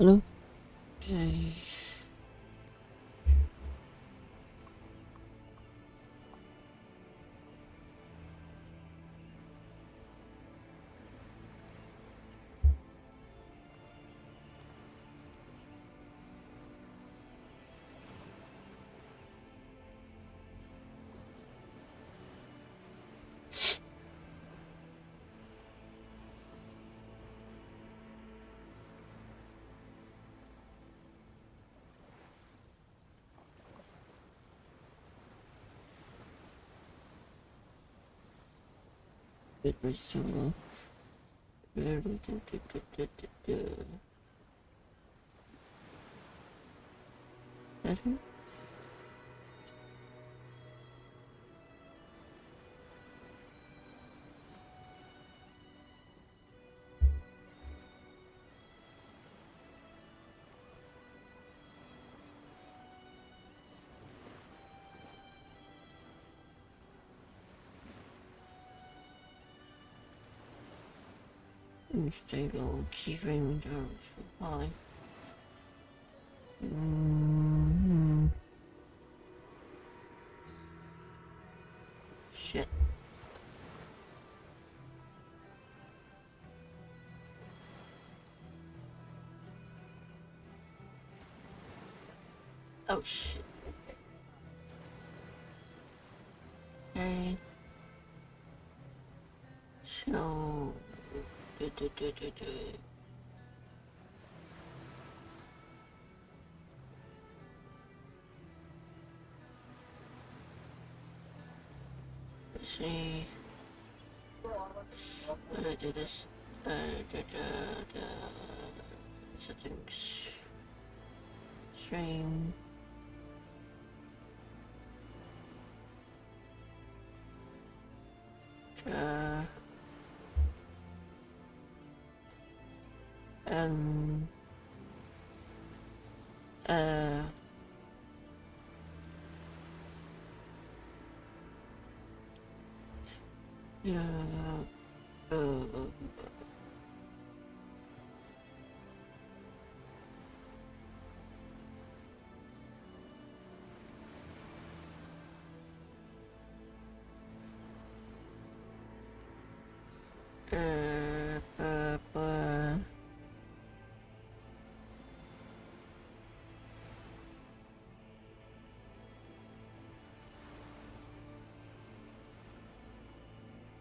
Hello? Okay. It was so that him? Unstable keyframe interrupts reply. Shit. Oh shit. Okay. So let's see. I do this. Settings. Stream. Um. Yeah.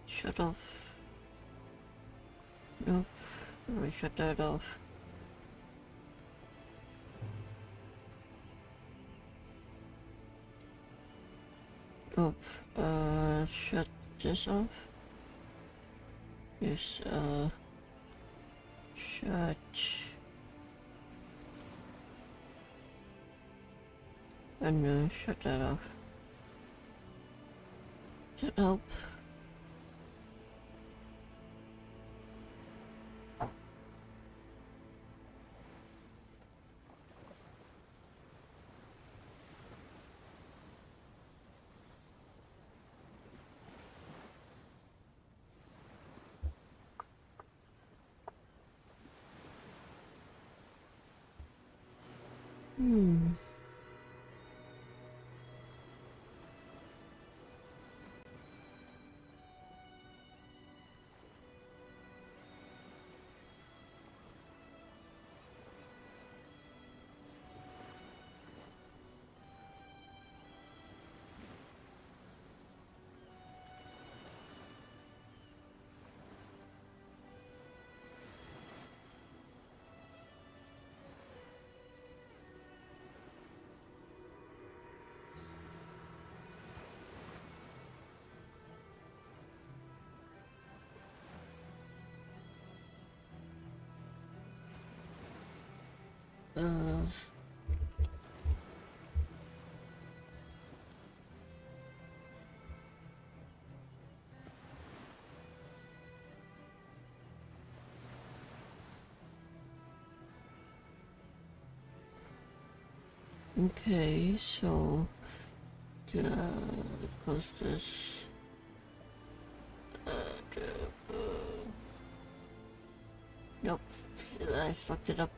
Shut off. Nope. We shut that off. Nope. Shut this off. Yes, shut. And shut that off. Does that help? Okay, so close this. Nope, I fucked it up.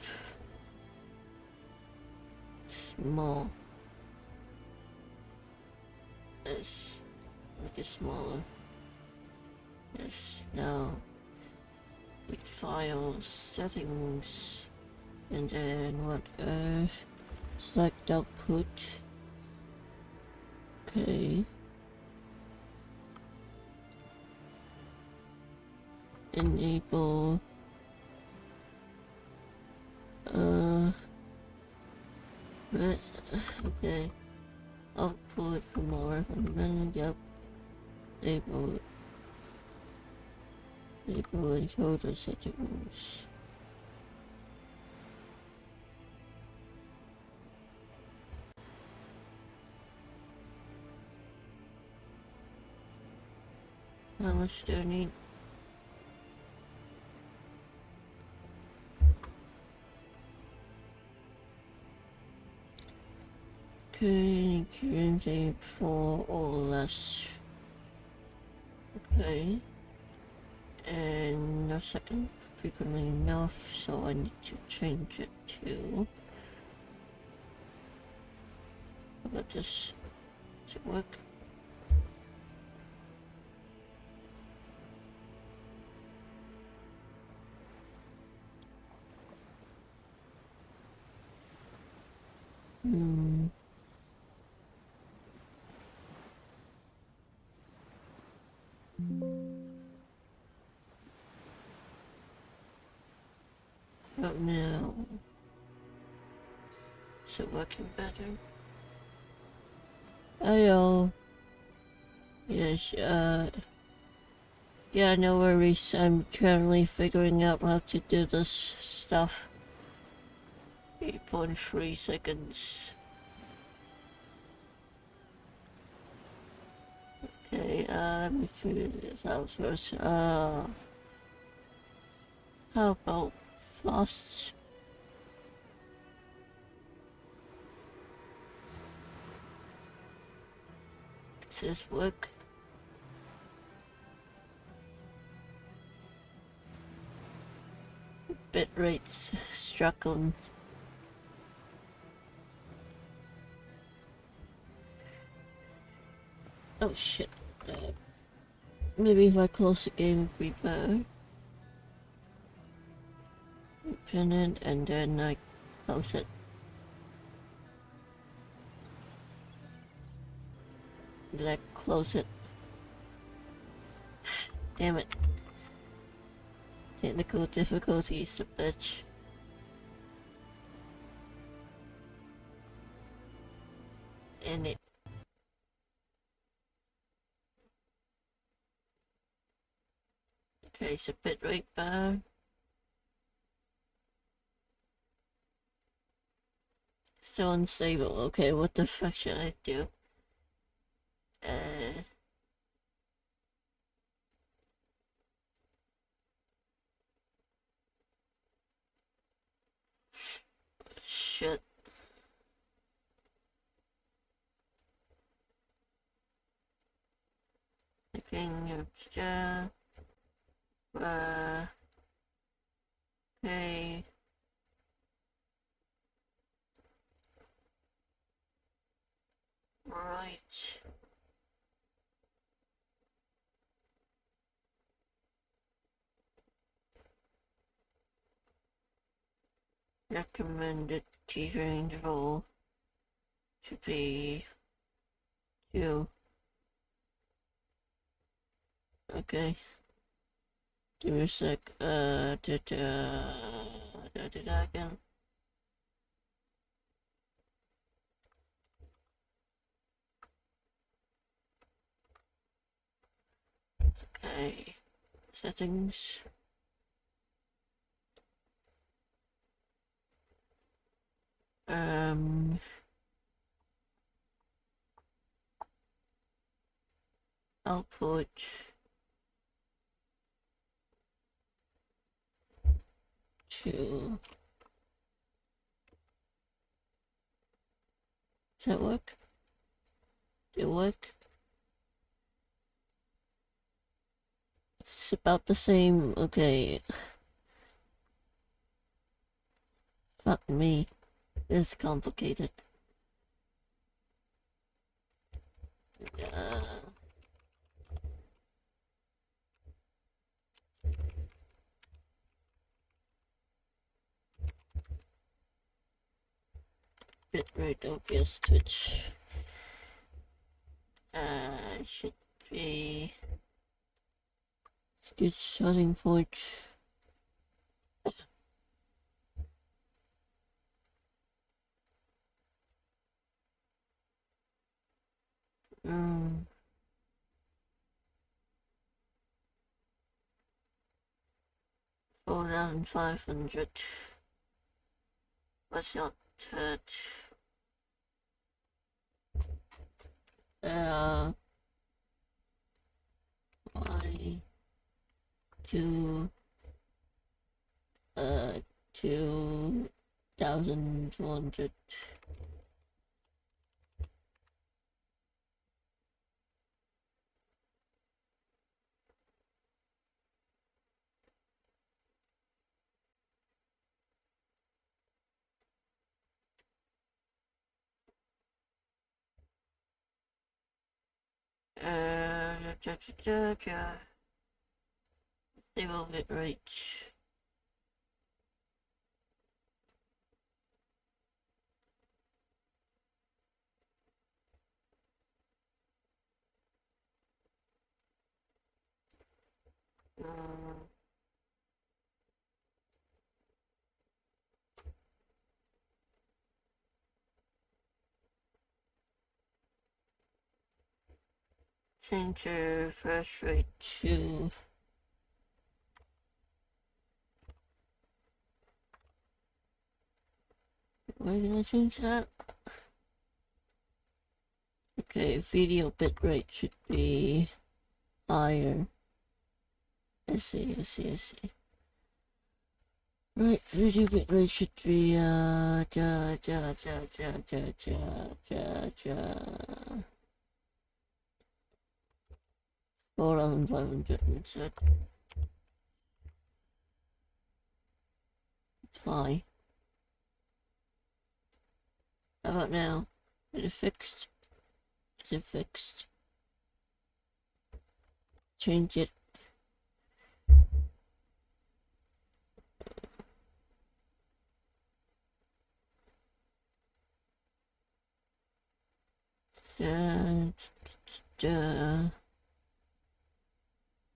small. Yes. Make it smaller. Yes. Now. File settings. And then what else? Select output. Okay. Enable. But, okay. Output for more. And then, yep. Label. Label encoder settings. How much do I need? Okay, currently 4 or less. Okay. And that's frequently enough, so I need to change it to. How about this? Does it work? But now, is it working better? Hello. Yes, yeah, no worries. I'm currently figuring out how to do this stuff. 8.3 seconds. Okay, let me figure this out first. How about fast? Does this work? Bitrate's struggling. Oh shit. Maybe if I close the game would be better. Open it and then I close it. Did I close it? Damn it. Technical difficulties, the bitch. And it. Okay, so bitrate bar. Still unstable. Okay, what the fuck should I do? Shit. Again, okay. Right. Recommended teaser interval should be 2. Okay. Give me a sec. Do that again. Okay. Settings. Output. 2. Does that work? Did it work? It's about the same. Okay. Fuck me. It's complicated. Bitrate OBS Twitch. Should be good starting point. Um, 4,500. What's your touch? Y 2,200. Stable bitrate. Change your refresh rate to we're gonna change that. Okay, video bitrate should be higher. I see. Right, video bitrate should be 4,500 instead. Apply. How about now? Is it fixed? Is it fixed? Change it.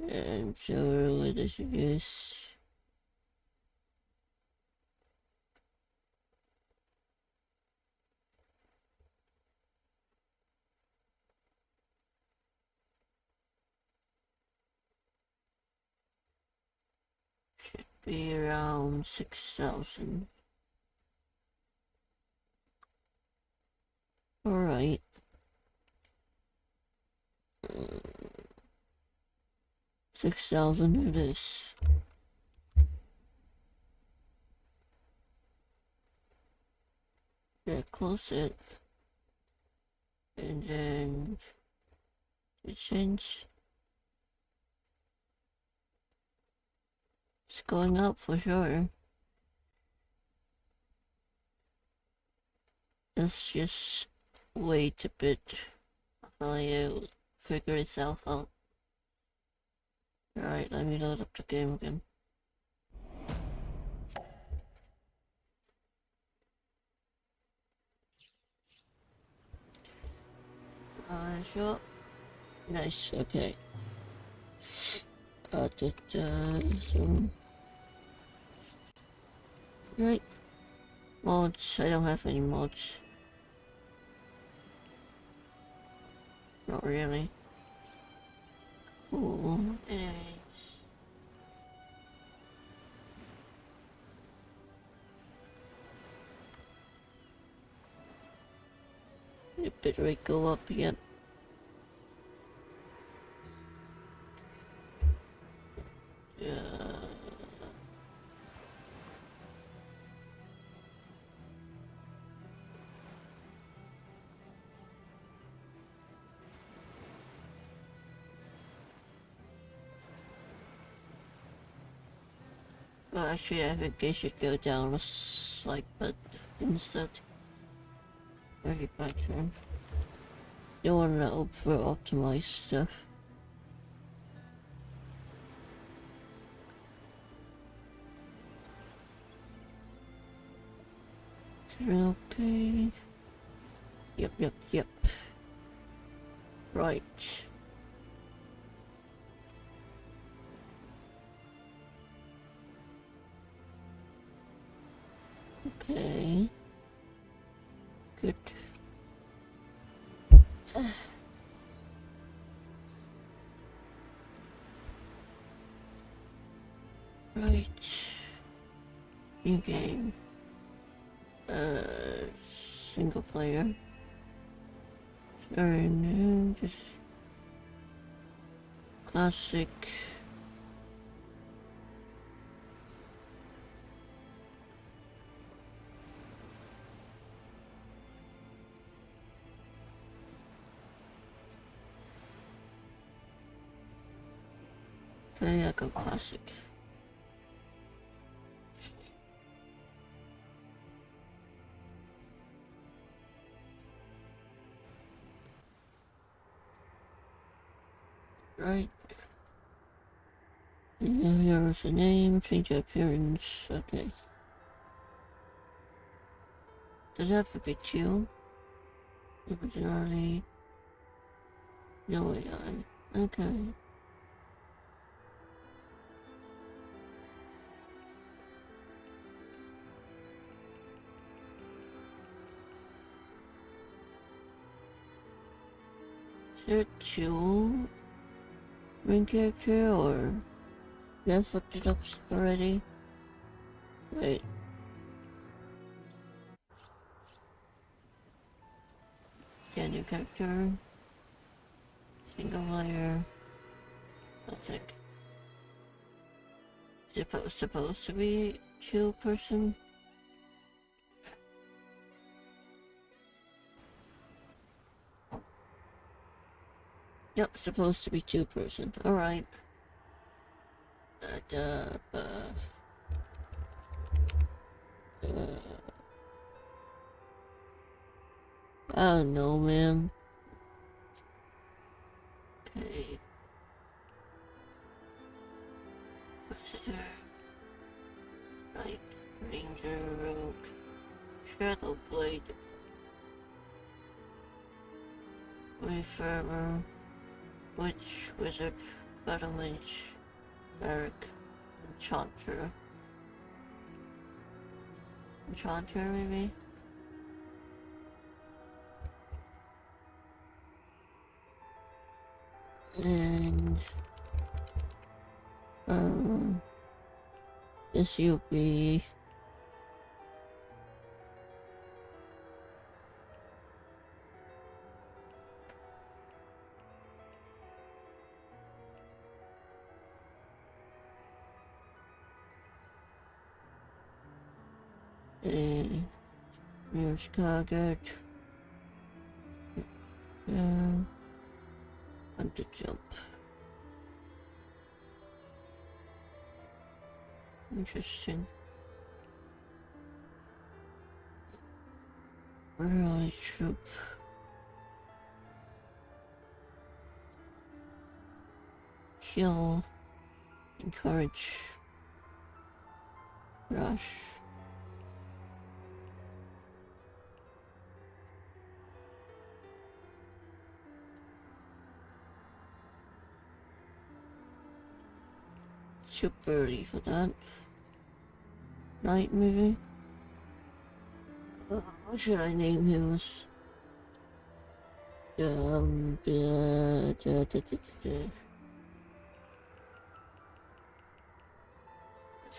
And show what this is. Should be around 6,000. Alright. 6,000 it is. Yeah, close it. And then change. It's going up for sure. Let's just wait a bit. Hopefully it'll figure itself out. Alright, let me load up the game again. Sure. Nice, okay. Right. Mods, I don't have any mods. Not really. Cool. Anyways. The bitrate go up again. Well, actually, I think they should go down a slight bit instead. Very better. Don't want to over optimize stuff. Okay. Yep. Right. Okay. Good. Right. New game. Single player. Very new. Just classic. Okay, I go classic. Right. Yeah, here's the name, change appearance. Okay. Does it have to be two? Originally. No AI. Okay. Is there two main character or did I fucked it up already? Wait. Yeah, new character. Single player. Classic. Is it supposed to be two person? Yep, supposed to be two person. Alright. I don't know, man. Okay. Visitor. Right. Ranger, Rogue. Shadow Blade. Wayfarer. Witch, Wizard, Battle Mage, Cleric, Enchanter. Enchanter, maybe? And this will be a Mirror's target. And to jump. Interesting. Really troop. Heal. Encourage. Rush. Super early for that. Night maybe? What should I name him? What's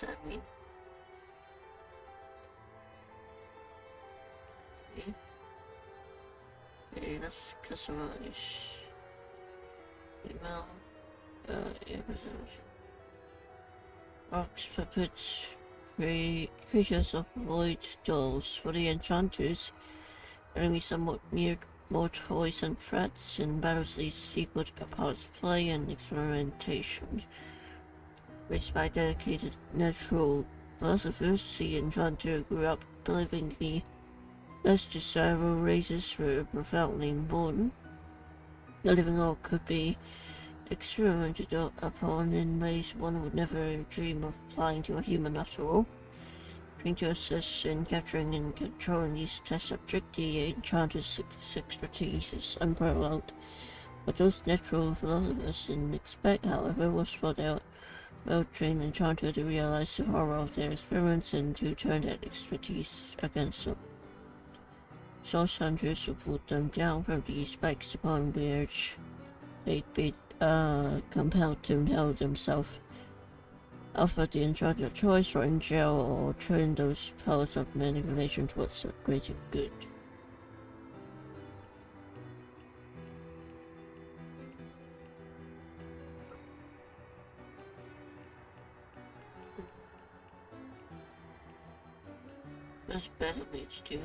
that mean? Okay, let's customize. Email. Episode. Rocks, puppets, creatures of void dolls for the enchanters. Enemy somewhat near more toys and threats in battles these secret parts play and experimentation. Raised by dedicated natural philosophers, the enchanter grew up believing the Thus desirable races were profoundly important. The living oak could be experimented upon in ways one would never dream of applying to a human after all. Trying to assist in capturing and controlling these test subjects, the enchanter's expertise is unparalleled. What those natural philosophers didn't expect, however, was for their well-trained enchanter to realize the horror of their experiments and to turn that expertise against them. Such hunters who put them down from these spikes upon which they'd be compelled to impel themselves. Offer the enchanter choice for in jail or turn those powers of manipulation towards a greater good. That's better mage do.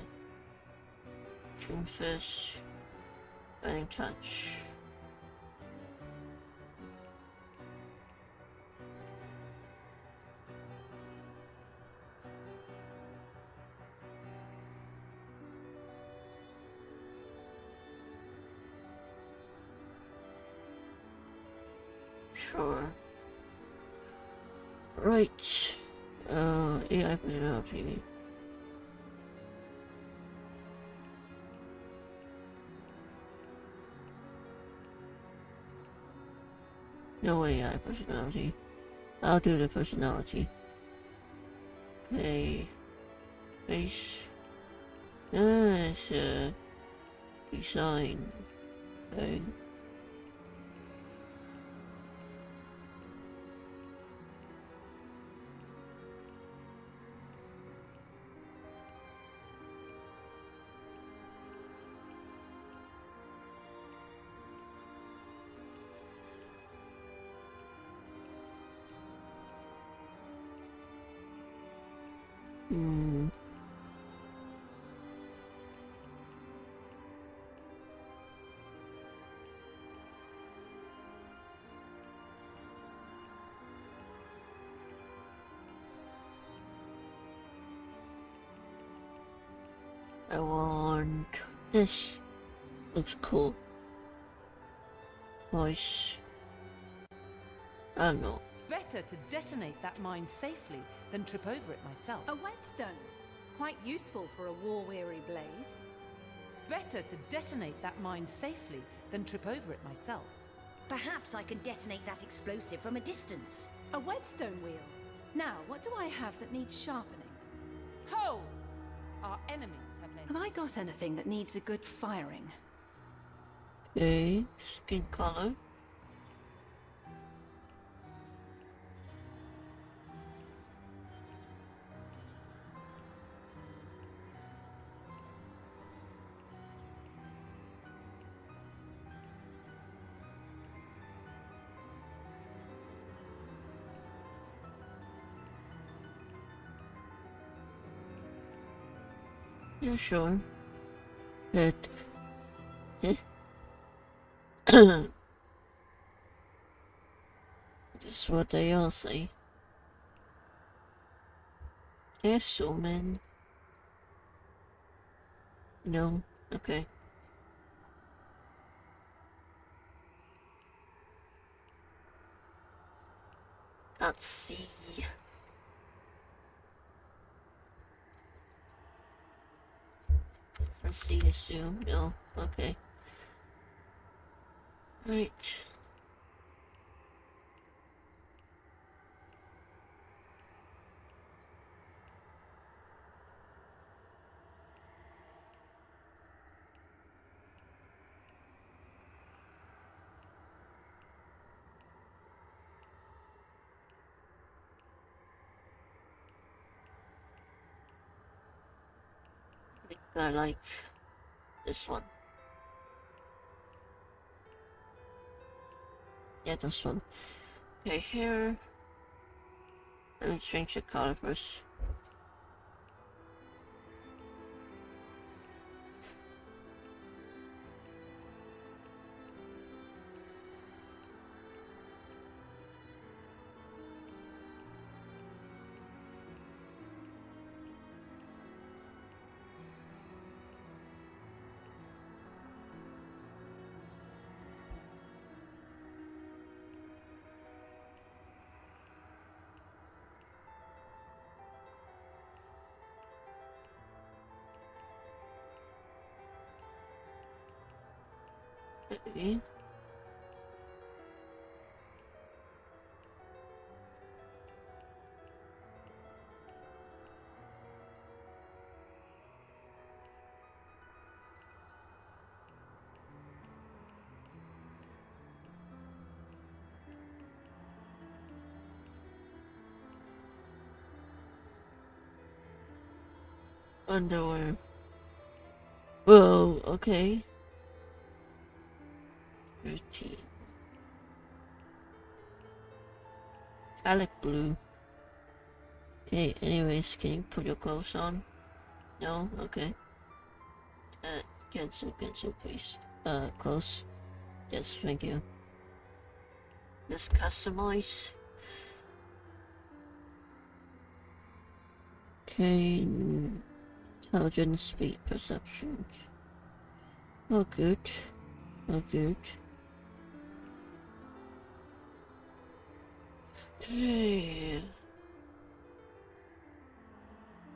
Doomfist, Burning Touch. Sure. Right. AI personality. No AI personality. I'll do the personality. Okay. Face. It's a design thing. I want this. Looks cool. Voice. I don't know. Better to detonate that mine safely than trip over it myself. A whetstone. Quite useful for a war-weary blade. Better to detonate that mine safely than trip over it myself. Perhaps I can detonate that explosive from a distance. A whetstone wheel. Now, what do I have that needs sharpening? Hold! Our enemies have laid... Have I got anything that needs a good firing? Okay, skin color. Yeah, sure. That. This is what they all say. Yes, so man. No, okay. Let's see. Proceed, assume. No, okay. Right. I like this one. Yeah, this one. Okay, here. Let me change the color first. Okay. Underwear. Whoa, okay. 13. I like blue. Okay, anyways, can you put your clothes on? No? Okay. Cancel, please. Close. Yes, thank you. Let's customize. Okay. Intelligence, speed, perception. Oh, good. Oh, good. Okay.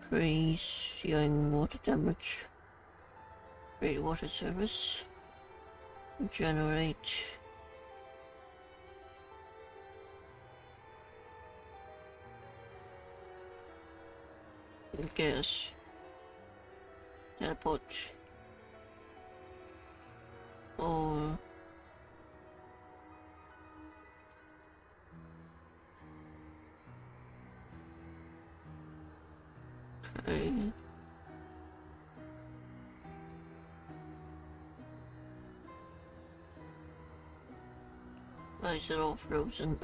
Freeze, healing water damage. Great water service. Generate. Gas. Teleport. Or okay. Why is it all frozen?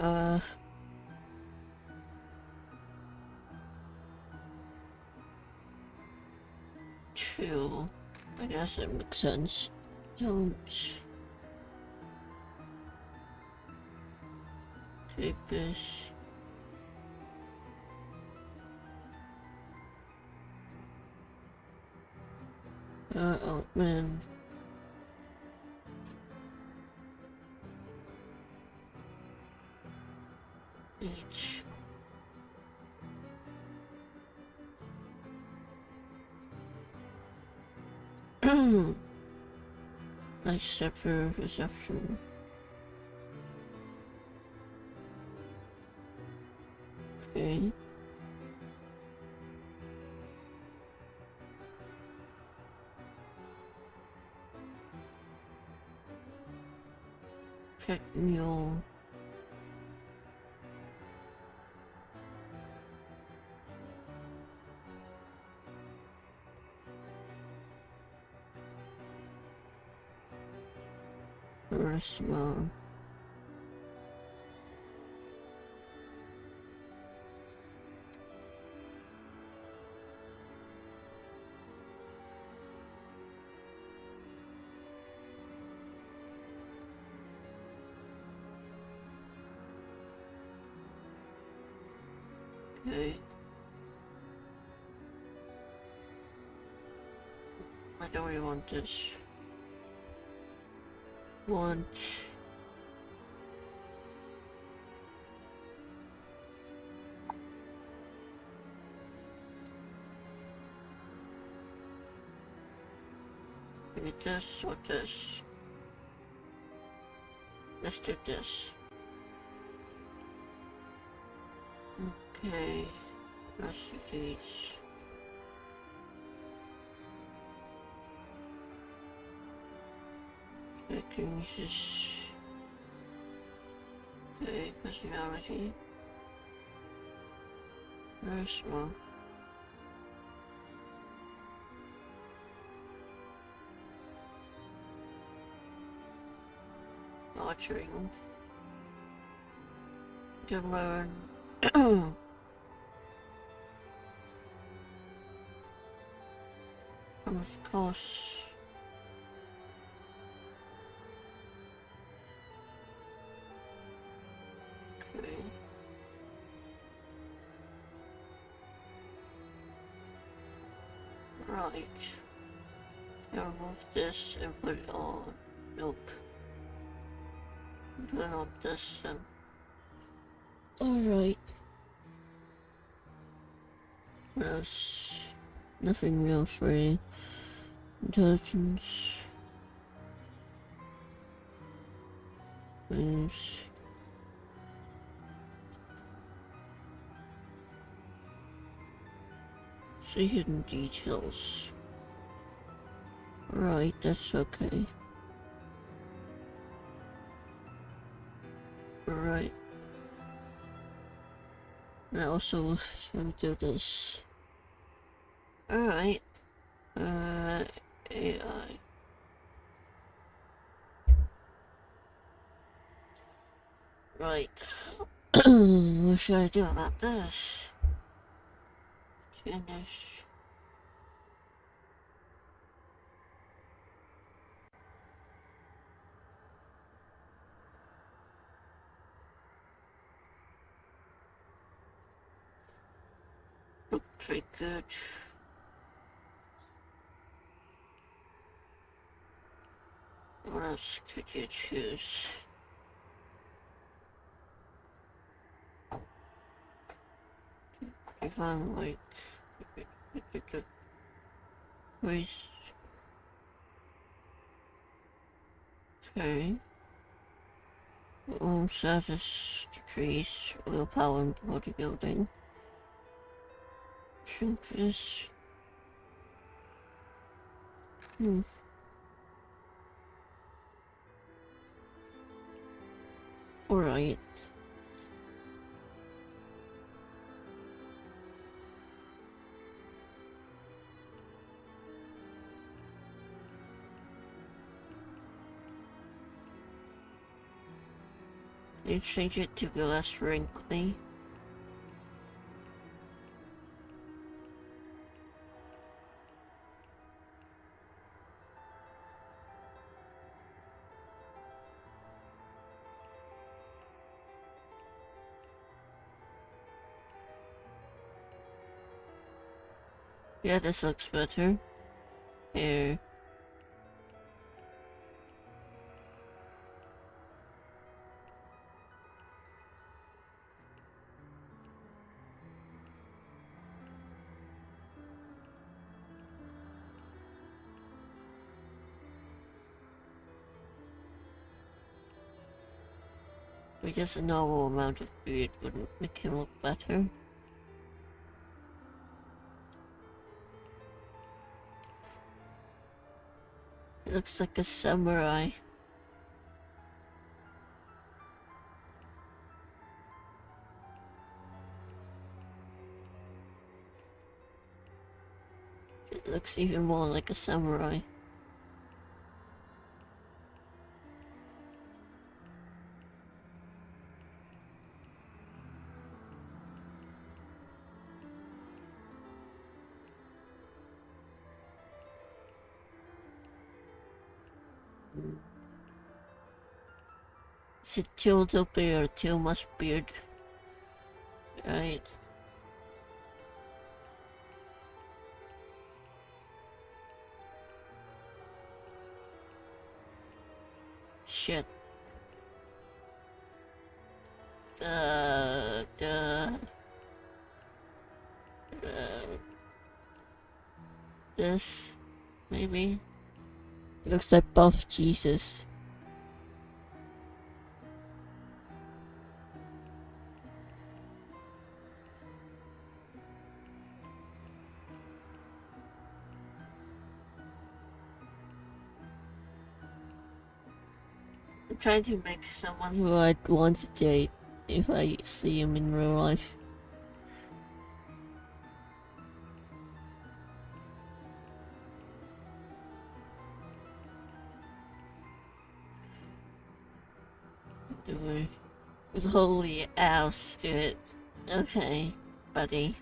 Chill. I guess that makes sense. Don't take this. Oh man. Each. Nice separate reception. Okay. Check mule. Charisma. Okay. I don't really want this. Want maybe this or this. Let's do this. Okay. Let's do these. Checking this. Okay, personality. Charisma. Archering. To learn. Of course. Okay. Right. Now remove this and put it on. Nope. Put it on this then. Alright. What else? Nothing else really. Intelligence. Moves. See hidden details. Right, that's okay. Right. And also, let me do this. Alright. AI. Right. What should I do about this? Finish. Look pretty good. What else could you choose? If I'm like... Waste. Okay. Status decrease. Willpower and bodybuilding. Changes. Alright. You change it to be less wrinkly. Yeah, this looks better. Here. With just a normal amount of beard wouldn't make him look better. It looks like a samurai. It looks even more like a samurai. Is it too little beard or too much beard? Right. Shit. This, maybe? Looks like buff Jesus. I'm trying to make someone who I'd want to date if I see him in real life. Do we? With holy ouse to it. Okay, buddy.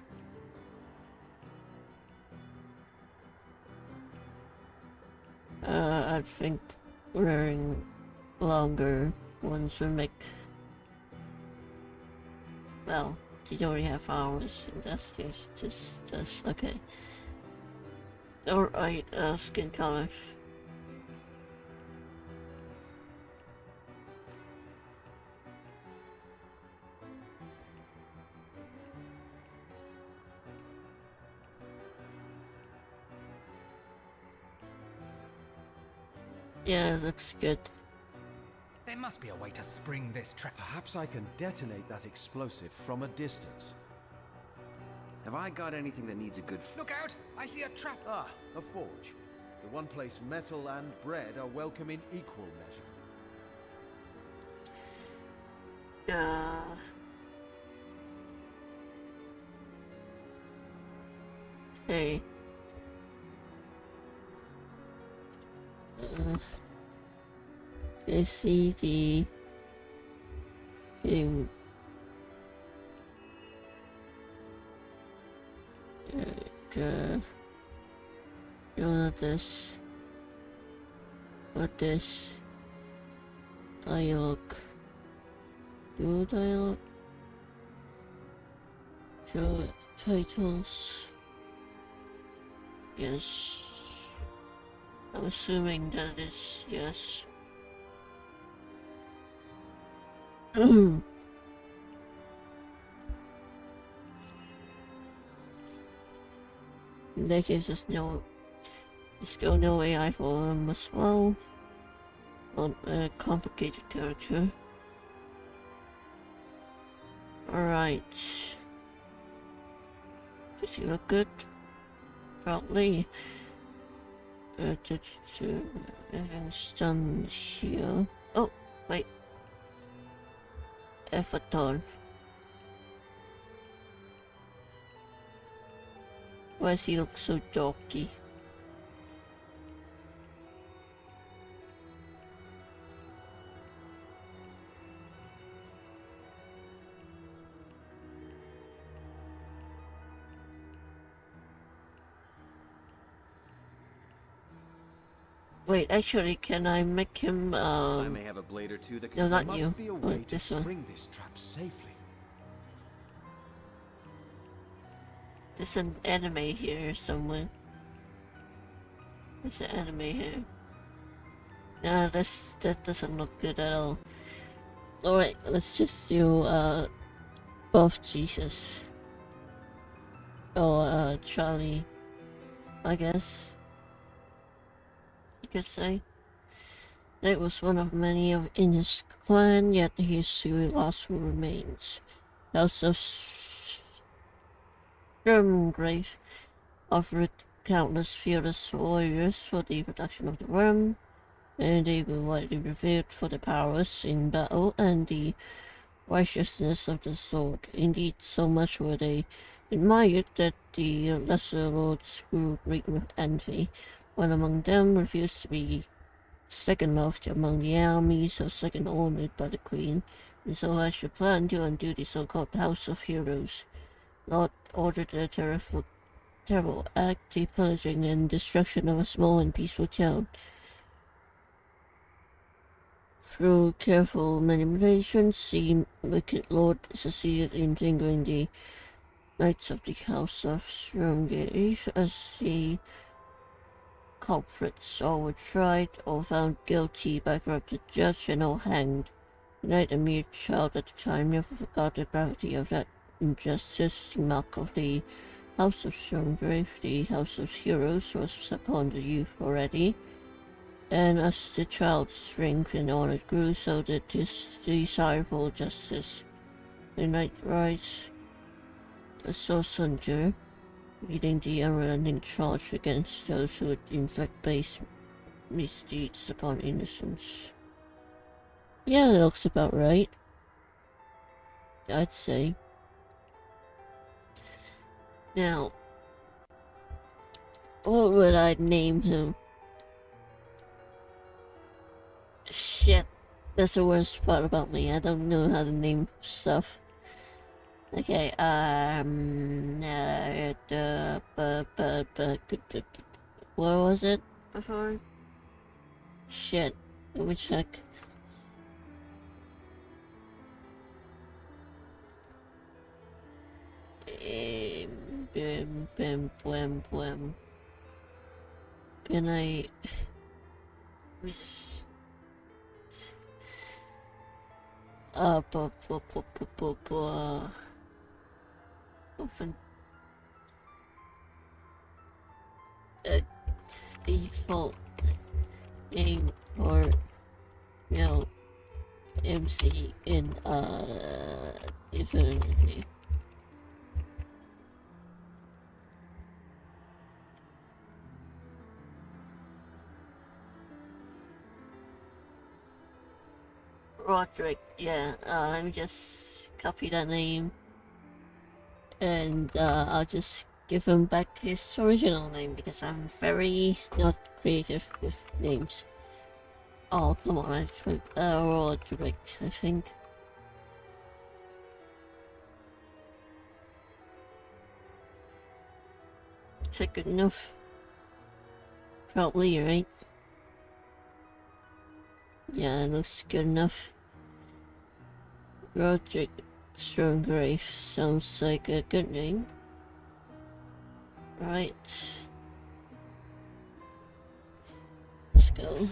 I think wearing longer ones would make... Well, you already have hours in that case, just this, okay. Alright, skin color. Yeah, it looks good. There must be a way to spring this trap. Perhaps I can detonate that explosive from a distance. Have I got anything that needs a good Look out! I see a trap! Ah, a forge. The one place metal and bread are welcome in equal measure. Okay. I see the thing. Not this. What this? Dialogue. Do dialogue. Show titles. Yes. I'm assuming that is yes. In that case, there's still no AI for him as well. Not a complicated character. Alright. Does he look good? Probably. Everything's done here. Oh, wait. Avatar. Why does he look so dorky? Wait, actually, can I make him, I may have a blade or two that can... no, There not you. must be a way to This one. spring this trap safely. There's an anime here somewhere. There's an anime here. Nah, that doesn't look good at all. Alright, let's just do, both Jesus. Or, Charlie. I guess. You could say. That was one of many in his clan, yet he is the last who remains. House of Grave offered countless fearless warriors for the production of the worm, and they were widely revered for their powers in battle and the righteousness of the sword. Indeed, so much were they admired that the lesser lords grew great with envy. One among them refused to be second loved among the armies or second honored by the queen, and so hatched a plan to undo the so-called House of Heroes. Lord ordered a terrible act, the pillaging and destruction of a small and peaceful town. Through careful manipulations, the wicked lord succeeded in fingering the knights of the House of Strongave as the culprits. All were tried or found guilty by a corrupted judge and all hanged. The knight, a mere child at the time, never forgot the gravity of that injustice. The mark of the House of Strongave, the House of Heroes, was upon the youth already. And as the child's strength and honor grew, so did his desire for justice. The knight rides a sorcerer, leading the unrelenting charge against those who would inflict base misdeeds upon innocents. Yeah, that looks about right, I'd say. Now, what would I name him? Shit, that's the worst part about me. I don't know how to name stuff. Okay, what was it before? Shit, let me check. Can I... Let me just... Open... default name for... No. MC in Divinity. Roderick, yeah, let me just copy that name and I'll just give him back his original name because I'm very not creative with names. Oh, come on, I tried Roderick, I think. Is that good enough? Probably, right? Yeah, it looks good enough. Roderick Stormgrave sounds like a good name. Right. Let's go.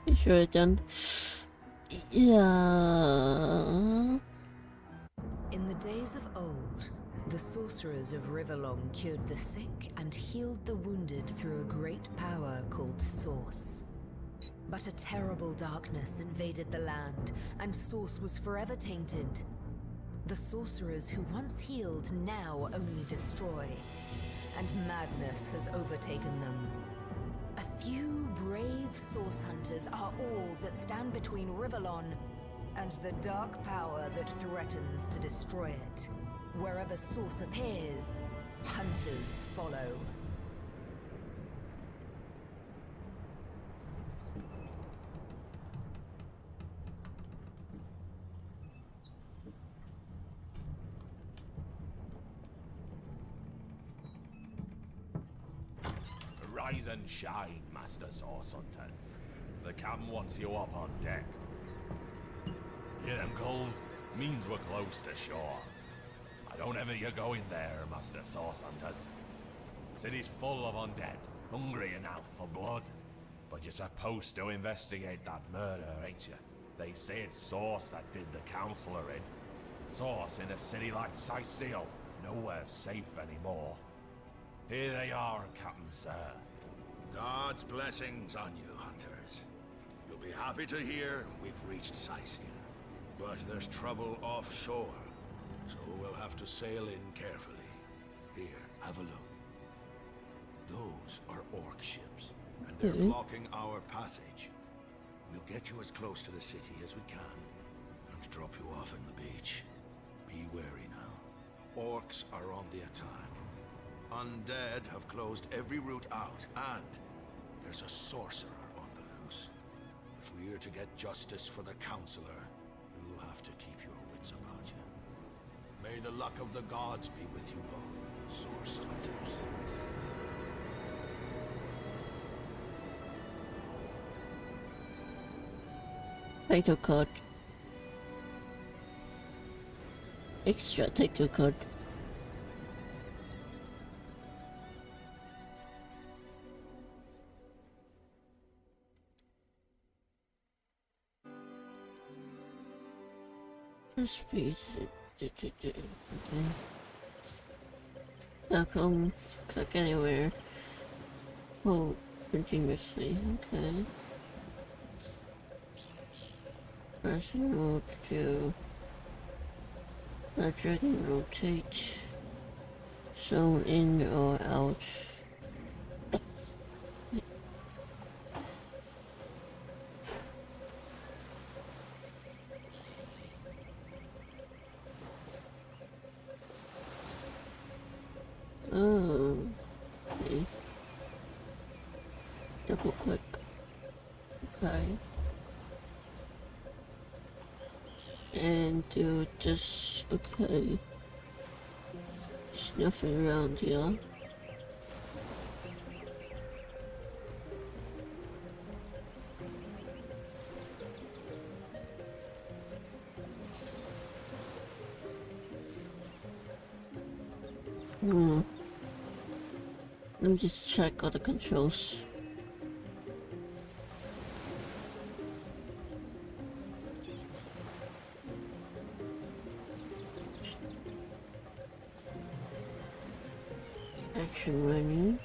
You sure it's done? Yeah. In the days of old, the sorcerers of Riverlong cured the sick and healed the wounded through a great power called Source. But a terrible darkness invaded the land, and Source was forever tainted. The sorcerers who once healed now only destroy, and madness has overtaken them. A few brave Source hunters are all that stand between Riverlon and the dark power that threatens to destroy it. Wherever Source appears, hunters follow. Rise and shine, Master Source Hunters. The captain wants you up on deck. Hear them gulls? Means we're close to shore. I don't ever you go in there, Master Source Hunters. City's full of undead, hungry and out for blood. But you're supposed to investigate that murder, ain't you? They say it's Source that did the Counselor in. Source in a city like Sicil, nowhere safe anymore. Here they are, Captain Sir. God's blessings on you, hunters. You'll be happy to hear we've reached Sicil. But there's trouble offshore, so we'll have to sail in carefully. Here, have a look. Those are orc ships, and they're blocking our passage. We'll get you as close to the city as we can, and drop you off on the beach. Be wary now. Orcs are on the attack. Undead have closed every route out, and there's a sorcerer on the loose. If we're to get justice for the Counselor, you'll have to keep your wits about you. May the luck of the gods be with you both, Source Hunters. Title card. Extra title card. Speed. Okay. Back home. Click anywhere. Hold continuously. Okay. Press mode to drag and rotate. Zone in or out. Oh, okay. Double click. Okay. And do just okay. There's nothing around here. Let me just check all the controls. Action menu.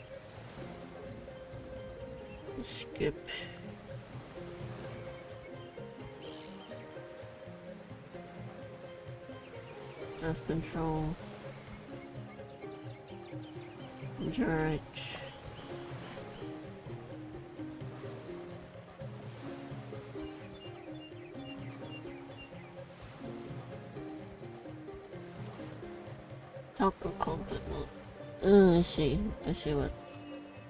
Skip. Self-control. Alright. Talk combat mode. I see what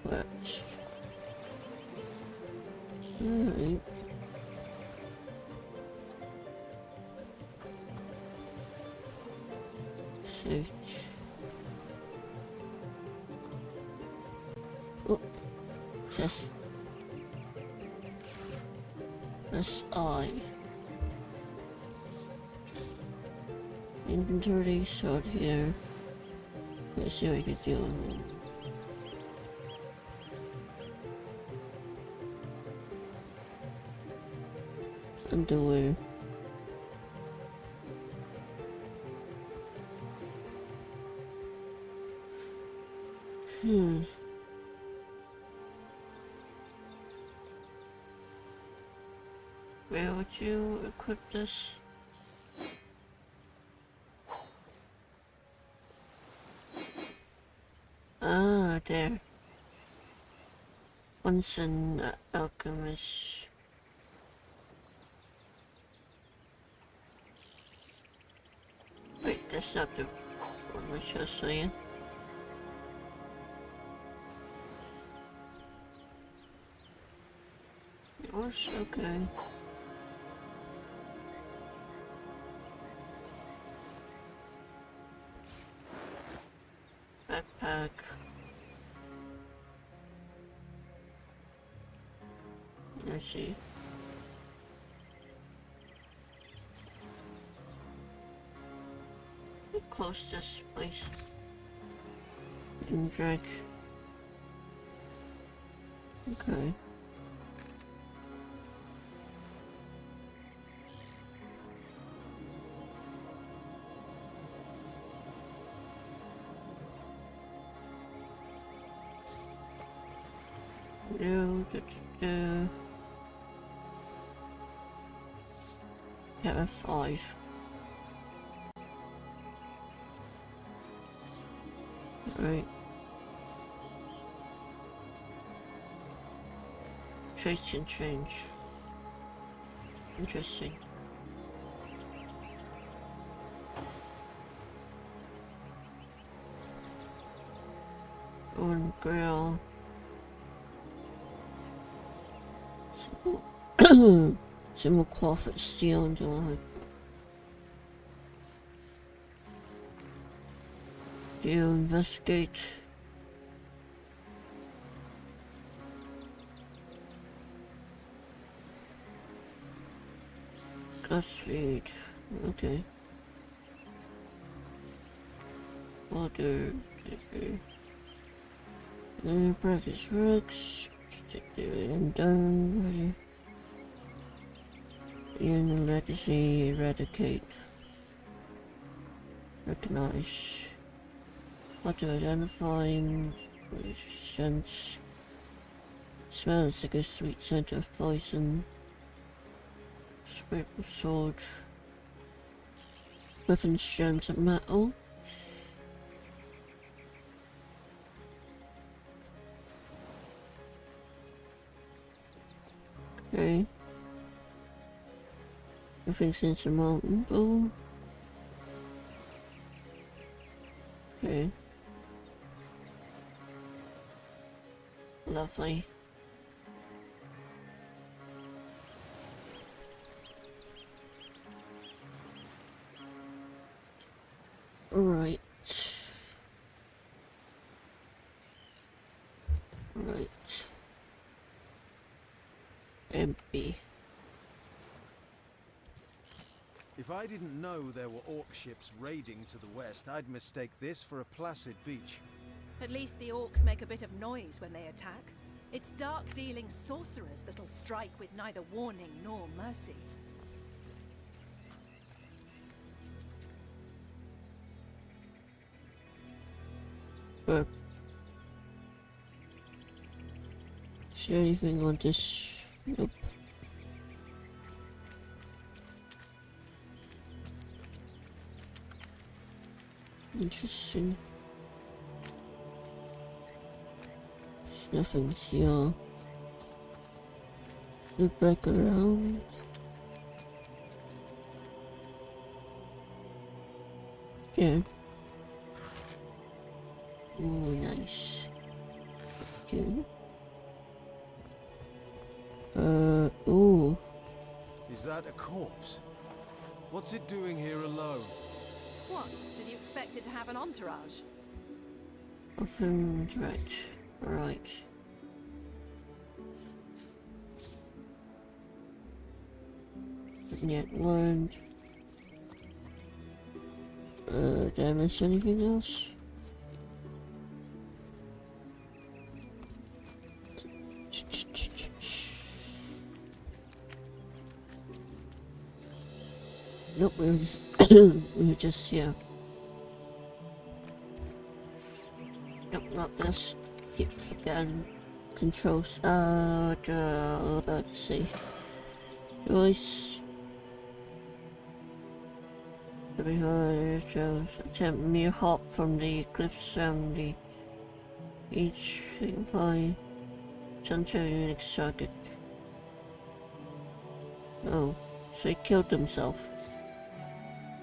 works. Alright. Search. Oh, just press I. Inventory, sort here. Let's see what we can do. Underwear. Where would you equip this? Ah, there. Once an alchemist. Wait, that's not the one I was just saying. It was okay. Backpack. Let's see. Close this place. And drag. Okay. Yeah, 5. Right. Trace and change. Interesting. On grill. Simple cloth at steel and all. Do you investigate? Sweet. Okay. Order. Practice rocks. I'm done. In legacy, eradicate. Recognize. What to identify? Sense. Smells like a sweet scent of poison. Sprinkle sword. Weapons, gems, and metal. Okay. Everything's insurmountable. Okay. Lovely. Right. Right. Empty. If I didn't know there were orc ships raiding to the west, I'd mistake this for a placid beach. At least the orcs make a bit of noise when they attack. It's dark-dealing sorcerers that'll strike with neither warning nor mercy. Is there anything on this? Nope. Interesting. There's nothing here. Look back around. Yeah. Ooh, nice. Okay. Ooh. Is that a corpse? What's it doing here alone? What? Did you expect it to have an entourage? Open right. Right. Haven't yet learned. Did I miss anything else? Nope, we were just, we were just here. Nope, not this. Keep forgetting controls. Let's see. Joyce. Attempt mere hop from the eclipse the each by center Unix target. Oh, so he killed himself.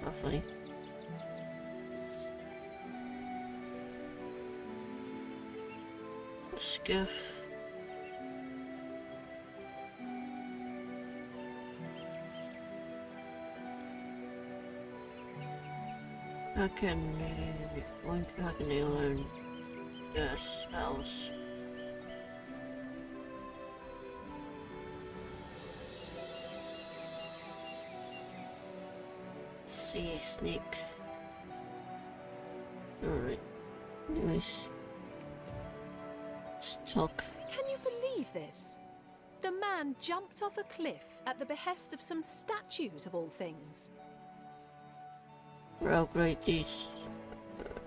Roughly. Skiff. How can they learn their spells? See, sneak. Alright. Anyways. Let's talk. Can you believe this? The man jumped off a cliff at the behest of some statues of all things. Well, great deeds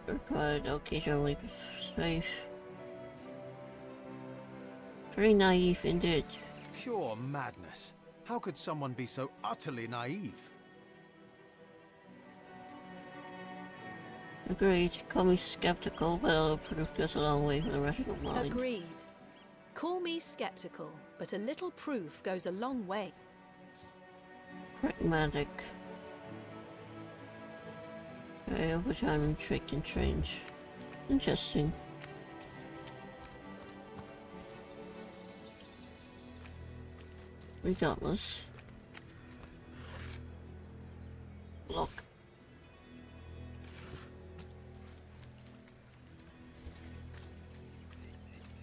required occasionally safe. Very naive indeed. Pure madness. How could someone be so utterly naive? Agreed. Call me skeptical, but a proof goes a long way for the rational mind. Agreed. Call me skeptical, but a little proof goes a long way. Pragmatic. Okay, over time and trick and change. Interesting. Regardless. Lock.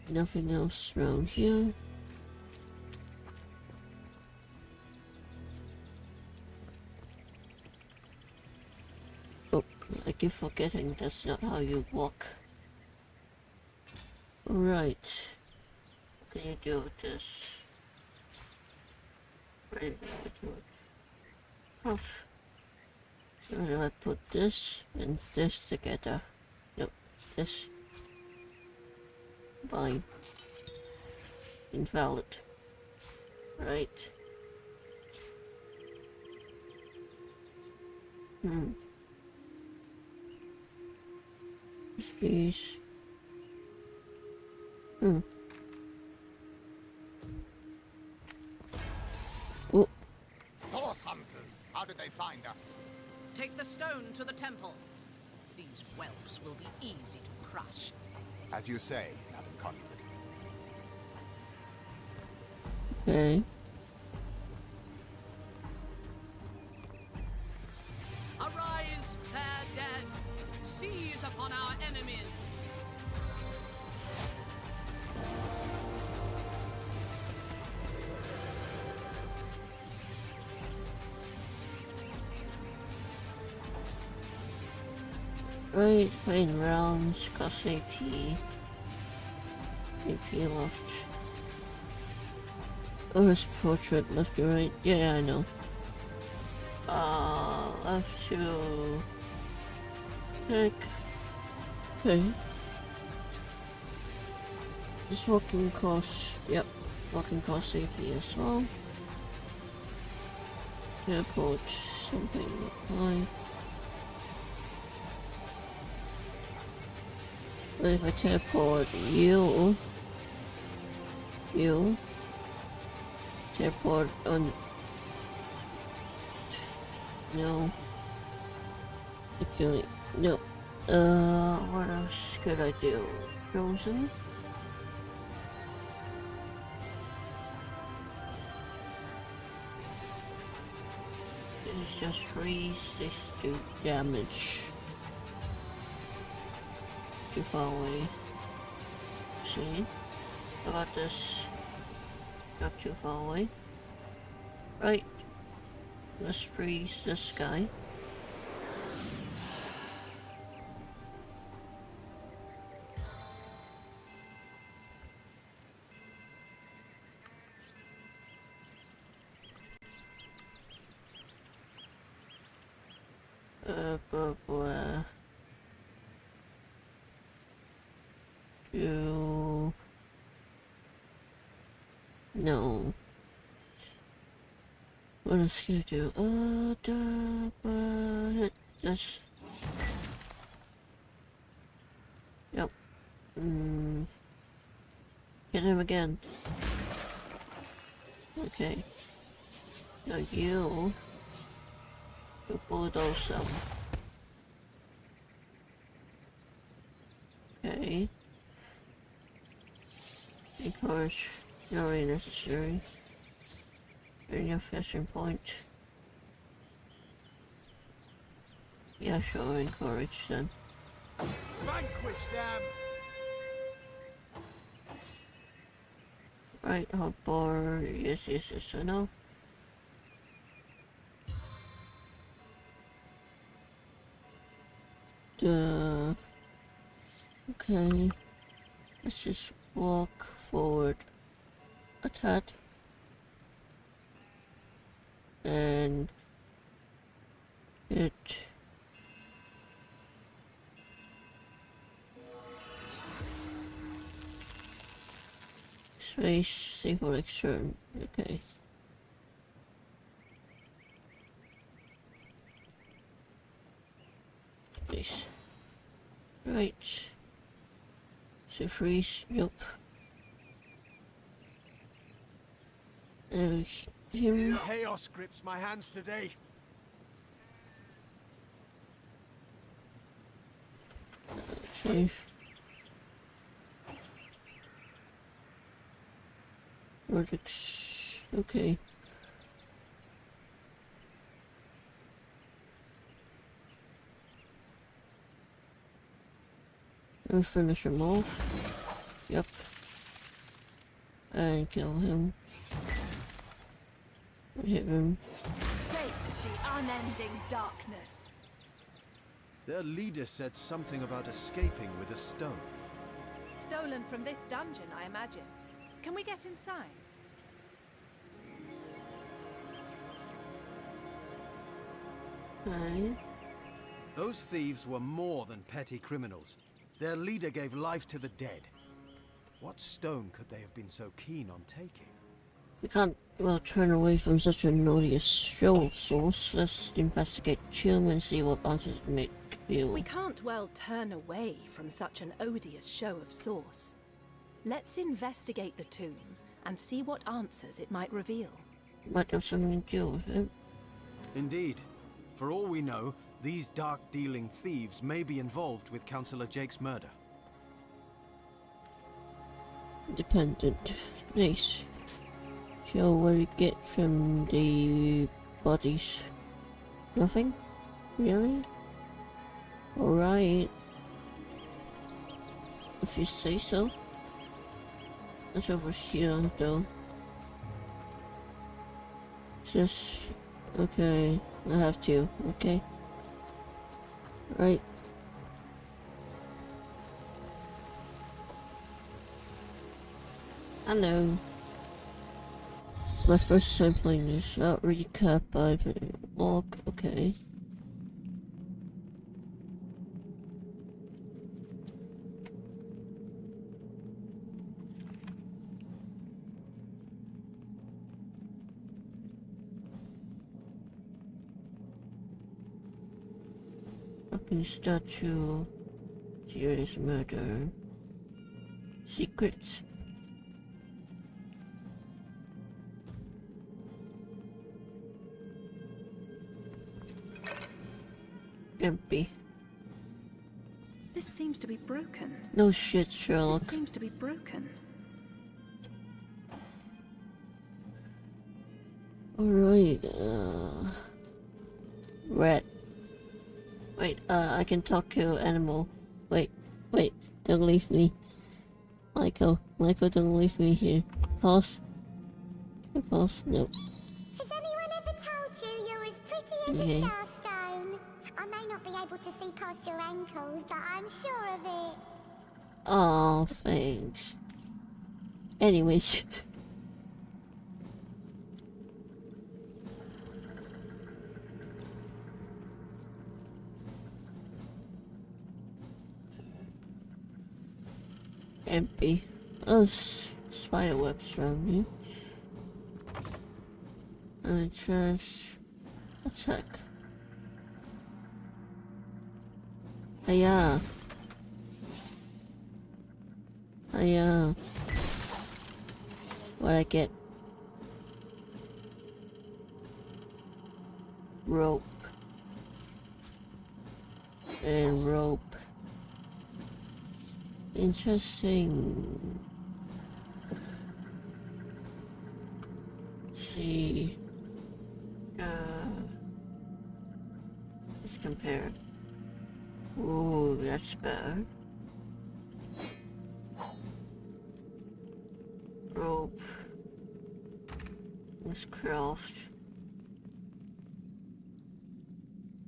Nothing else around here. Oh, I keep forgetting that's not how you walk. Right. What can you do with this? Wait. Off. Where do I put this and this together? Nope, this. Fine. Invalid. Right. Please. Oh. Source hunters! How did they find us? Take the stone to the temple. These whelps will be easy to crush. As you say, Madam Conduit. Okay. Arise, fair dead! Seize upon our enemies! Right, playing rounds, cost AP. AP left. Oh, his portrait left to right. Yeah, I know. Left to take. Okay. This walking cost. Yep, walking cost AP as well. Airport, something high. But if I teleport you teleport on. No. Actually, no. What else could I do? Frozen? It's just freeze, this do damage. Too far away. See? How about this? Not too far away. Right. Let's freeze this guy. No. What else can I do? Hit this. Yep. Hit him again. Okay. Now you bulldoze them. Okay. Encourage. Not really necessary. During your fashion point. Yeah, sure, encourage then. Vanquish them! Right, hot bar. Yes, I know. Okay. Let's just walk forward a tad. And hit space single extern. Okay. Nice. Right. So freeze. Nope. And him. Chaos grips my hands today. Okay. Vertex. Okay. And finish him off. Yep. And kill him. Hit him. Face the unending darkness. Their leader said something about escaping with a stone. Stolen from this dungeon, I imagine. Can we get inside? Okay. Those thieves were more than petty criminals. Their leader gave life to the dead. What stone could they have been so keen on taking? We can't, well, turn away from such an odious show source. Let's investigate Chum and see what answers it may feel. We can't well turn away from such an odious show of source. Let's investigate the tomb and see what answers it might reveal. Might have something to do with it. Indeed. For all we know, these dark-dealing thieves may be involved with Councillor Jake's murder. Dependent. Nice. So what do we get from the bodies? Nothing? Really? Alright. If you say so. That's over here though. Just okay. I have to, okay. Right. Hello. It's my first time playing this. Recap by log, okay. Fucking statue. mysterious murder. Secrets. Empty. This seems to be broken. No shit, Sherlock. This seems to be broken. Alright, rat. Wait, I can talk to animal. Wait, don't leave me. Michael, don't leave me here. Pause. Pause, no. Has anyone ever told you you're as pretty as a starstone? I may not be able to see past your ankles, but I'm sure of it. Oh, thanks. Anyways. Empty. Oh, spider webs around here. And it says attack. Hiya. Hiya. What I get? Rope. And rope. Interesting. Let's see. Let's compare. Ooh, that's better. Rope. Let's craft.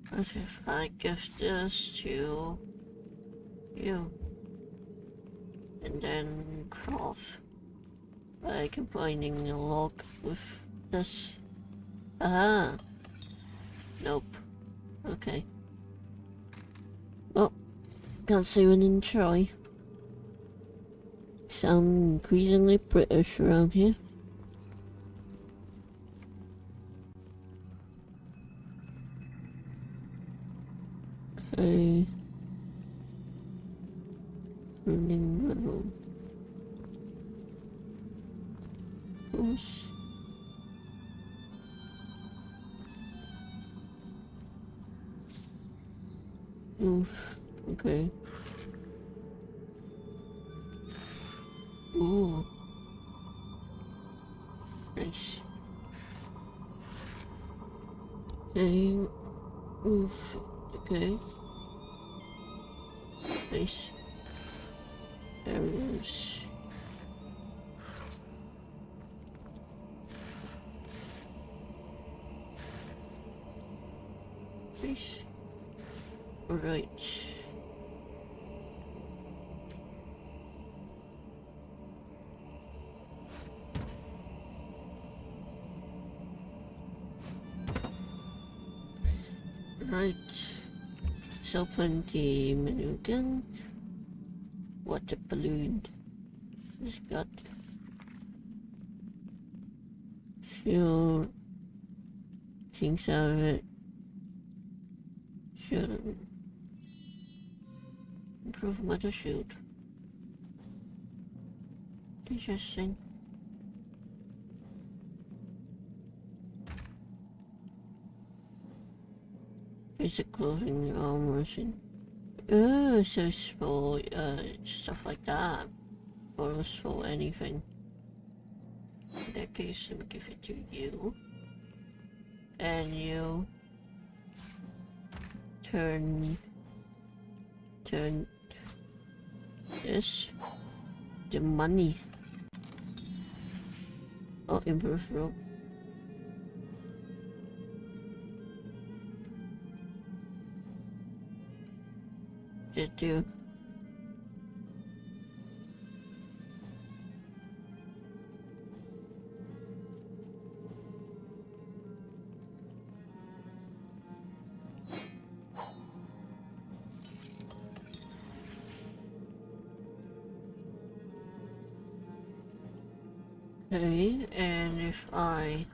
What if I give this to you? And then craft by combining a log with this. Aha! Nope. Okay. Well, can't say we didn't try. Sound increasingly British around here. Okay. Running level. Oops. Oof. Okay. Ooh. Nice. Okay. Oof. Okay. Nice. Arrows. Nice. Alright. Right. Let's open the menu again. Water balloon. It's got few things out of it. Shouldn't improve metal shield. Interesting. Basic clothing, armor, oh, so it's for stuff like that. Or it's for anything. In that case, let me give it to you. And you turn this the money. Oh, improve rope. Did you? Okay, and if I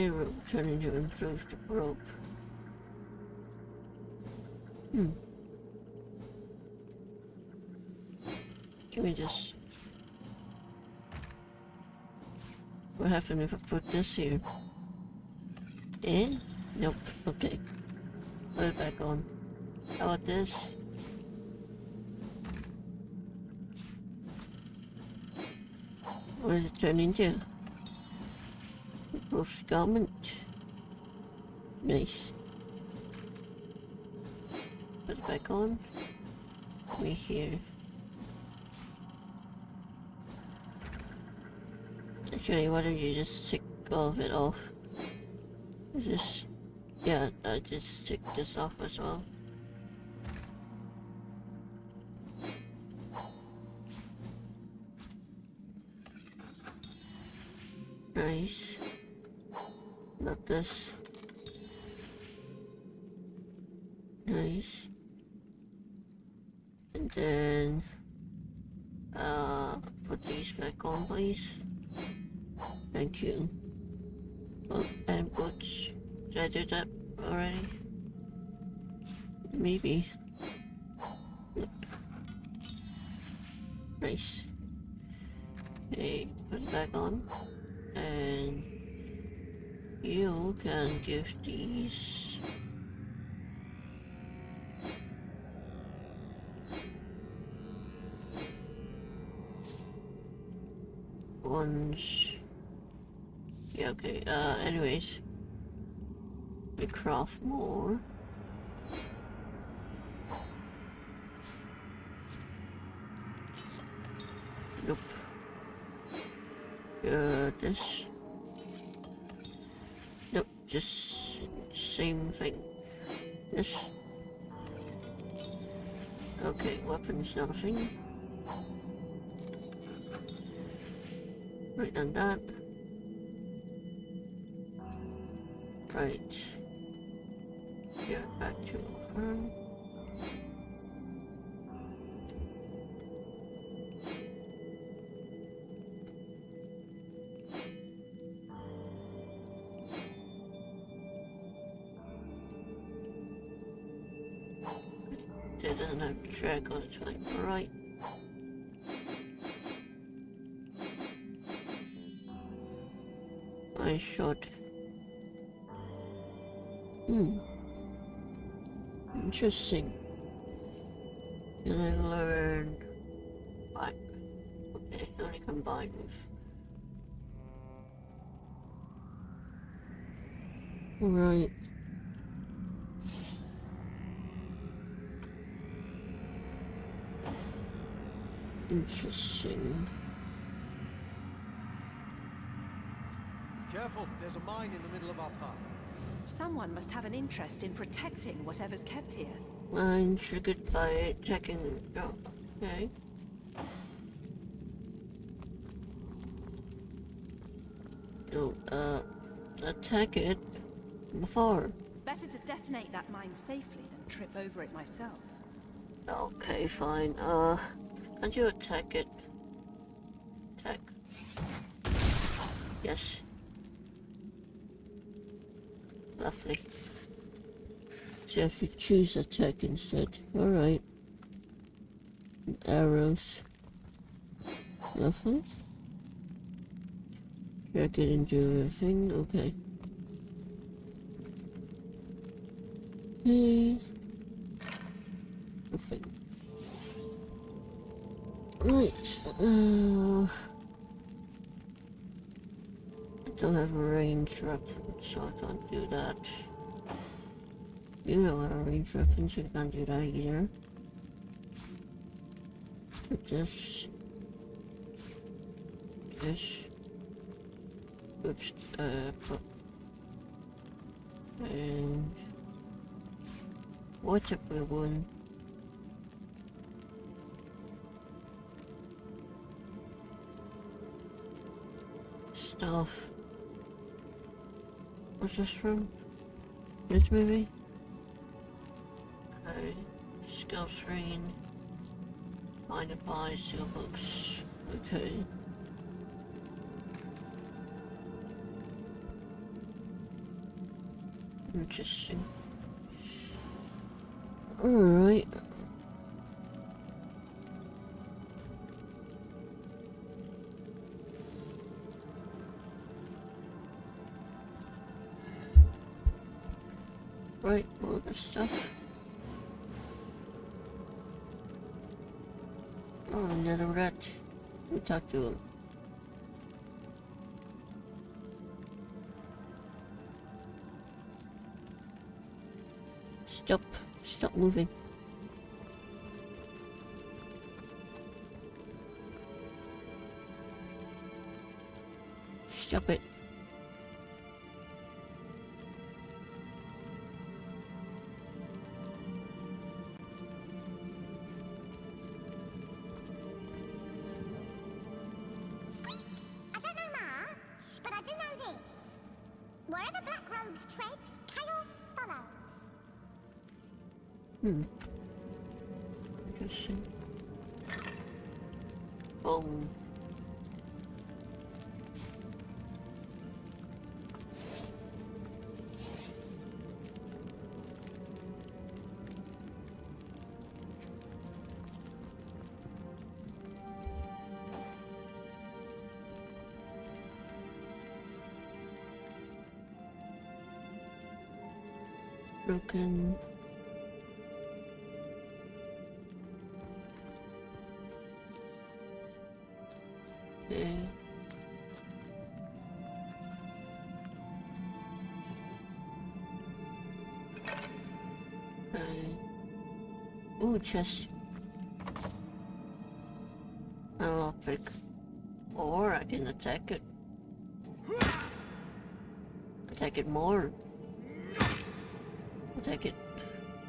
A rope turning to improved rope. Can we just... What happened if I put this here? In? Nope. Okay. Put it back on. How about this? What does it turn into? Improved garment. Nice. Put it back on. Me here. Actually, why don't you just take all of it off? Is this... Yeah, I just take this off as well. Nice. Not this. Nice. And then put these back on, please. Thank you. Oh, and boots. Did I do that already? Maybe. Look. Nice. Okay, put it back on. And you can give these ones. Yeah, okay, anyways. We craft more. Nope. This. Nope, just same thing. This. Okay, weapons, not a thing. Right on that. Right. Yeah, back to her. It doesn't have track all the time, right? I should. Interesting. Can I learn? Okay, only combine with. Right. Interesting. Careful, there's a mine in the middle of our path. Someone must have an interest in protecting whatever's kept here. Mine triggered by checking. Oh, okay. No, attack it before. Better to detonate that mine safely than trip over it myself. Okay, fine. Can't you attack it? Attack. Yes. Lovely. So if you choose attack instead. Alright. Arrows. Lovely. Drag it into a thing. Okay. Hey. Nothing. Right. I don't have a range weapon, so I can't do that. You don't have a range weapon, so you can't do that either. Put this. This. Oops. Put. And. What's up with one? Stuff. What's this from? This movie? Okay. Skill screen. Find and buy seal books. Okay. Interesting. Alright. Right, all this stuff. Oh, another rat. We talk to him. Stop. Stop moving. Stop it. I don't know much, but I do know this. Wherever black robes tread, chaos follows. Interesting. Boom. Broken. Okay. Ooh, chest. I'll pick. Or I can attack it. Attack it more. Attack it.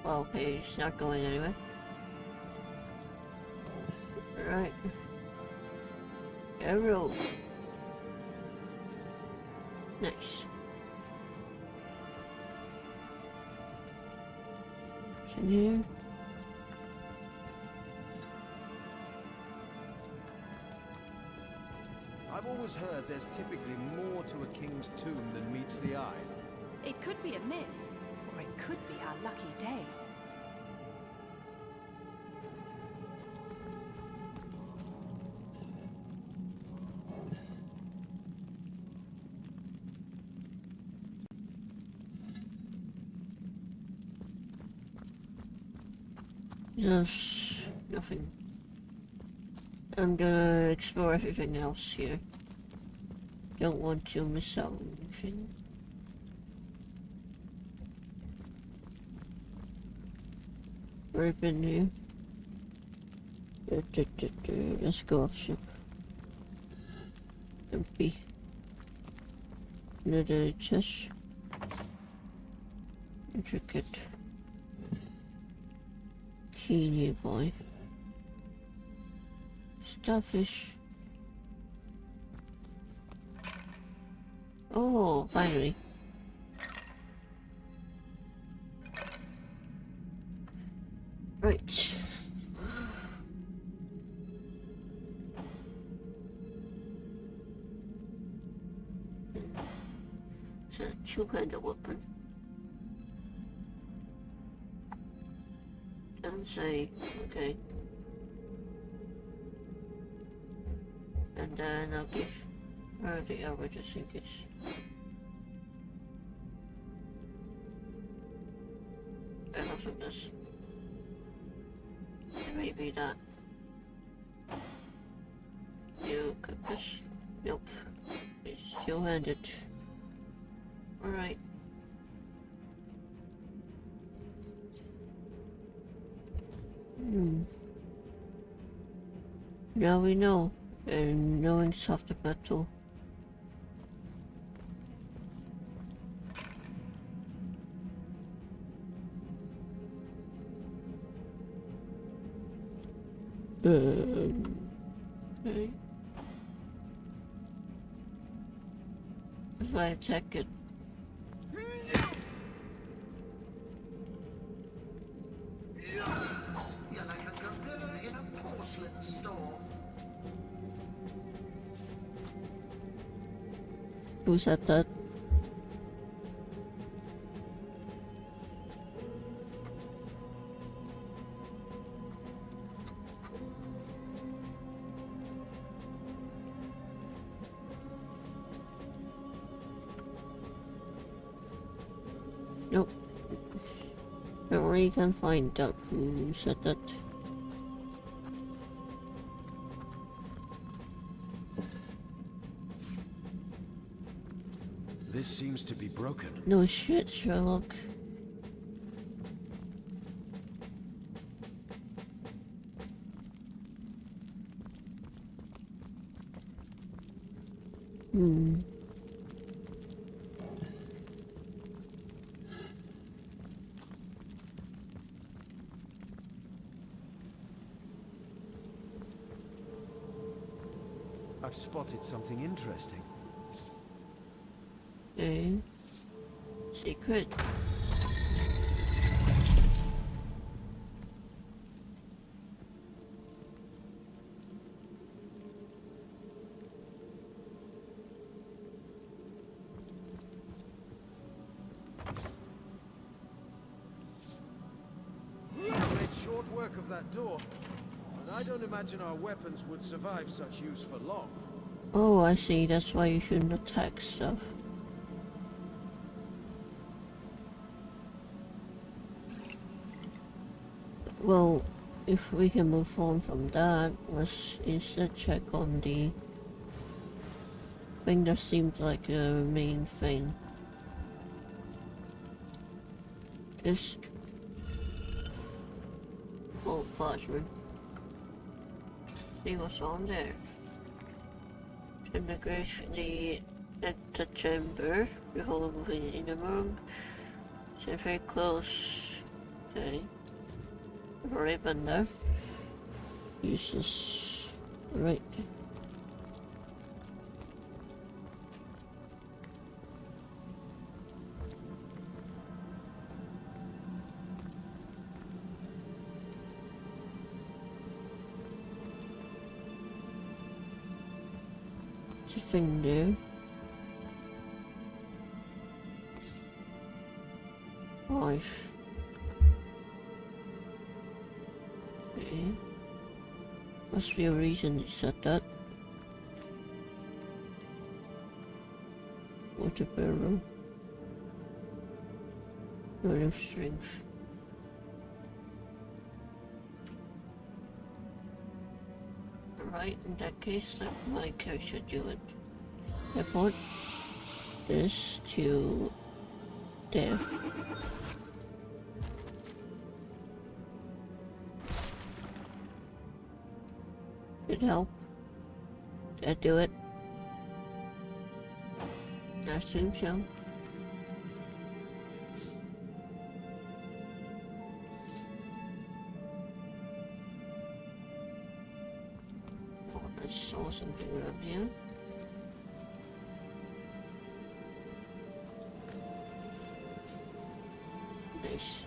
Well, okay, it's not going anywhere. Right. Arrow. Nice. What's in here? I've always heard there's typically more to a king's tomb than meets the eye. It could be a myth, or it could be our lucky day. Yes, nothing. I'm gonna explore everything else here. Don't want to miss out on anything. Right in here. Let's go off ship. Empty. Another chest. Intricate. Key nearby. Starfish. Oh, finally. Right. It's a two-handed weapon. Doesn't say, okay. And then I'll give her the arrow just in case. And also this. It may be that. You got this? Nope. It's two-handed. Alright. Now we know. And knowing softer battle. Okay. If I attack it. You're like a gorilla in a porcelain store. Who said that? Nope. Apparently you can find out who said that. This seems to be broken. No shit, Sherlock. I've spotted something interesting. Okay. Secret. We made short work of that door, but I don't imagine our weapons would survive such use for long. Oh, I see. That's why you shouldn't attack stuff. Well, if we can move on from that, let's instead check on the thing that seems like the main thing. This old classroom. See what's on there. The chamber, behold moving in the room. So very close. Okay. Ribbon there. Uses right. It's a thing there. Life. Okay. Must be a reason he said that. Water barrel. Not of strength. Right, in that case, let my character do it. I brought this to there. Did it help? Did I do it? I assume so. Oh, I saw something around here. Nice.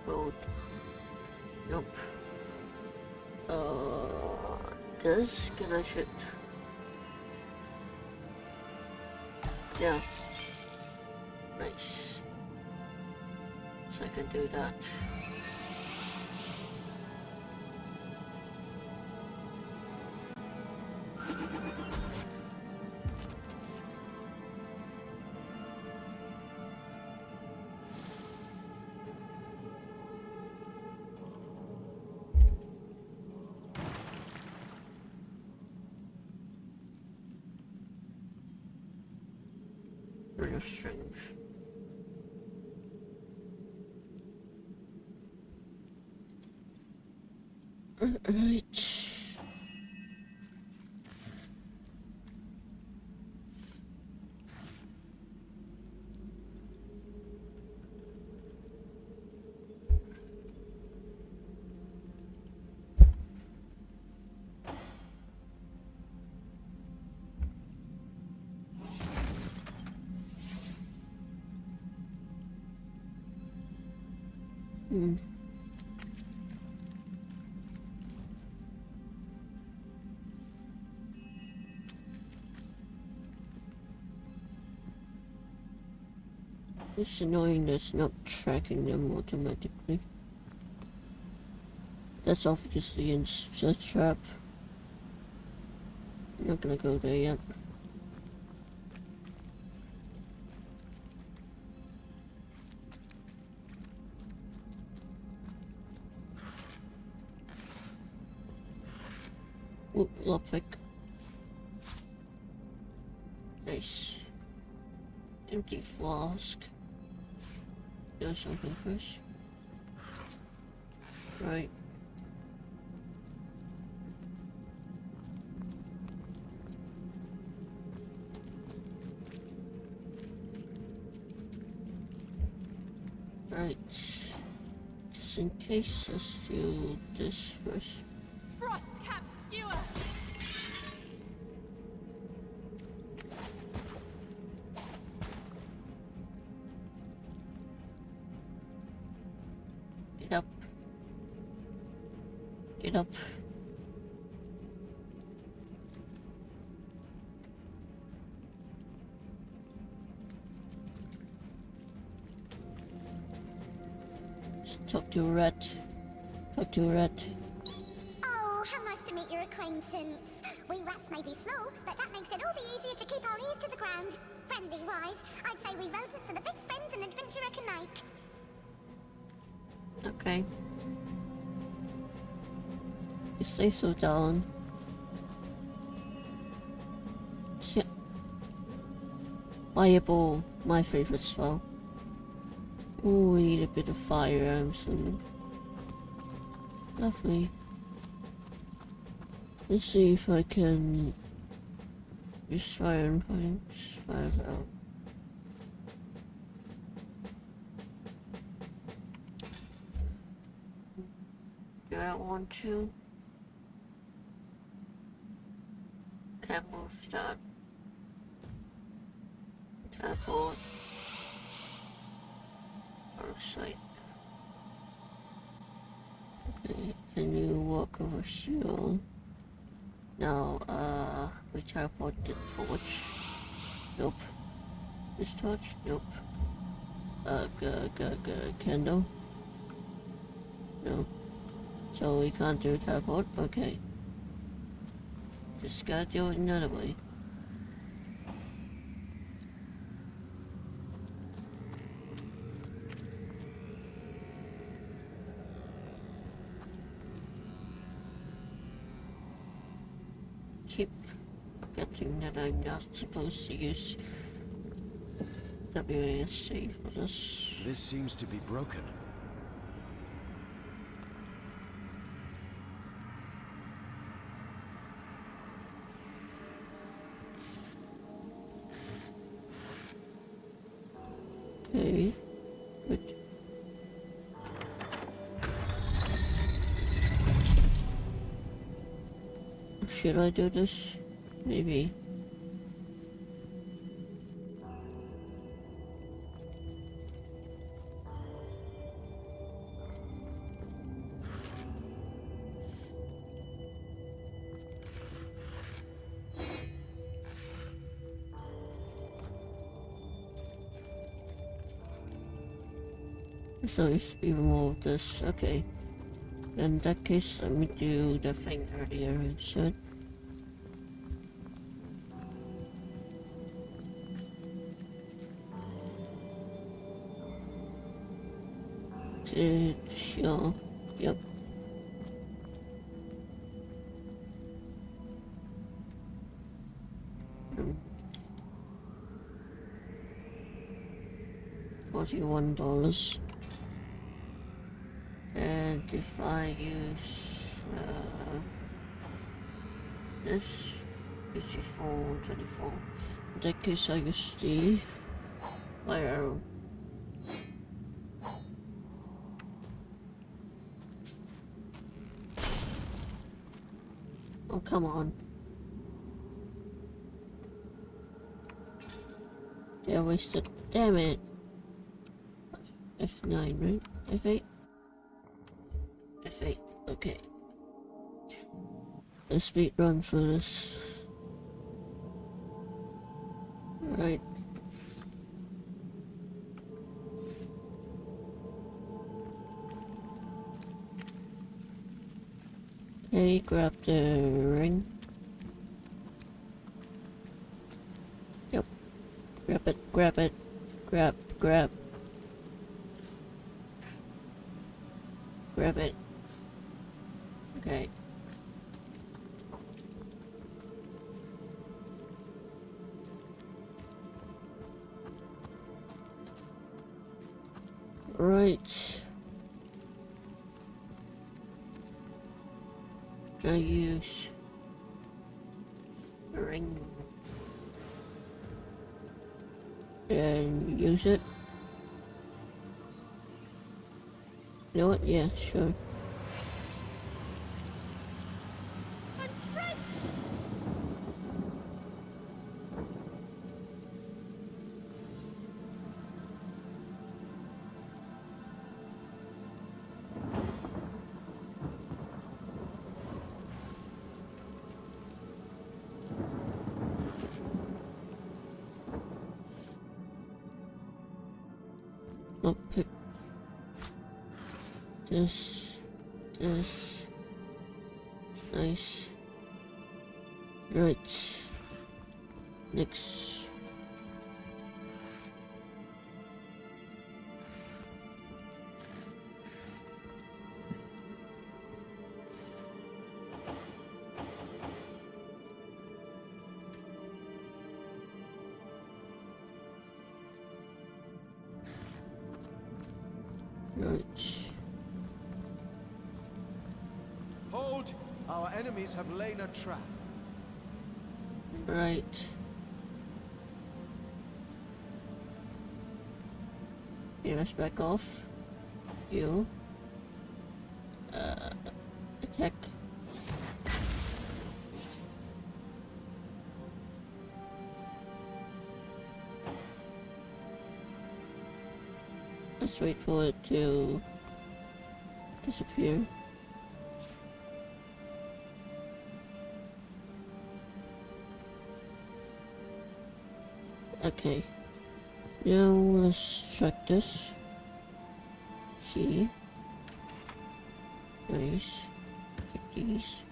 Road. Nope. This can I shoot? Yeah. Nice. So I can do that. Rid of strength. Right. It's annoying that it's not tracking them automatically. That's obviously in a trap. I'm not gonna go there yet. Ooh, lockpick. Nice. Empty flask. Do something first. Right. Right. Just in case, let's do this first. Frostcap skewer! Get up. Get up. Talk to a rat. Talk to a rat. Oh, how nice to meet your acquaintance. We rats may be small, but that makes it all the easier to keep our ears to the ground. Friendly-wise, I'd say we rodents are the best friends an adventurer can make. Okay. You say so, darling. Yeah. Fireball, my favorite spell. Ooh, we need a bit of fire, I'm assuming. Lovely. Let's see if I can use fire and fire out. Do I want to? Can't move that. Teleport. Outside. Okay, can you walk over here? Now, we teleport the torch. Nope. This torch? Nope. Candle? No. So we can't do teleport? Okay. Just gotta do it another way. Keep forgetting that I'm not supposed to use WASD for this. This seems to be broken. Okay, good. Should I do this? Maybe. So it's even more of this. Okay. In that case, let me do the thing earlier instead. Sure. Yep. $41. And if I use this 54.24, in that case I use the fire arrow. Oh, come on. Yeah, I wasted. Damn it. F9, right? F8? F8, okay. Let's speed run for this. Right. Okay, grab the ring. Yep. Grab it, grab it. Grab. Grab it. Okay. Right. Now use the ring and use it. You know what? Yeah, sure. I'll pick this. Nice. Right. Next. Right. Hold! Our enemies have laid a trap. Right. Okay, let's back off. You. Attack. Let's wait for it to disappear. Okay. Now let's check this. See. Nice. Take these.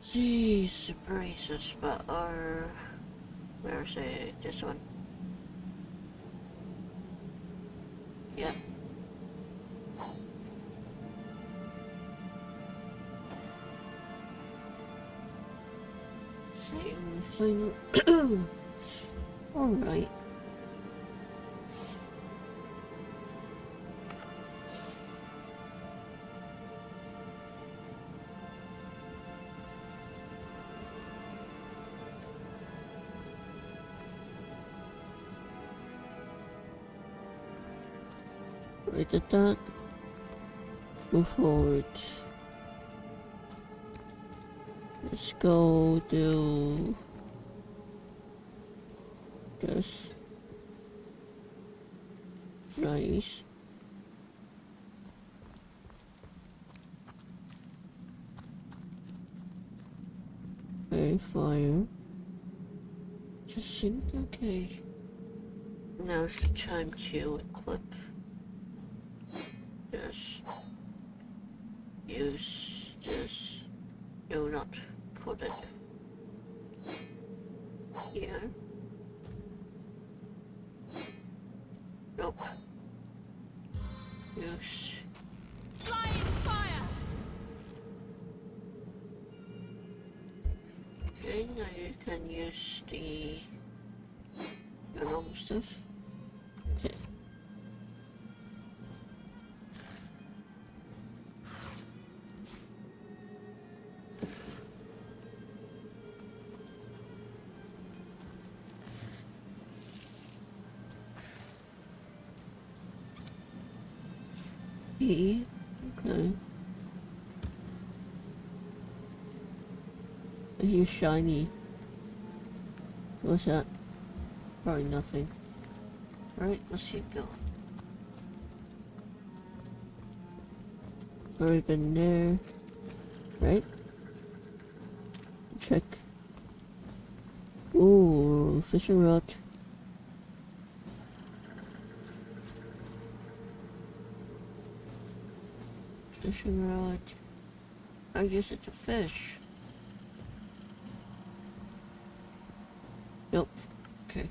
See, surprises, but where's it? This one. Yeah. Same thing. Alright. We did that. Move forward. Let's go do this. Nice. Okay, fire. Just think, okay. Now's the time to equip. Just use this. Do not put it here. Nope. Use Flying fire! okay, now you can use the normal stuff. Okay. E. Okay. I hear shiny. What's that? Probably nothing. Alright, let's keep going. Already been there. Right? Check. Ooh, fishing rod. Fishing rod. I use it to fish. Nope. Okay.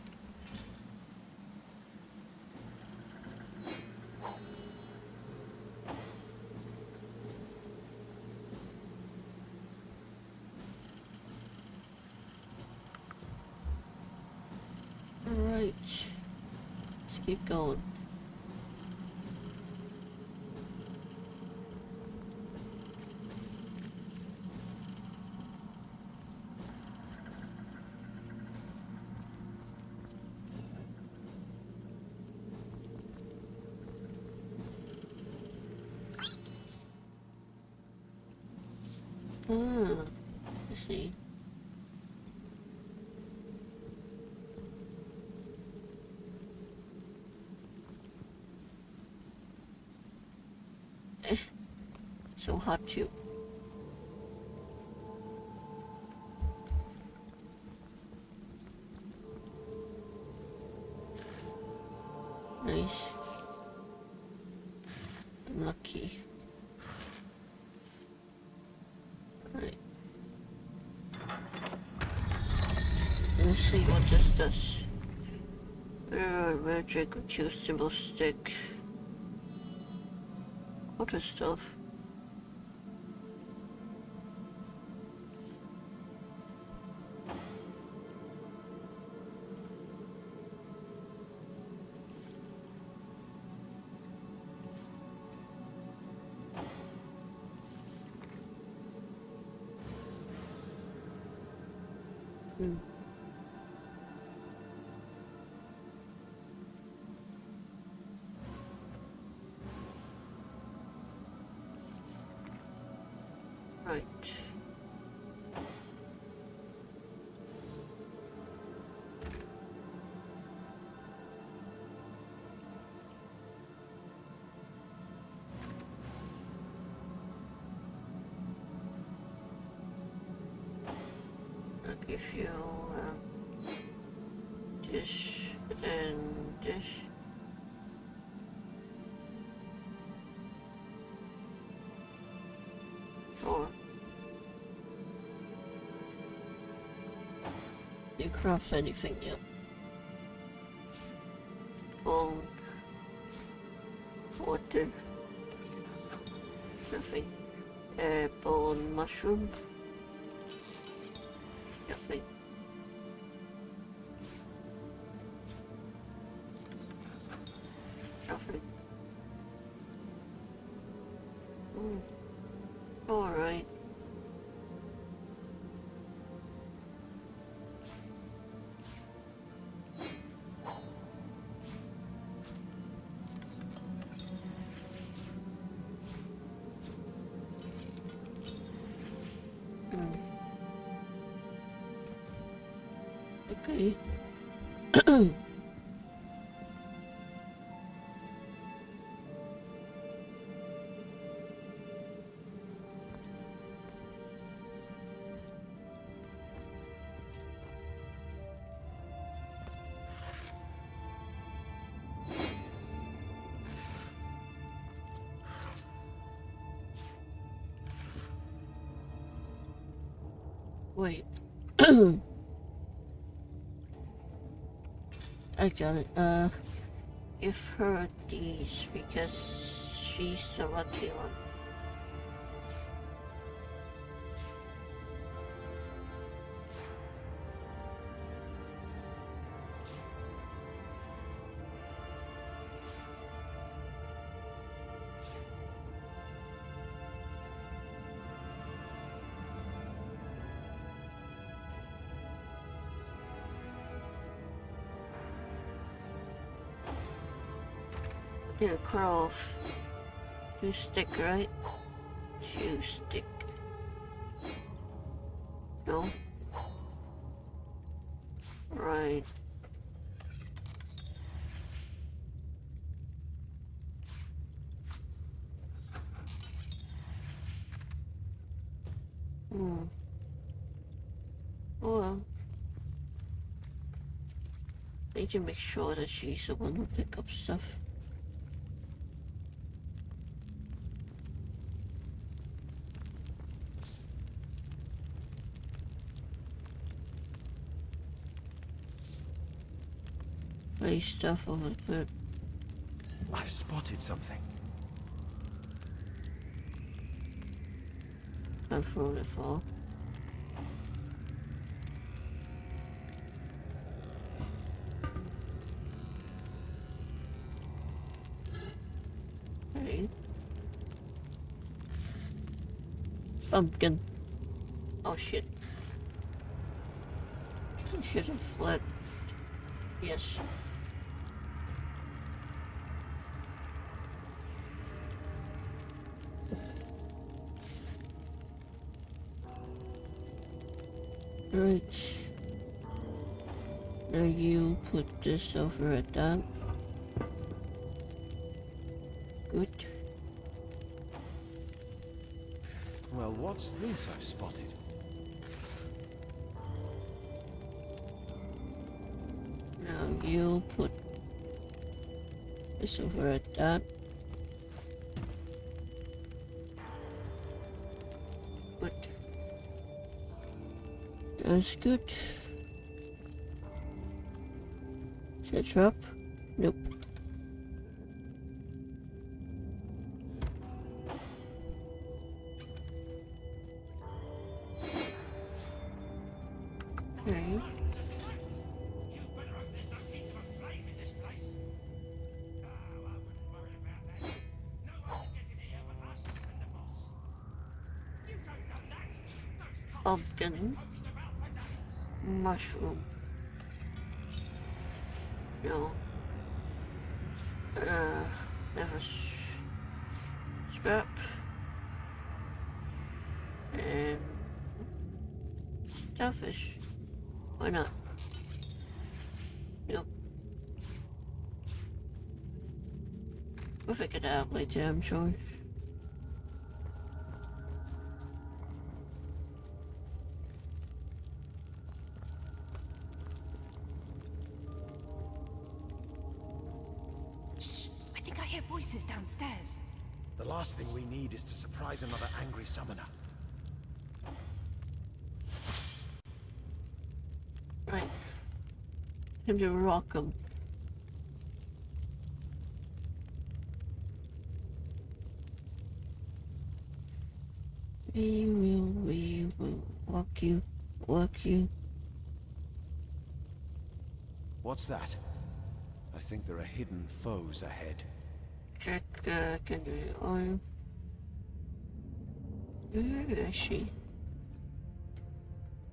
Alright. Let's keep going. I see. So hard to. Nice. I'm lucky. Right. Let's see what this does. Magic, choose symbol stick. Other stuff. Right. I'll give you this and this. Or you craft anything yet? Bone, water, nothing. Bone mushroom, nothing. Nothing. Alright. Okay. Wait. I got it. Give her these because she's the lucky one. Yeah, cut off. 2 stick, right? 2 stick. No? Right. Oh well. Need to make sure that she's the one who pick up stuff. place stuff over the. I've spotted something. I've thrown it far. Okay. Pumpkin. Oh shit. I should have fled. Yes. Right. Now you put this over at that. Good. Well, what's this I've spotted? Now you put this over at that. Good. That's good. Is that a trap? Nope. Okay. Pumpkin. Mushroom. No. Never scrap. And starfish. Why not? Nope. We'll figure it out later, I'm sure. Voices downstairs. The last thing we need is to surprise another angry summoner. Right. Time to rock 'em. We will walk you. What's that? I think there are hidden foes ahead. Check secondary oil. Where is she?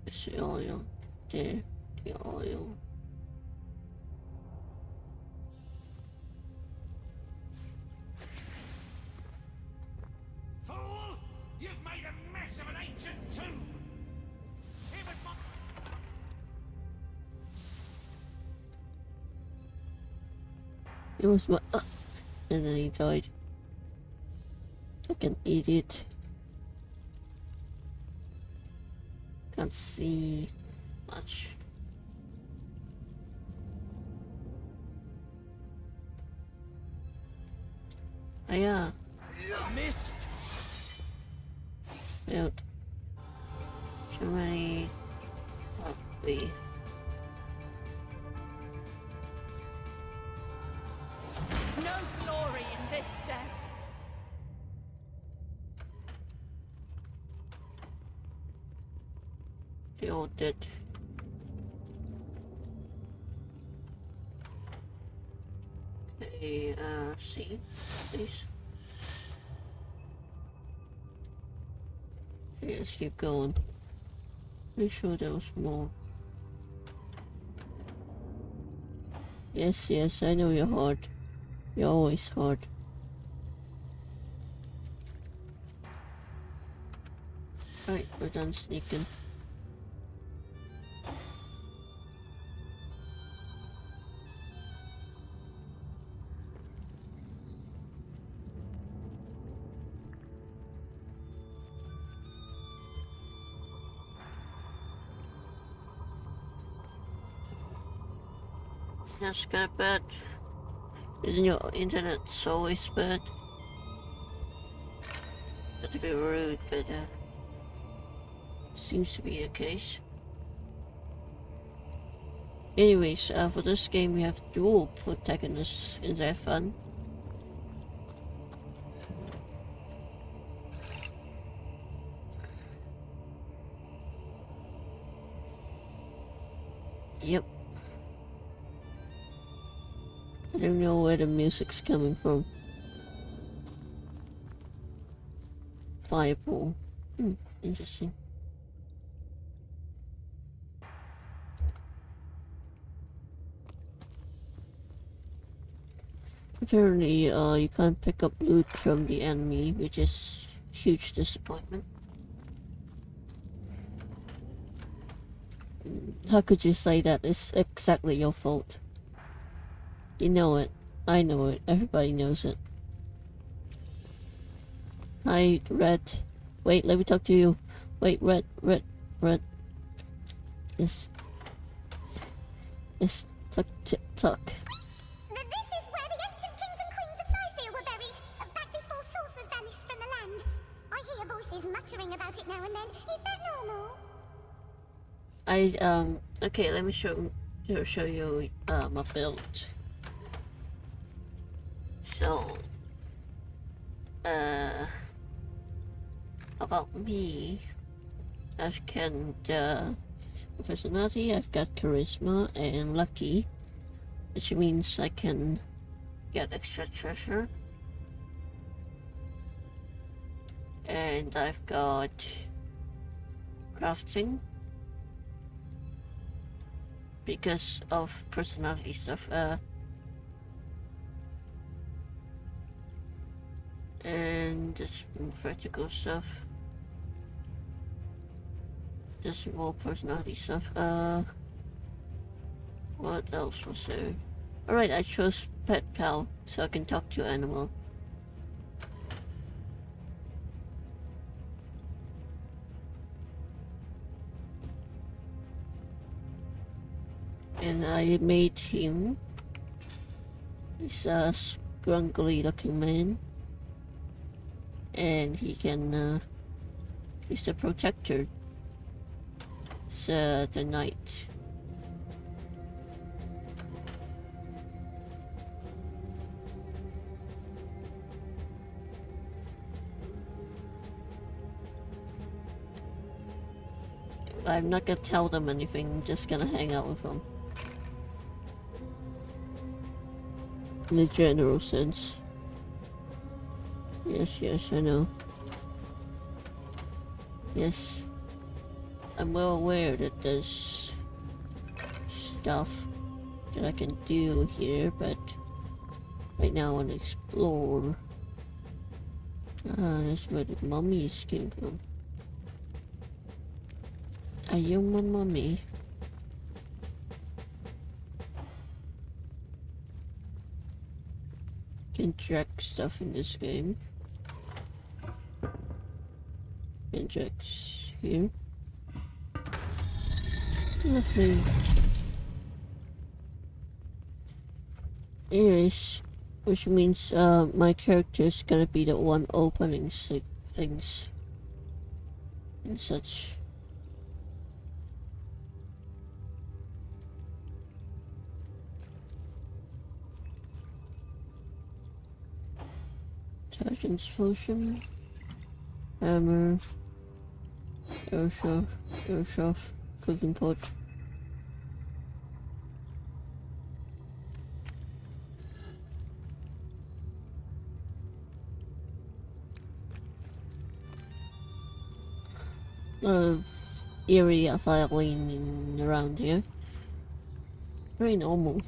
It's the oil. There, the oil. Fool! You've made a mess of an ancient tomb! It was my... It was my... and then he died. Like an idiot. Can't see much. Oh yeah. Missed! Failed. Too many... Probably. No glory in this death. They all dead. Okay, see, please. Okay, let's keep going. Pretty sure there was more. Yes, I know you're hard. You're always hard. Right, we're done sneaking. That's kind of bad. Isn't your internet always bad? Not to be rude, but seems to be the case. Anyways, for this game we have dual protagonists. Is that fun? Yep. I don't know where the music's coming from. Fireball. Interesting. Apparently, you can't pick up loot from the enemy, which is huge disappointment. How could you say that? It's exactly your fault. You know it. I know it. Everybody knows it. Hi, Red. Wait, let me talk to you. Wait, Red. Yes. Talk. This is where the ancient kings and queens of Sicil were buried, back before Source was banished from the land. I hear voices muttering about it now and then. Is that normal? Okay, let me show you my build. So about me, I've got personality, I've got charisma and lucky, which means I can get extra treasure. And I've got crafting because of personality stuff. And this vertical stuff. Just more personality stuff. What else was there? Alright, I chose Pet Pal so I can talk to animal. And I made him. He's a scrunkly looking man. And he can, he's the protector. It's the knight. I'm not gonna tell them anything, I'm just gonna hang out with them. In a general sense. Yes, I know. Yes. I'm well aware that there's stuff that I can do here, but right now I want to explore. That's where the mummies came from. Are you my mummy? Can track stuff in this game. Can track here. Nothing. Anyways, which means my character is gonna be the one opening things and such. Sergeant's potion, hammer, airsoft, cooking pot. A lot of area filing around here. Very normal.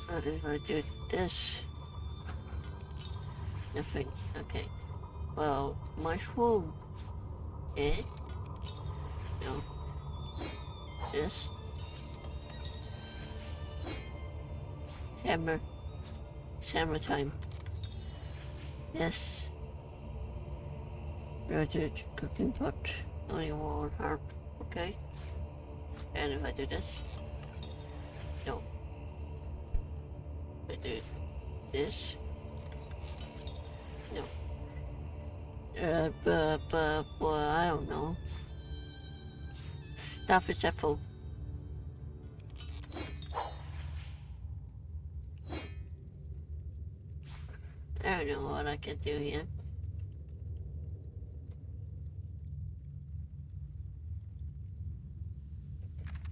What if I do this? Nothing. Okay. Well, mushroom. Eh? No. This. Hammer. It's hammer time. Yes. Rotate cooking pot. Only one herb. Okay. And if I do this? No. I do this? No. Well, I don't know. Starfish apple. I don't know what I can do here.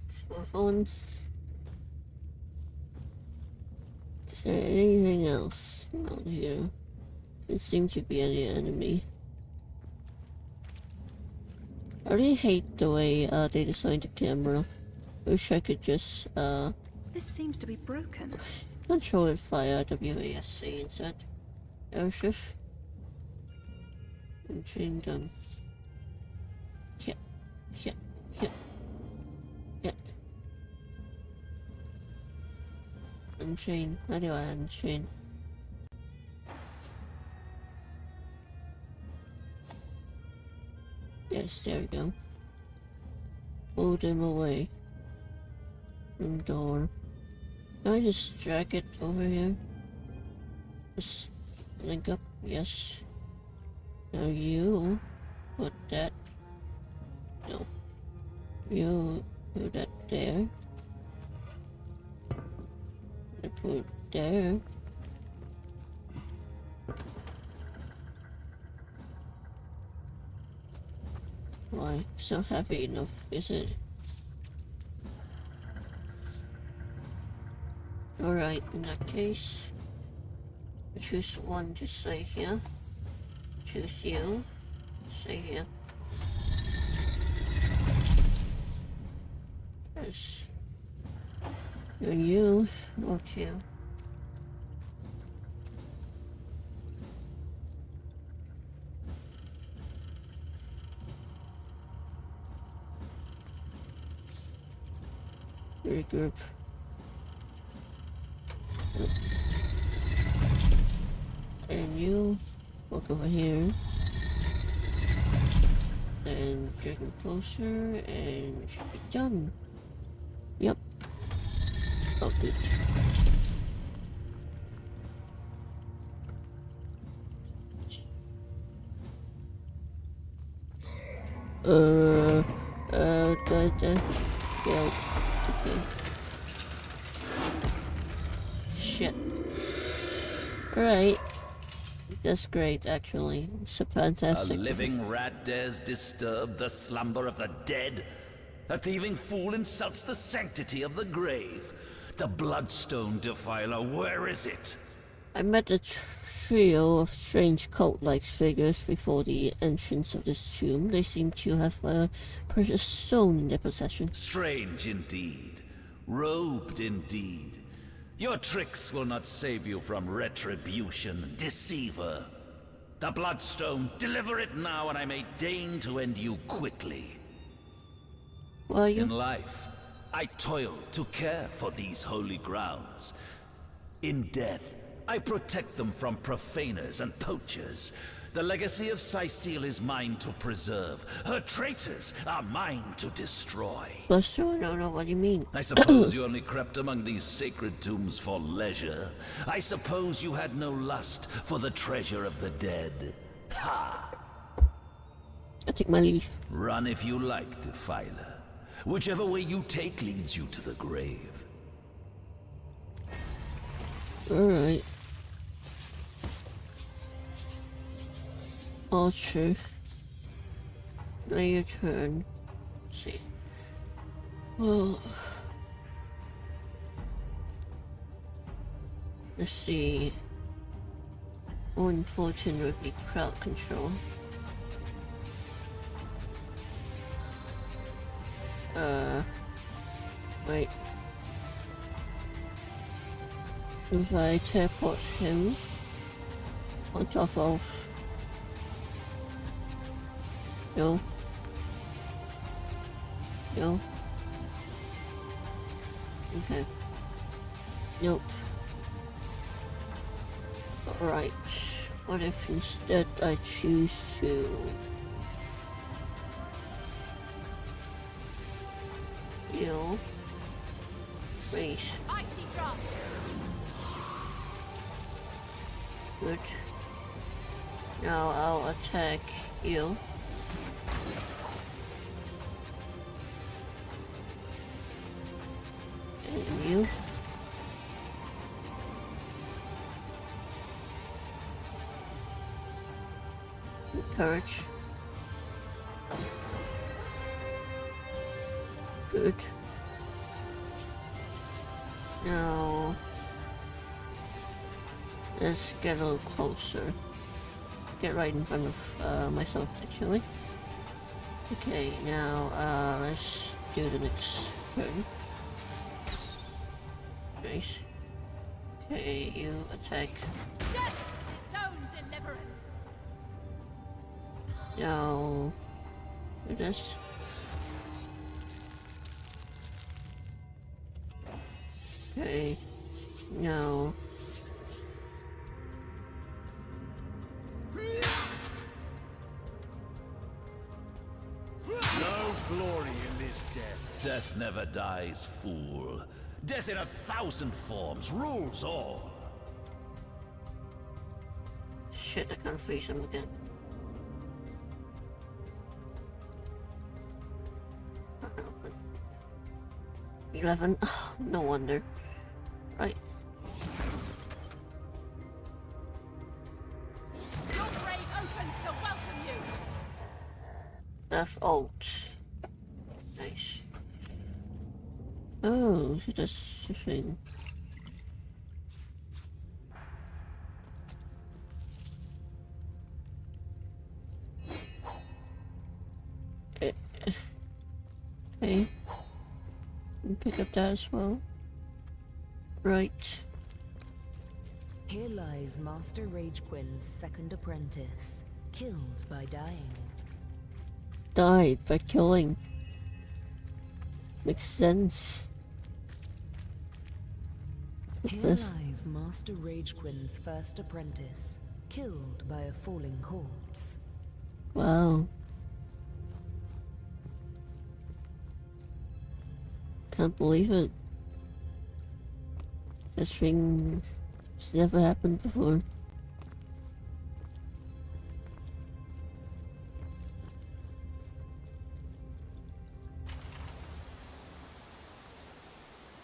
Let's move on. Is there anything else around here? Doesn't seem to be any enemy. I really hate the way they designed the camera. Wish I could just This seems to be broken. control it via WASD instead. Airship. And train them. Yeah. Yeah. Yeah. Yeah. Unchain. How do I unchain? Yes, there we go. Pull them away from door. Can I just drag it over here? Just link up, yes. Now you put that. No. You put that there. I put there. Why? It's not heavy enough, is it? Alright, in that case, choose one to stay here. Choose you. Stay here. Yes. And you, or two. Regroup. And you walk over here. And drag him closer and it should be done. Yep. Oh, good. Yeah. Okay. Shit. Alright. That's great, actually. It's a fantastic. A living rat dares disturb the slumber of the dead? A thieving fool insults the sanctity of the grave? The bloodstone defiler, where is it? I met a trio of strange cult-like figures before the entrance of this tomb. They seem to have a precious stone in their possession. Strange indeed. Robed indeed. Your tricks will not save you from retribution, deceiver. The bloodstone, deliver it now and I may deign to end you quickly. Why are you? In life, I toil to care for these holy grounds. In death, I protect them from profaners and poachers. The legacy of Cecile is mine to preserve. Her traitors are mine to destroy. Buster, I don't know what you mean. I suppose you only crept among these sacred tombs for leisure. I suppose you had no lust for the treasure of the dead. Ha! I take my leave. Run if you like, Defiler. Whichever way you take leads you to the grave. Alright. All true. Now your turn. Let's see. Well, let's see. More important would be crowd control. Wait. If I teleport him on top of... No. No. Okay. Nope. Alright. What if instead I choose to... Raise. Icy drop. Good. Now I'll attack you. Courage. Good. Now, let's get a little closer. Get right in front of myself, actually. Okay, now let's do the next turn. Nice. Okay, you attack. Death is its own deliverance. Now, do this. Okay, now. No glory in this death. Death never dies, fool. Death in 1,000 forms rules all. Shit, I can't freeze him again. Not open. 11. Oh, no wonder. Right. Your grave opens to welcome you. Death ult. Nice. Oh, that's the thing. Okay. And pick up that as well. Right. Here lies Master Ragequin's second apprentice, killed by dying. Died by killing. Makes sense. Here This. lies Master Ragequin's first apprentice, killed by a falling corpse. Wow. Can't believe it. This thing has never happened before.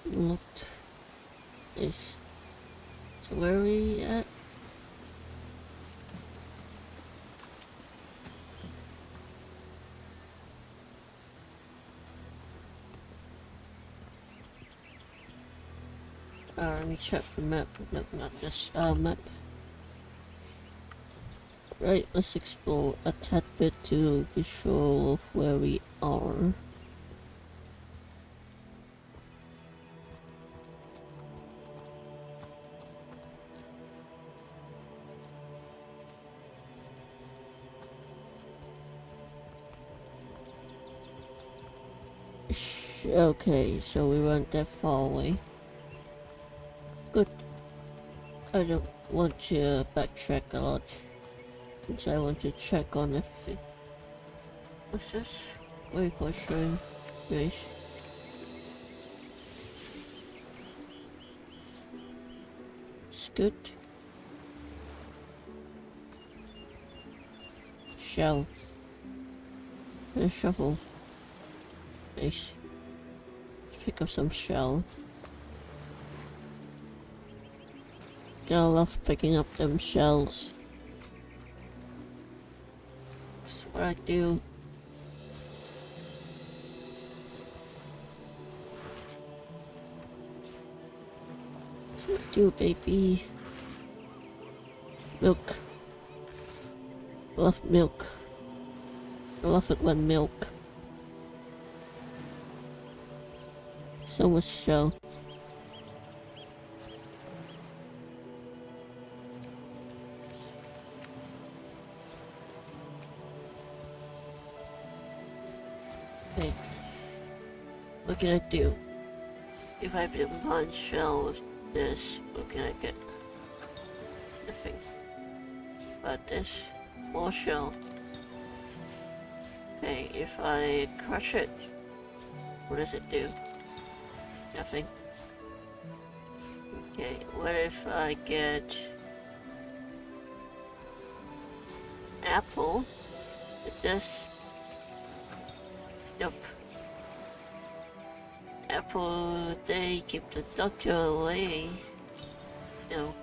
Looked. Nice. So where are we at? Let me check the map. No, not this map. Right, let's explore a tad bit to be sure of where we are. Okay, so we weren't that far away. Good. I don't want to backtrack a lot, since I want to check on everything. What's this? Very posturing. Nice. It's good. Shell. And a shovel. Nice. Pick up some shell. I love picking up them shells. That's what I do. That's what I do, baby. Milk. I love milk. I love it when milk. So much shell. Okay. What can I do? If I put one shell with this, what can I get? Nothing. But this, more shell. Okay, if I crush it, what does it do? Nothing. Okay, what if I get apple with this? Nope. Apple, they keep the doctor away. No.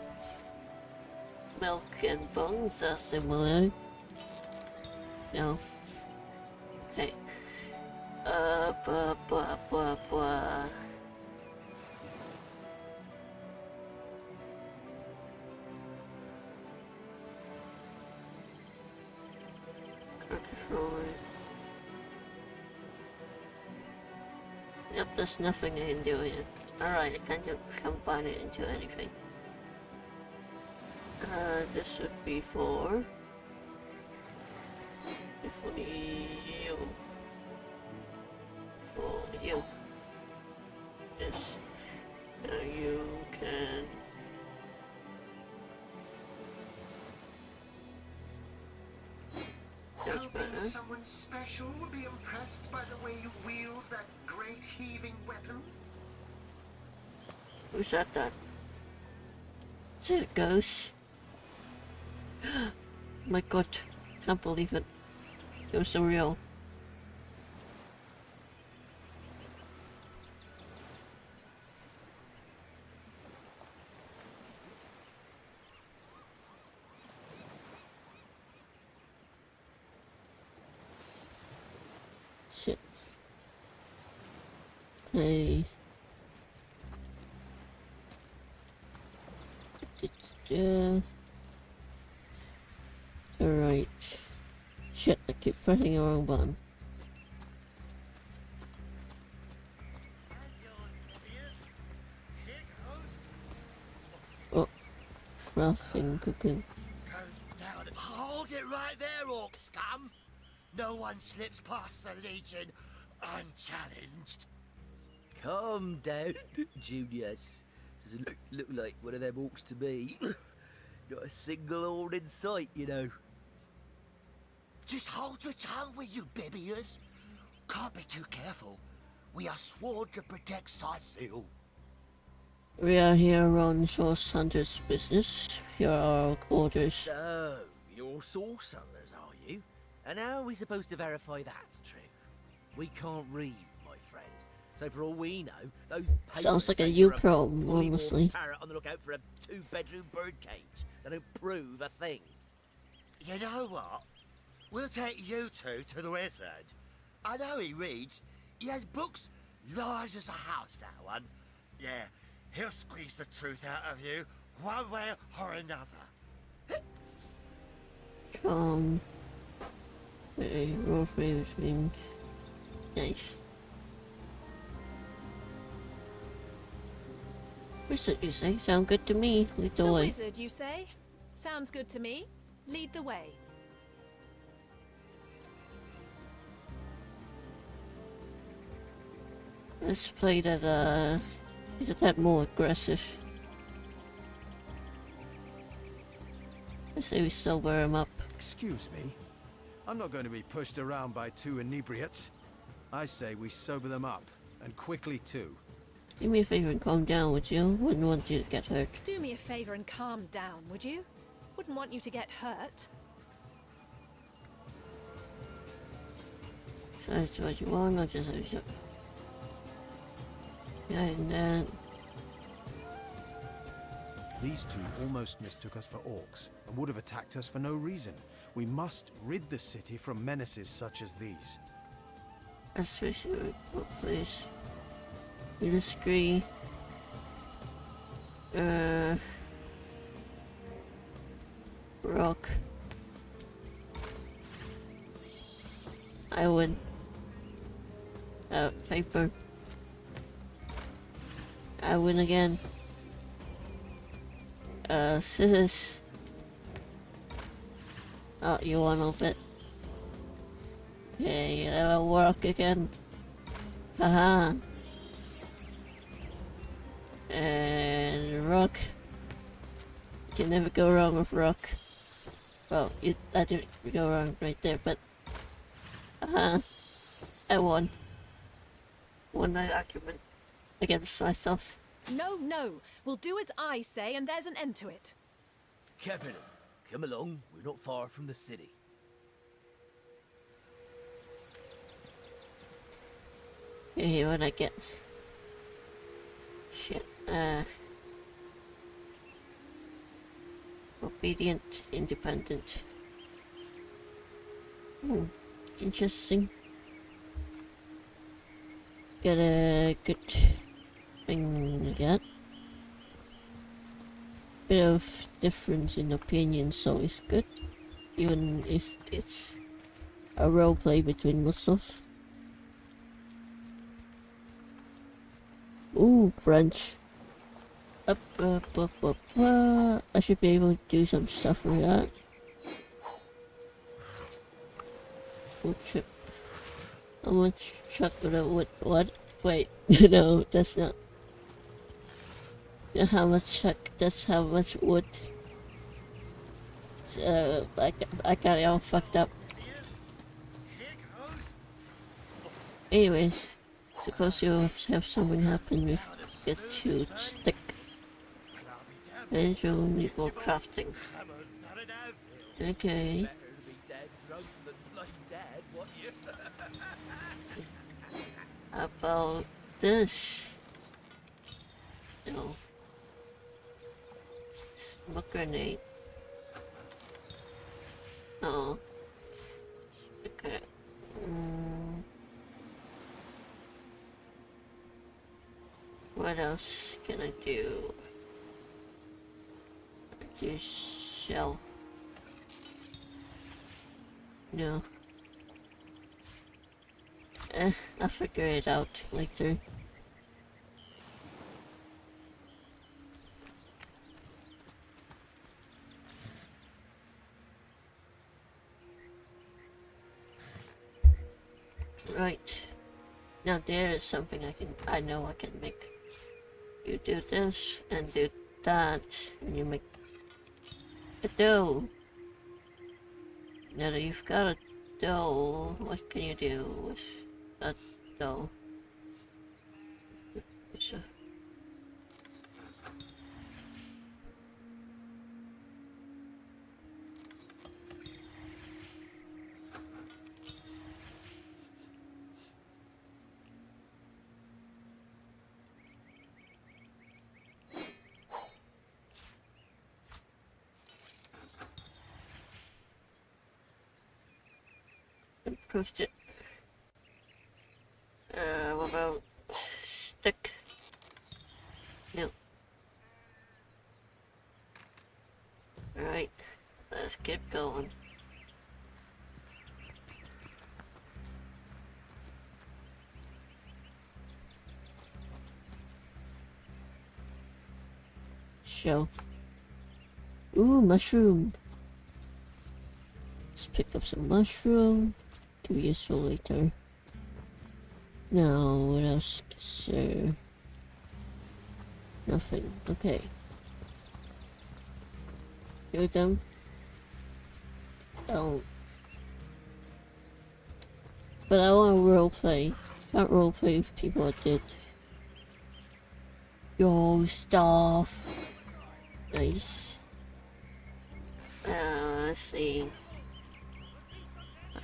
Milk and bones are similar. No. Okay. Blah. Yep, there's nothing I can do with it. Alright, I can't combine it into anything. This would be for you. For you. Yes. Now you can. Hoping someone special will be impressed by the way you wield that great heaving weapon. Who said that? Is it a ghost? My god, can't believe it. It was so real. Shit. Okay. Alright. Shit, I keep pressing the wrong button. Oh, nothing cooking. Hold it right there, orc scum! No one slips past the Legion unchallenged. Calm down, Junius. Doesn't look like one of them orcs to me. Not a single horde in sight, you know. Just hold your tongue, will you, Bibius? Can't be too careful. We are sworn to protect Scythiel. We are here on Source Hunter's business. Here are our orders. So, you're Source Hunters, are you? And how are we supposed to verify that's true? We can't read, my friend. So for all we know, those sounds like a you problem, honestly. Parrot on the lookout for a 2-bedroom birdcage. They don't prove a thing. You know what? We'll take you two to the wizard. I know he reads. He has books large as a house, that one. Yeah, he'll squeeze the truth out of you, one way or another. Roll free between. Nice. Wizard, you say? Sound good to me. Lead the way. Wizard, you say? Sounds good to me. Lead the way. Let's play that, he's a tad more aggressive. Let's say we sober him up. Excuse me? I'm not going to be pushed around by two inebriates. I say we sober them up, and quickly too. Do me a favor and calm down, would you? Wouldn't want you to get hurt. Do me a favor and calm down, would you? Wouldn't want you to get hurt. So that's what you want, not just yeah, and then these two almost mistook us for orcs and would have attacked us for no reason. We must rid the city from menaces such as these. let's switch it up, please. We disagree. Rock. I win. Paper. I win again. Scissors. Oh, you won a bit. Okay, that'll work again. Haha. And rock. You can never go wrong with rock. Well, that didn't go wrong right there, but I won. Won that argument against myself. No, no. We'll do as I say, and there's an end to it. Captain, come along. We're not far from the city. Hey, what'd I get? Shit. Obedient, independent. Hmm, interesting. Got a good thing again. Bit of difference in opinion, so it's good. Even if it's a roleplay between myself. Ooh, French. Up. I should be able to do some stuff with that. Oh, trip. How much chocolate wood? What? Wait, no, that's not. How much chuck? That's how much wood. I got it all fucked up. Anyways, suppose you have something happen with get you stick. And you go crafting. Okay. How about this? No. Smoke grenade. Oh. Okay. What else can I do? Do shell. No. I'll figure it out later. Right. Now there is something I know I can make. You do this and do that, and you make a dough. Now that you've got a dough, what can you do with that dough? Improved it. What about stick? No. Alright, let's get going. Show. Ooh, mushroom. Let's pick up some mushroom. To be useful later. Now, what else is there? Nothing. Okay. Here we go. Oh. But I want to roleplay. Can't roleplay with people I did. Yo, stuff. Nice. Let's see.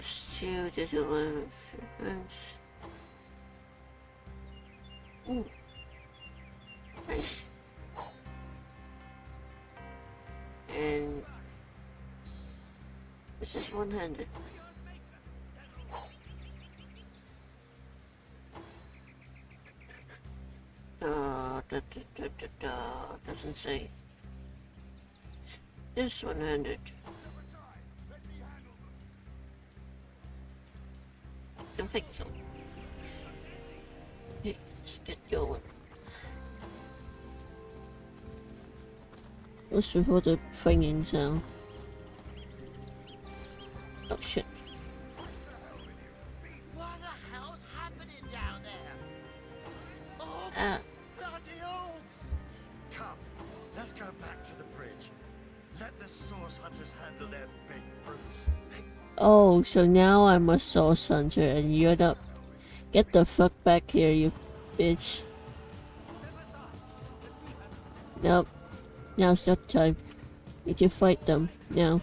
Stew the delicious. Ooh. Nice. And this is one-handed. Doesn't say. This one-handed. Don't think so. Okay, let's get going. What's with all the ringing sound? Oh shit. What the hell's happening down there? Oh, Ah. bloody oaks! Come, let's go back to the bridge. Let the source hunters handle their big brutes. Oh, so now I'm a source hunter and you're not. Get the fuck back here, you bitch. Nope. Now's not time. You can fight them now.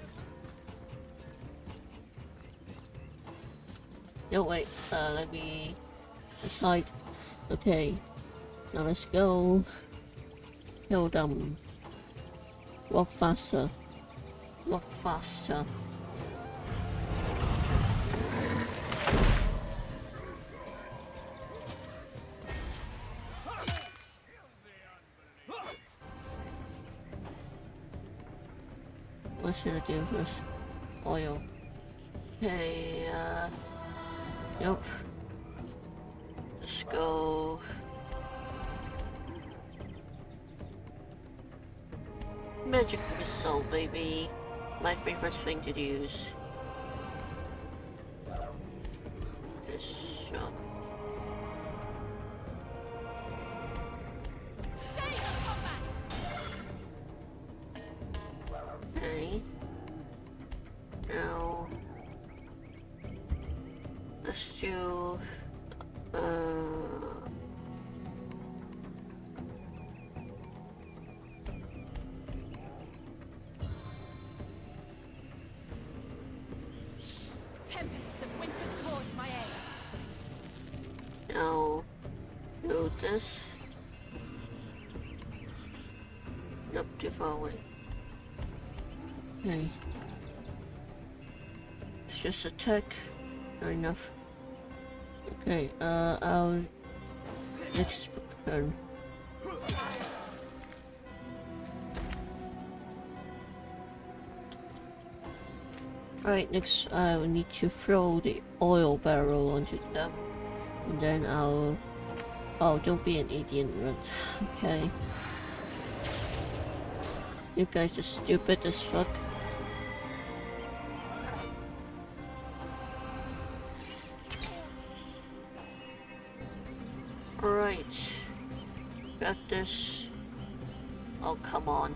No, wait. Let's hide. Okay. Now let's go. Kill them. Walk faster. Walk faster. What should I do first? Oil. Okay, nope. Let's go. Magic missile, baby. My favorite thing to use. This shot. Okay. Now let's do Tempests of winter's towards my aid. now do this. Nope, too far away. Okay. It's just attack. Not enough. Okay, I'll next turn. Alright, next I will need to throw the oil barrel onto them. And then I'll... Oh, don't be an idiot, run. Okay. You guys are stupid as fuck. Alright. Got this. Oh, come on.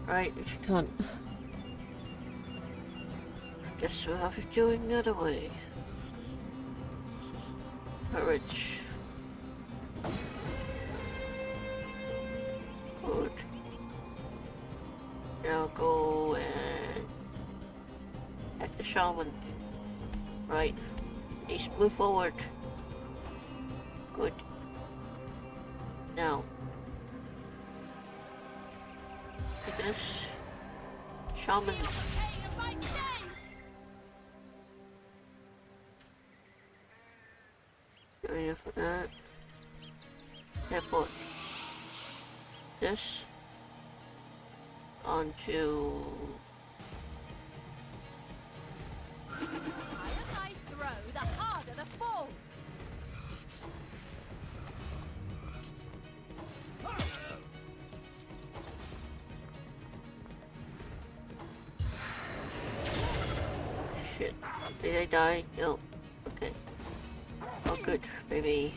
Right, if you can't... Guess we'll have to do it another way. Courage. Good. Now go and... attack the shaman. Right. Please move forward. Good. Now. Look at this. Shaman. Good enough for that. Teleport. This. Onto... The higher I throw, the harder the fall. Shit. Did I die? No. Okay. Oh, good, baby.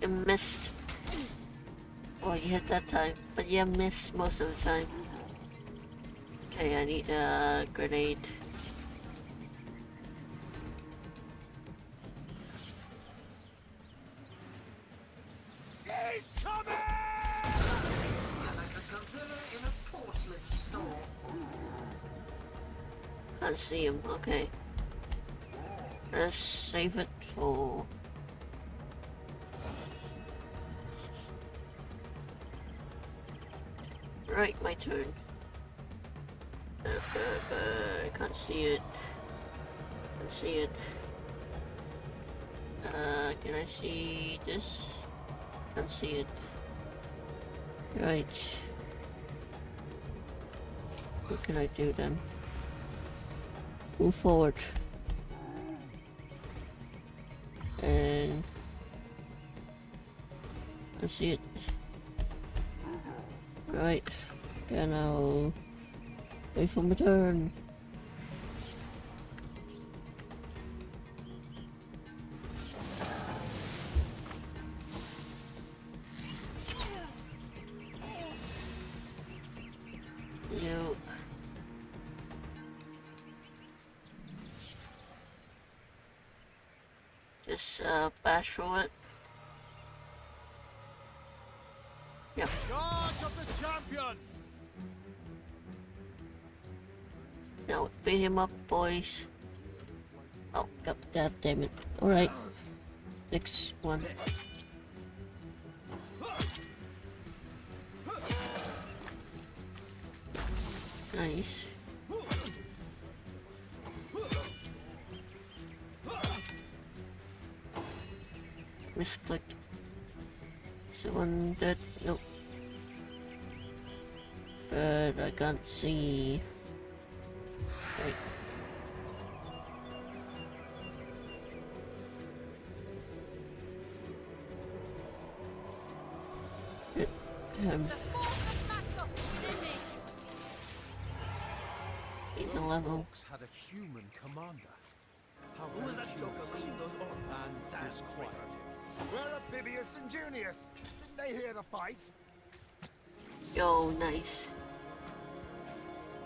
You missed. Oh, you hit that time, but you missed most of the time. Okay, I need a grenade. Can't see him, okay. Let's save it for... Right, my turn. I can't see it. Can't see it. Can I see this? Can't see it. Right. What can I do then? Move forward. And... I see it. Right. And I'll... wait for my turn. No. Just bash through it. Yep. Charge of the champion! Now beat him up, boys. Oh, god damn it. Alright. Next one. Nice. Misclicked. Someone dead? Nope. But I can't see. Right. He's a level. Had a human commander. How Who was that joker leading those orcs? and disquieting. Where are Bibius and Junius? Didn't they hear the fight? Yo, nice.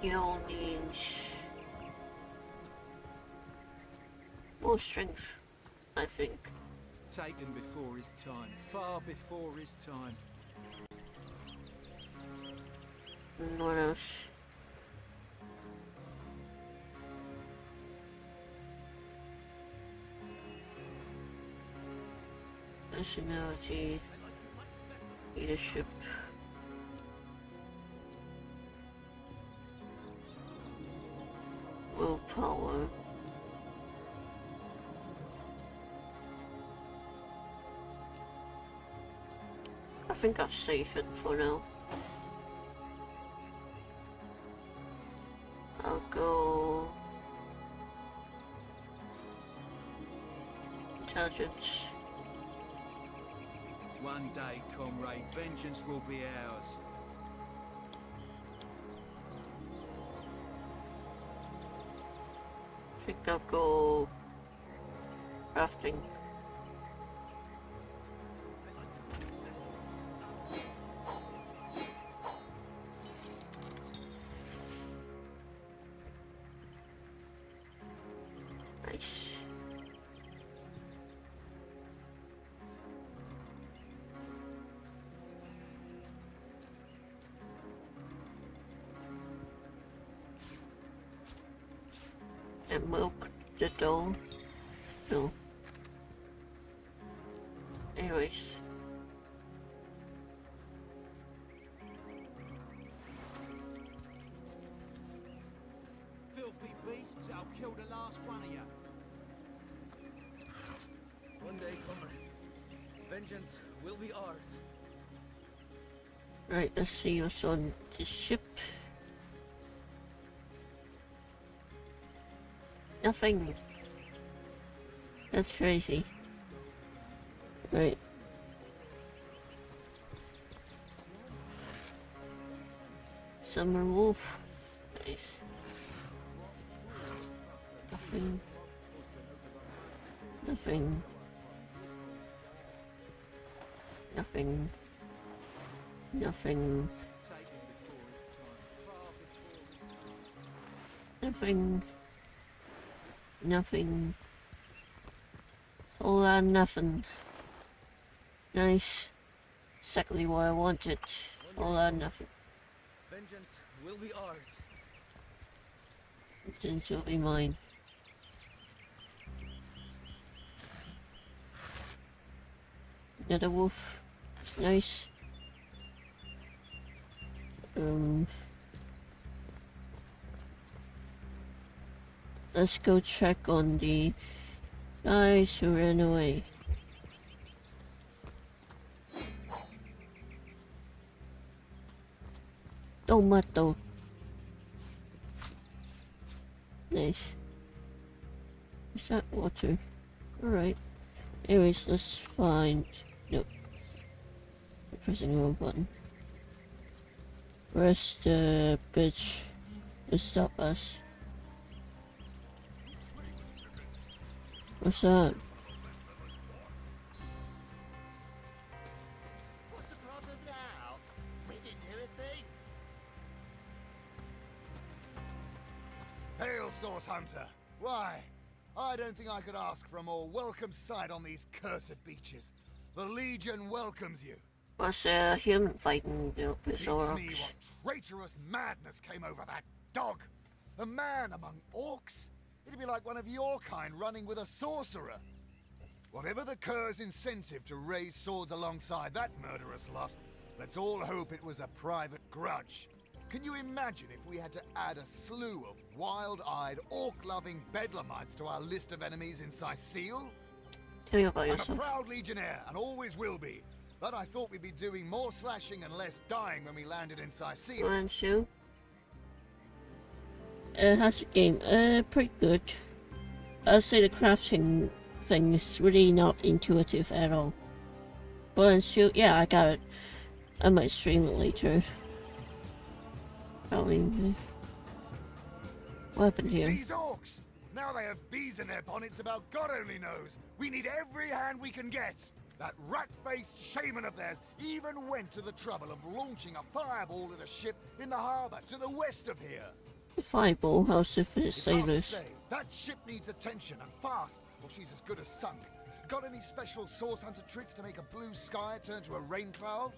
Yo, needs more strength, I think. Taken before his time. Far before his time. And what else? Personality, leadership. Willpower. I think I'll save it for now. I'll go intelligence. One day, comrade, vengeance will be ours. I think I'll go crafting. Nice. And milk the dough. No. Anyways. Filthy beasts, I'll kill the last one of you. One day, comrade, vengeance will be ours. Right, let's see what's on the ship. Nothing. That's crazy. Right. Summer wolf. Nice. Nothing. Nothing. Nothing. Nothing. Nothing. Nothing. All and nothing. Nice. Exactly what I wanted. All and nothing. Vengeance will be ours. Vengeance will be mine. Another wolf. It's nice. Let's go check on the guys who ran away. Tomato. Nice. Is that water? Alright. Anyways, let's find... Nope. I'm pressing the wrong button. Where's the bitch to stop us? What's that? What's the problem now? We didn't hear a thing. Hail, Source Hunter. Why? I don't think I could ask for a more welcome sight on these cursed beaches. The Legion welcomes you. Was a human fighting the Beats orcs? me what traitorous madness came over that dog. A man among orcs? It'd be like one of your kind running with a sorcerer. Whatever the Kerr's incentive to raise swords alongside that murderous lot, let's all hope it was a private grudge. Can you imagine if we had to add a slew of wild-eyed, orc-loving bedlamites to our list of enemies in Sicile? Tell me about I'm yourself. a proud legionnaire and always will be. But I thought we'd be doing more slashing and less dying when we landed in Sicily. One, two. How's the game? Pretty good. I'd say the crafting thing is really not intuitive at all. But and shoot, yeah, I got it. I might stream it later. Probably. What happened here? These orcs! Now they have bees in their bonnets about God only knows. We need every hand we can get. That rat-faced shaman of theirs even went to the trouble of launching a fireball at a ship in the harbour to the west of here. The fireball, how's it for the It's hard to sailors? say. That ship needs attention and fast, or she's as good as sunk. Got any special source hunter tricks to make a blue sky turn to a rain cloud?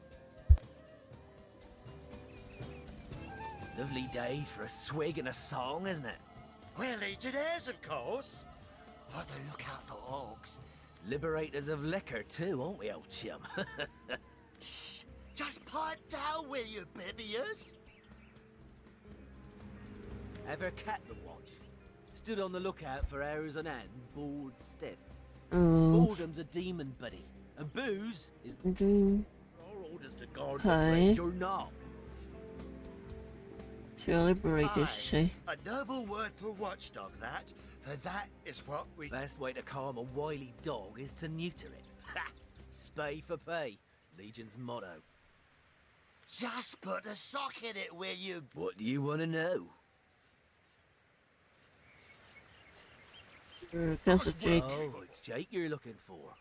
Lovely day for a swig and a song, isn't it? We're legionnaires, of course. On the lookout for orcs. Liberators of liquor too, aren't we, old chum? Shh! Just pipe down, will you, Bibius? Ever kept the watch? Stood on the lookout for hours on end, bored stiff. Oh. Boredom's a demon, buddy. And booze is our orders to guard the Okay. bridge or not. Sure, liberators, you say. A noble word for watchdog, that. For that is what we... Best way to calm a wily dog is to neuter it. Ha! Spay for pay. Legion's motto. Just put a sock in it, will you? What do you want to know? That's a Jake. Oh, it's Jake you're looking for.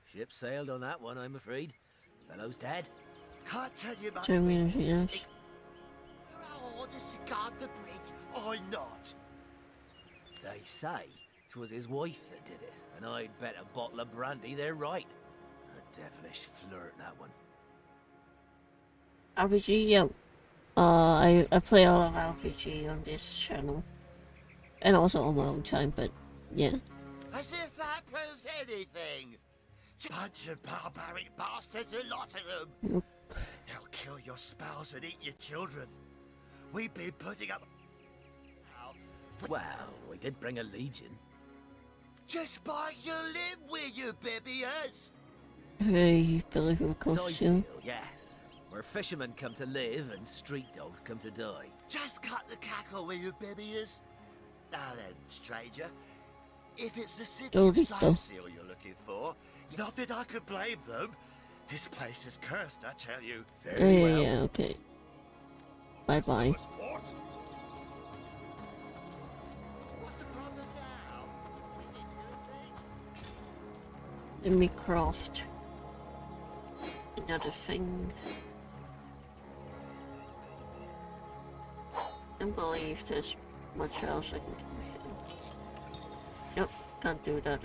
Ship sailed on that one, I'm afraid. Fellow's dead. Can't tell you much. Tell me anything else. Are our orders to guard the bridge or not? They say 'twas his wife that did it, and I'd bet a bottle of brandy they're right. A devilish flirt, that one. RPG, yeah. I play a lot of RPG on this channel. And also on my own time, but yeah. As if that proves anything. Bunch of barbaric bastards, a lot of them. They'll kill your spouse and eat your children. We've been putting up... Well, we did bring a legion. Just bite your lip, will you, Bibius? Hey, Billy from costume. Sizeel, yes. Where fishermen come to live and street dogs come to die. Just cut the cackle, will you, Bibius? Now then, stranger. If it's the city of Sizeel you're looking for, not that I could blame them. This place is cursed, I tell you. Very well. Yeah, okay. Bye-bye. Let me craft another thing. I don't believe there's much else I can do here. Nope, can't do that.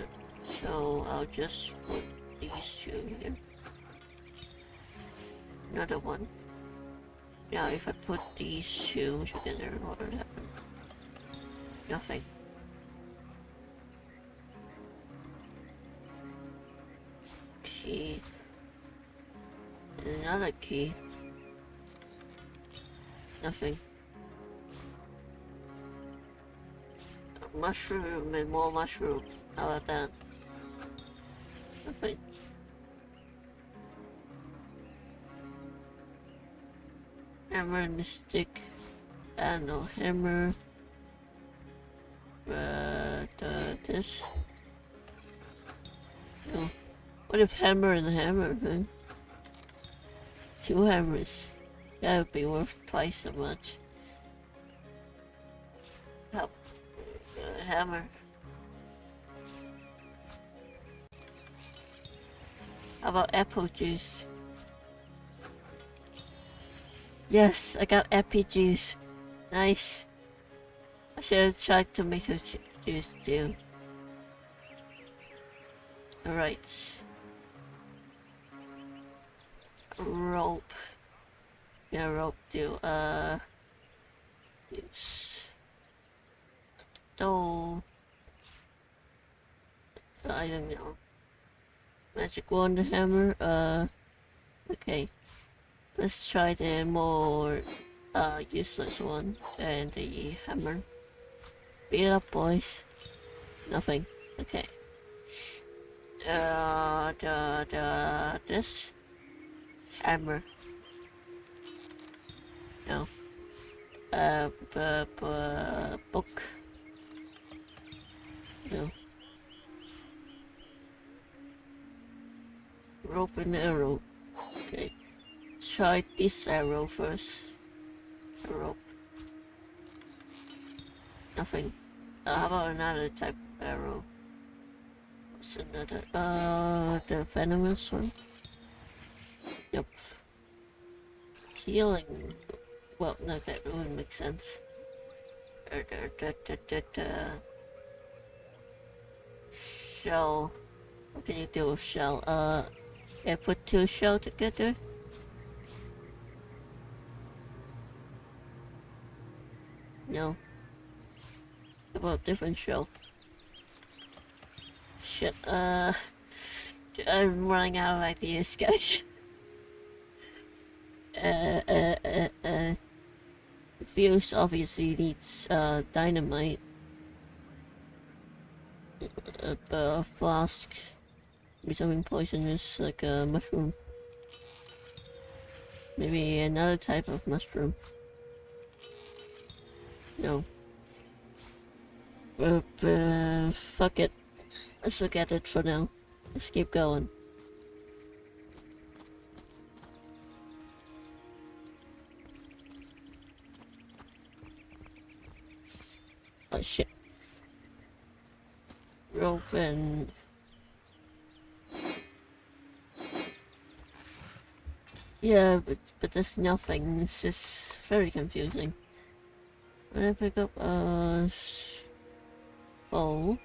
So I'll just put these two here. Another one. Now if I put these two together, what would happen? Nothing. Key. Another key. Nothing. A mushroom and more mushroom. How about that? Nothing. Hammer and the stick. I don't know, hammer. This. No. What if hammer and hammer, man? 2 hammers. That would be worth twice so much. Help. Hammer. How about apple juice? Yes, I got apple juice. Nice. I should have tried tomato juice too. Alright. Rope. Yeah, rope too. Use. Doll. I don't know. Magic wand hammer. Okay. Let's try the more useless one and the hammer. Beat it up, boys. Nothing. Okay. This. Hammer. No. Book. No. Rope and arrow. Okay. Let's try this arrow first. A rope. Nothing. How about another type of arrow? What's another? The venomous one? Yep. Healing. Well, no, that wouldn't make sense. Shell. What can you do with shell? Yeah, put 2 shell together. No. How about different shell? Shit, I'm running out of ideas, guys. Fuse obviously needs, dynamite. A flask. Maybe something poisonous, like a mushroom. Maybe another type of mushroom. No. Fuck it. Let's forget it for now. Let's keep going. Oh shit. Rope and... Yeah, but there's nothing. It's just very confusing. When I pick up a bow,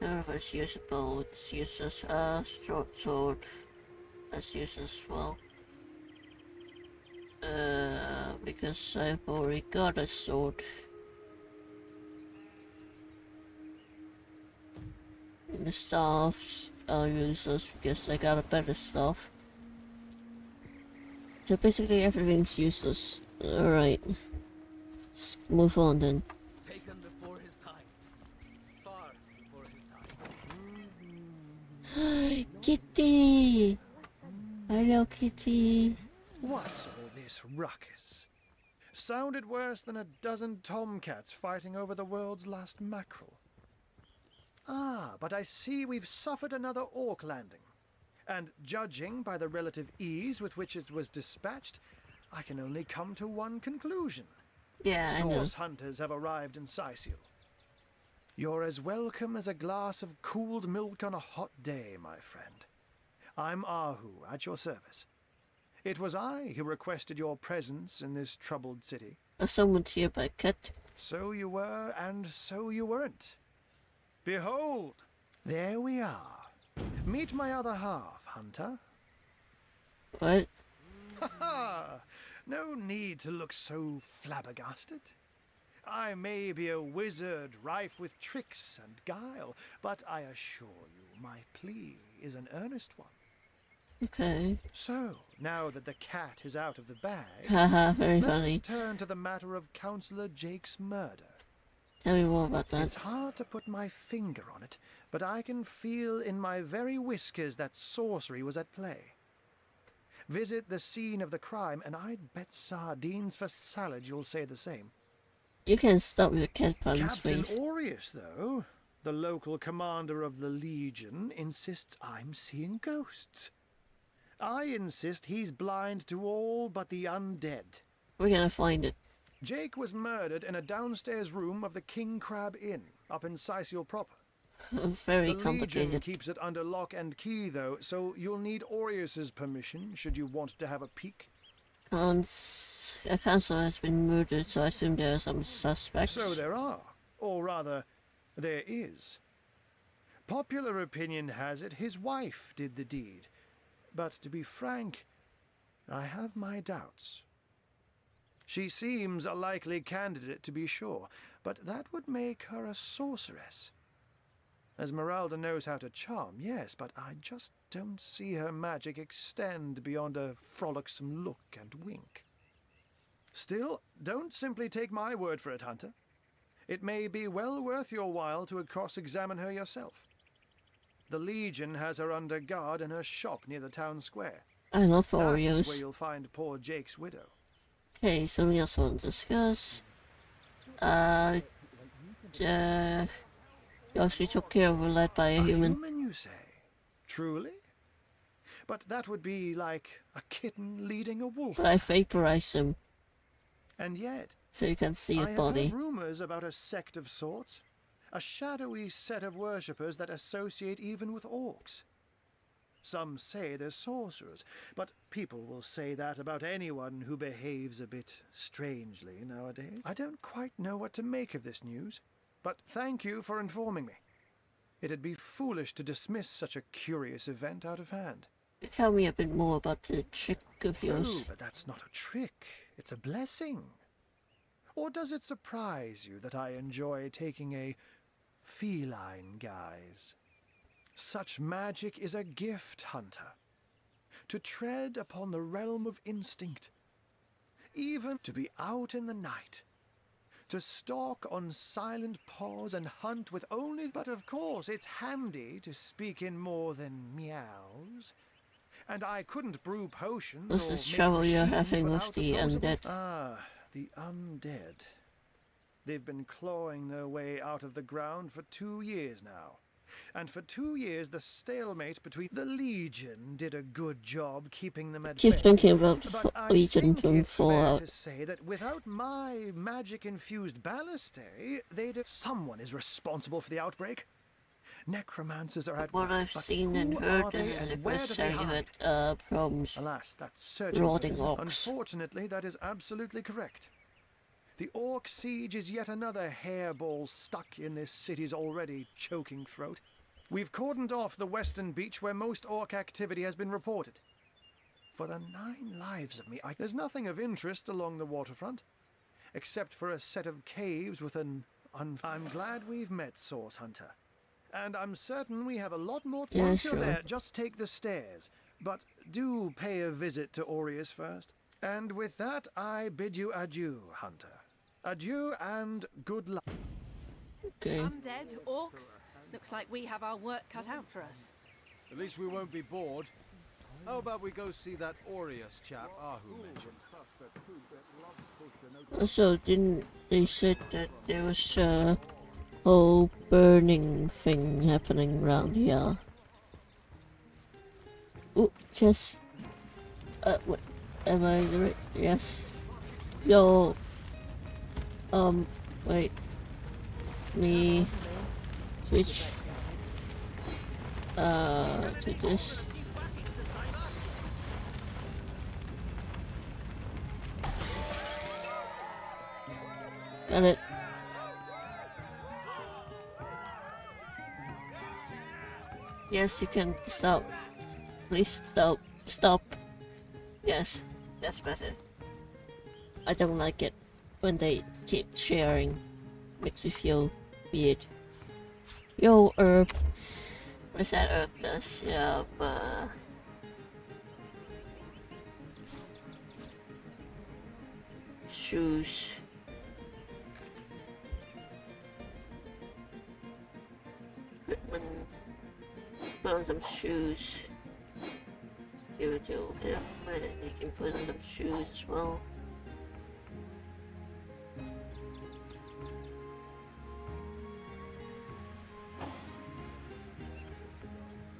none of us use a bow. It's used as a short sword. That's used as well. Because I've already got a sword. And the staffs are useless because I got a better staff. So basically everything's useless. Alright. Let's move on then. Taken before his time. Far before his time. Kitty! Hello, Kitty. What's all this ruckus? Sounded worse than a dozen tomcats fighting over the world's last mackerel. Ah, but I see we've suffered another orc landing. And judging by the relative ease with which it was dispatched, I can only come to one conclusion. Yeah, I know. Source hunters have arrived in Sicil. You're as welcome as a glass of cooled milk on a hot day, my friend. I'm Ahu, at your service. It was I who requested your presence in this troubled city. Summoned here by Cat. So you were, and so you weren't. Behold, there we are. Meet my other half, Hunter. What? Ha ha! No need to look so flabbergasted. I may be a wizard rife with tricks and guile, but I assure you my plea is an earnest one. Okay. So, now that the cat is out of the bag, Haha, very funny. let's turn to the matter of Councillor Jake's murder. Tell me more about that. It's hard to put my finger on it, but I can feel in my very whiskers that sorcery was at play. Visit the scene of the crime, and I'd bet sardines for salad you'll say the same. You can stop your cat puns, Captain please. Aureus, though, the local commander of the Legion, insists I'm seeing ghosts. I insist he's blind to all but the undead. We're gonna find it. Jake was murdered in a downstairs room of the King Crab Inn, up in Sicil proper. Very the complicated. Legion keeps it under lock and key, though, so you'll need Aureus's permission should you want to have a peek. A council has been murdered, so I assume there are some suspects. So there are, or rather, there is. Popular opinion has it his wife did the deed, but to be frank, I have my doubts. She seems a likely candidate, to be sure, but that would make her a sorceress. Esmeralda knows how to charm, yes, but I just don't see her magic extend beyond a frolicsome look and wink. Still, don't simply take my word for it, Hunter. It may be well worth your while to cross-examine her yourself. The Legion has her under guard in her shop near the town square. I love That's where Oreos. you'll find poor Jake's widow. Okay, something else I want to discuss. You actually took care of her led by a human. Human, you say? Truly? But that would be like a kitten leading a wolf. But I vaporized him. And yet, so you can see I his have body. heard rumors about a sect of sorts. A shadowy set of worshippers that associate even with orcs. Some say they're sorcerers, but people will say that about anyone who behaves a bit strangely nowadays. I don't quite know what to make of this news, but thank you for informing me. It'd be foolish to dismiss such a curious event out of hand. Tell me a bit more about the trick of Oh, yours. but that's not a trick. It's a blessing. Or does it surprise you that I enjoy taking a feline guise? Such magic is a gift, Hunter. To tread upon the realm of instinct. Even to be out in the night. To stalk on silent paws and hunt with only... But of course, it's handy to speak in more than meows. And I couldn't brew potions What's or this make trouble you're machines having with without the opposable... undead? Ah, the undead. They've been clawing their way out of the ground for 2 years now. And for 2 years, the stalemate between the Legion did a good job keeping them at bay. Keep thinking about But I Legion think from it's fair Fallout. to say that without my magic-infused ballistae, someone is responsible for the outbreak. Necromancers are at What work, I've but seen and who heard are they in the and where do first they time you hide? had problems Alas, that's searching for rotting them. orcs. Unfortunately, that is absolutely correct. The orc siege is yet another hairball stuck in this city's already choking throat. We've cordoned off the western beach where most orc activity has been reported. For the 9 lives of me, there's nothing of interest along the waterfront, except for a set of caves with an I'm glad we've met, Source Hunter. And I'm certain we have a lot more... Yeah, Once sure. you're there, just take the stairs. But do pay a visit to Aureus first. And with that, I bid you adieu, Hunter. Adieu and good luck. Okay. Undead orcs. Looks like we have our work cut out for us. At least we won't be bored. How about we go see that Aureus chap Ahu mentioned? Also, didn't they said that there was a whole burning thing happening around here? Oh, chess. What? Am I the right? Yes. Yo. Wait. Me. Switch. To this. Got it. Yes, you can stop. Please stop. Stop. Yes, that's better. I don't like it when they keep sharing. Makes me feel weird. Yo, herb. What is that herb does? Yeah, shoes. Put on some shoes. Give it to him, and he can put on some shoes as well.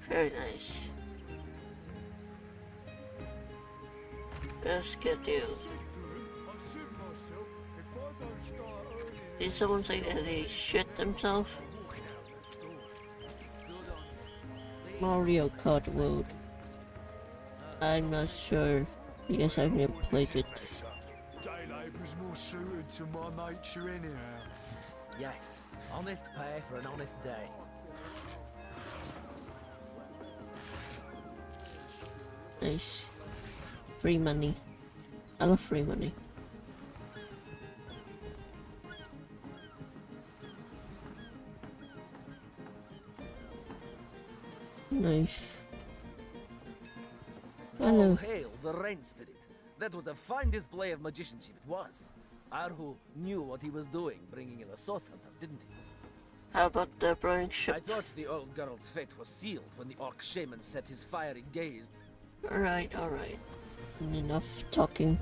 Very nice. Let's get you. Did someone say that they shit themselves? Mario Kart World. I'm not sure because I've never played it. Daylight was more suited to my nature anyhow. Yes, honest pay for an honest day. Nice. Free money. I love free money. Nice. Hello. All hail the rain spirit. That was a fine display of magicianship, it was. Arhu knew what he was doing, bringing in a source hunter, didn't he? How about the burning ship? I thought the old girl's fate was sealed when the orc shaman set his fiery gaze. Alright, alright. Enough talking.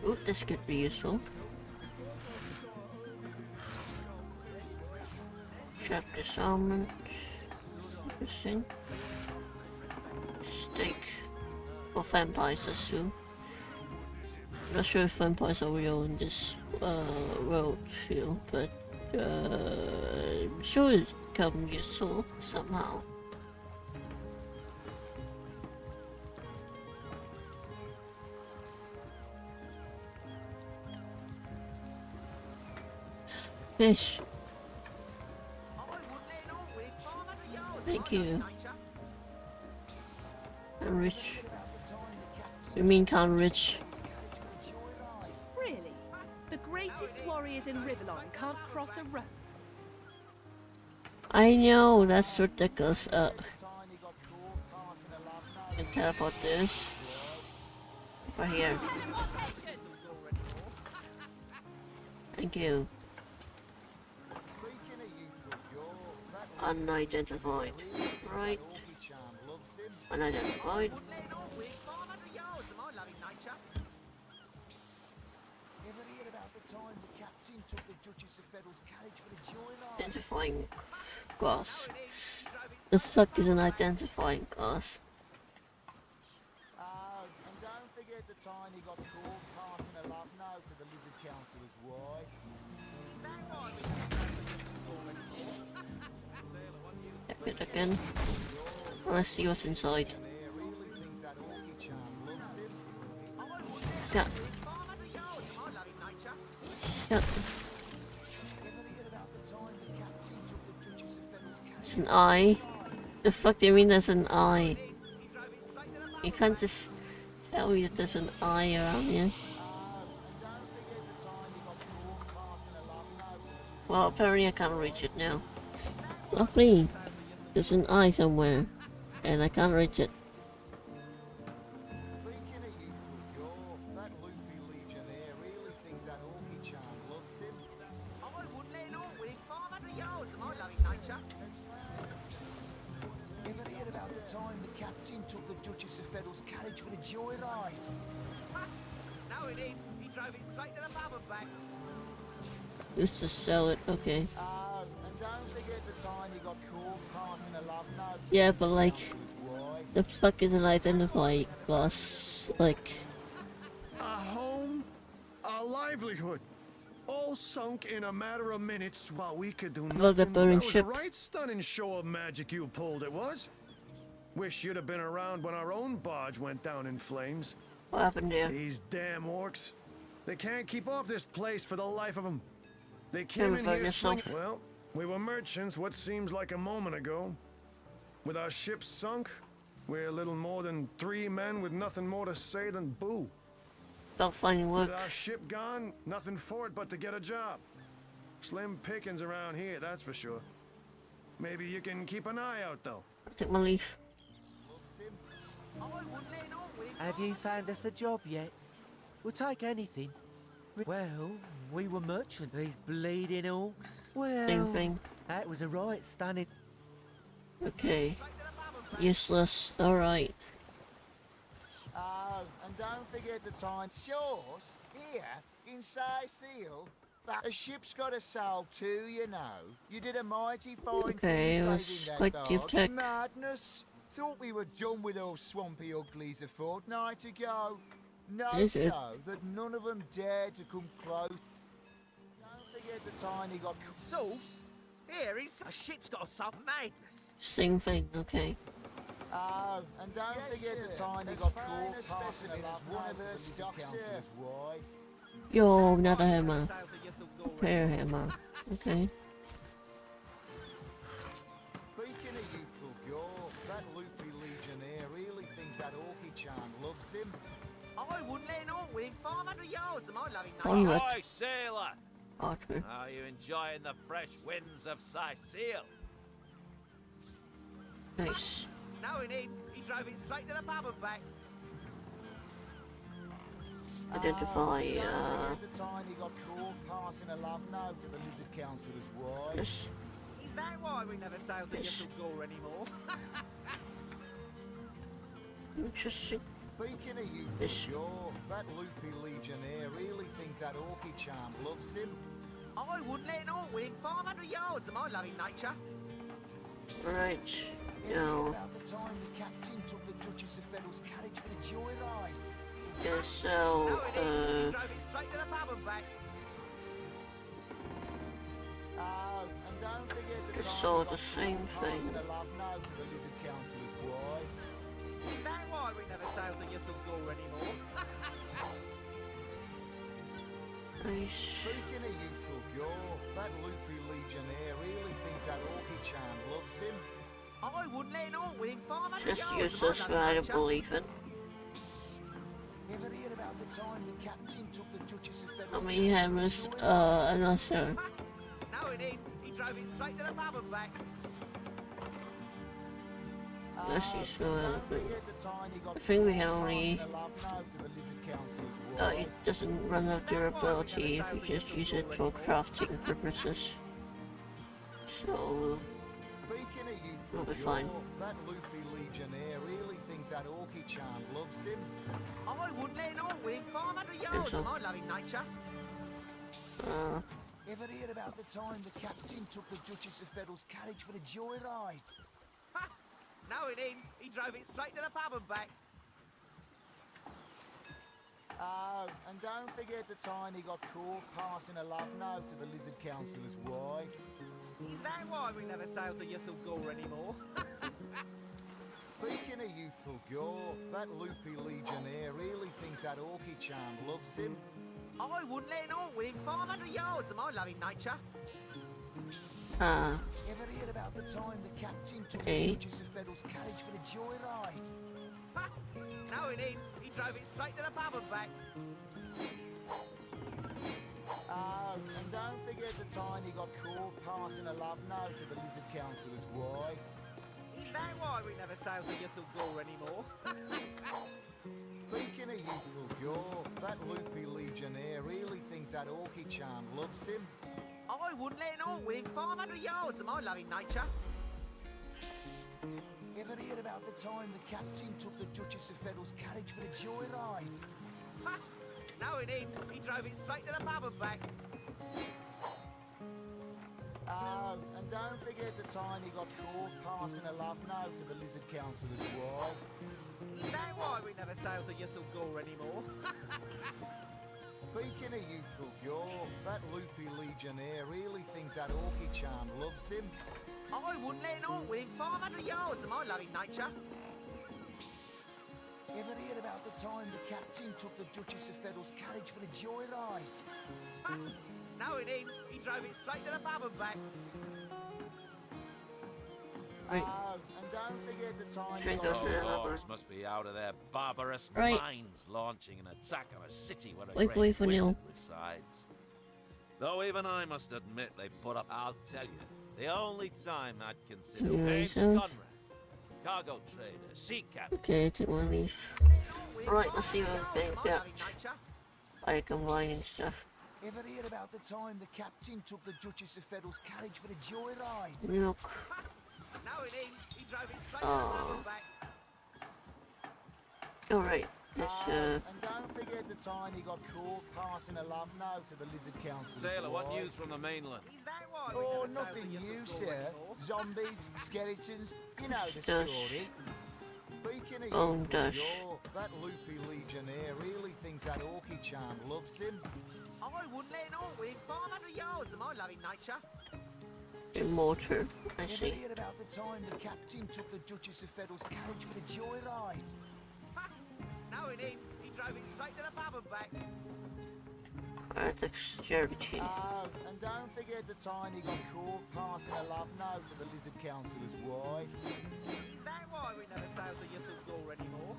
Ooh, this could be useful. Trap disarmament. Interesting. Steak. For vampires, assume. Not sure if vampires are real in this world field, but I'm sure it's become useful somehow. Fish. Thank you. I'm rich. You mean can't rich? Really? The greatest warriors in Rivellon can't cross a road? I know, that's ridiculous. Can teleport this. Over here. Thank you. Unidentified. Right. Unidentified. Identifying glass. The fuck is an identifying glass? And don't forget the time he got caught passing a love note to the Lizard Councillor's wife. Check it again. Let's see what's inside. Yeah. Yeah. It's an eye. The fuck do you mean there's an eye? You can't just tell me that there's an eye around here. Well, apparently I can't reach it now. Lovely. There's an eye somewhere, and I can't reach it. Used to sell it, okay. Yeah, but like, the fuck is an identifying glass? Like, a home, a livelihood, all sunk in a matter of minutes while we could do nothing. about the burning That was ship. a right stunning show of magic you pulled, it was. Wish you'd have been around when our own barge went down in flames. What happened there? These damn orcs. They can't keep off this place for the life of them. They came in about here yourself. swinging. Well, we were merchants what seems like a moment ago. With our ship sunk, we're little more than 3 men with nothing more to say than boo. About finding work. With our ship gone, nothing for it but to get a job. Slim pickings around here, that's for sure. Maybe you can keep an eye out, though. I'll take my leave. Have you found us a job yet? We'll take anything. Well, we were merchants. These bleeding orcs. Well, Same thing. that was a right stunning. Okay. Useless. Alright. Oh, and don't forget the time. Shores, here, in Seal, a ship's got a soul too, you know. You did a mighty fine Okay, thing it was saving that quite barge. give check. Madness. Thought we were done with those swampy uglies a fortnight ago. Note, Is it? though, that none of them dared to come close. Don't forget the time he got... Sauce? Here is a ship's got some madness. Same thing, okay. Oh, and don't forget the time he got caught passing a love note to the Lizard Councillor's wife. Yo, another hammer. Repair hammer. Okay. Speaking of youthful gore, that loopy legionnaire really thinks that orky charm loves him. I wouldn't let an orc within 500 yards of my loving Onward. nature. Hi, sailor! Archer. Are you enjoying the fresh winds of Seal? Nice. Knowing him, he drove it straight to the pub and back. Identify, The time he got caught passing a love note to the Lizard Councillor's wife. Yes. that why we never sailed the Yssel Gore anymore? Interesting. Speaking of you, Fjord, that Luffy Legionnaire really thinks that Orky charm loves him. I wouldn't let an orc within 500 yards of my loving nature. Right. Now. About the time the captain took the Duchess of Federal's carriage for the joyride. Yeah, so, He drove it straight to the pub and back. Oh, and don't forget the it's time all he the got same caught thing. passing a love note to the Lizard Councillor's wife. Is that why we never sailed the Yssel Gore anymore? Nice. Speaking of youthful Gore, that loopy Legionnaire really thinks that Orky charm loves him. I wouldn't let an orc within 500 Just yards useless of for my I loving don't nature. believe it. Ever hear about the time the captain took the Duchess of How Federal's many hammers? Another. No, it ain't. He drove it straight to the pub and back. Let's use so Don't forget the time he got I think we caught can only. passing a love note to the Lizard Councillor's Oh, wife. it doesn't run out of durability if you just use it for crafting purposes. So, Speaking of we'll be youthful fine. Gore, that loopy Legionnaire really thinks that Orky charm loves him. I wouldn't let an orc within 500 yards so. of my loving nature. Ever hear about the time the captain took the Duchess of Federal's carriage for the joyride? No, it ain't. He drove it straight to the pub and back. Oh, and don't forget the time he got caught passing a love note to the Lizard Councillor's wife. Is that why we never sailed the Yssel Gore anymore? Speaking of youthful Gore, that loopy Legionnaire really thinks that Orky charm loves him. I wouldn't let an orc within 500 yards of my loving nature. Ever hear about the time the captain took the Duchess of Federal's carriage for the joyride? No, it ain't. He drove it straight to the pub and back. Oh, and don't forget the time he got caught passing a love note to the Lizard Councillor's wife. Is that why we never sailed the Yssel Gore anymore? Speaking of youthful Gore, that loopy Legionnaire really thinks that Orky charm loves him. I wouldn't let an orc within 500 yards of my loving nature. Ever hear about the time the captain took the Duchess of Federal's carriage for the joyride? No, it ain't. He drove it straight to the pub and back. Oh, and don't forget the time he got caught passing a love note to the Lizard Councillor's wife. Is that why we never sailed the Yssel Gore anymore? Speaking of youthful Gore, that loopy Legionnaire really thinks that Orky charm loves him. I wouldn't let an orc within 500 yards of my loving nature. Ever hear about the time the captain took the Duchess of Federal's carriage for the joyride? No, it ain't. He drove it straight to the pub and back. Right. Oh, and don't forget the time Drink he those got for caught Orcs must be out of their barbarous Right. minds launching an attack on a city where a Wait, great wait for wizard Neil. resides. Though even I must admit they put up, I'll tell you, the only time I'd consider Yeah, James so- Conrad, cargo trader, sea captain. Okay, take one of these. Right, let's see what they got. By combining stuff. Ever hear about the time the captain took the Duchess of Federal's carriage for the joyride? Milk. No, it ain't. He drove it straight to the pub and back. Alright, let's And don't forget the time he got caught passing a love note to the Lizard Councillor's Sailor, what wife. news from the mainland? Is that why we Oh, never sailed nothing the new, Yssel Gore sir. anymore? Zombies, skeletons, you know the Dash. story. Speaking of Oh, youthful dash. Gore, that loopy Legionnaire really thinks that Orky charm loves him. I wouldn't let an orc within 500 yards of my loving nature. Immortal. I Ever see. hear about the time the captain took the Duchess of Federal's carriage for the joyride? No, it ain't. He drove it straight to the pub and back. Alright, dexterity. Oh, and don't forget the time he got caught passing a love note to the Lizard Councillor's wife. Is that why we never sailed the Yssel Gore anymore?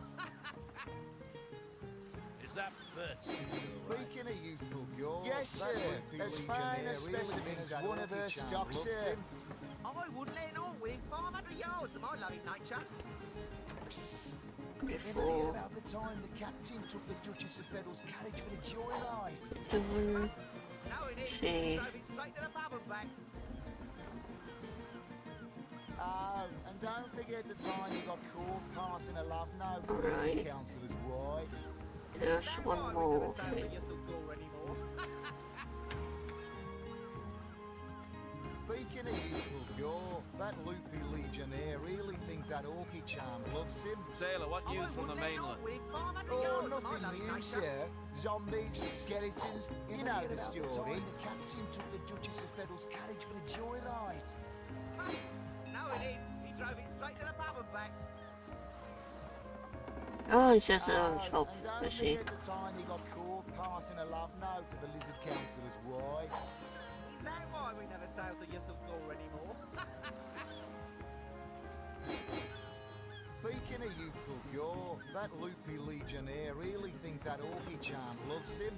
Is that Bertie still right? Speaking of youthful Gore, Yes, that sir. loopy As fine Legionnaire a really specimen thinks as that one of Orky her charm stock, loves sir. him. I wouldn't let an orc within 500 yards of my loving nature. Ever hear Before. about the time the captain took the Duchess of Federal's carriage for the joyride? Doing. No, it ain't. See. He drove it straight to the pub and back. Oh, and don't forget the time he got caught passing a love note to the Right. Lizard Councillor's wife. There's one more thing. Speaking of youthful gore, that loopy legionnaire really thinks that orky charm loves him. Sailor, what news from the mainland? Oh, nothing new, sir. Zombies, skeletons, you know the story. The captain took the Duchess of Feddle's carriage for the joyride. No, he didn't. He drove it straight to the pub and back. Oh, he says on top. And I don't see. forget the time he got caught passing a love note to the Lizard Councillor's wife. Is that why we never sail to Ythel anymore? Speaking of youthful gore, that loopy legionnaire really thinks that orky charm loves him.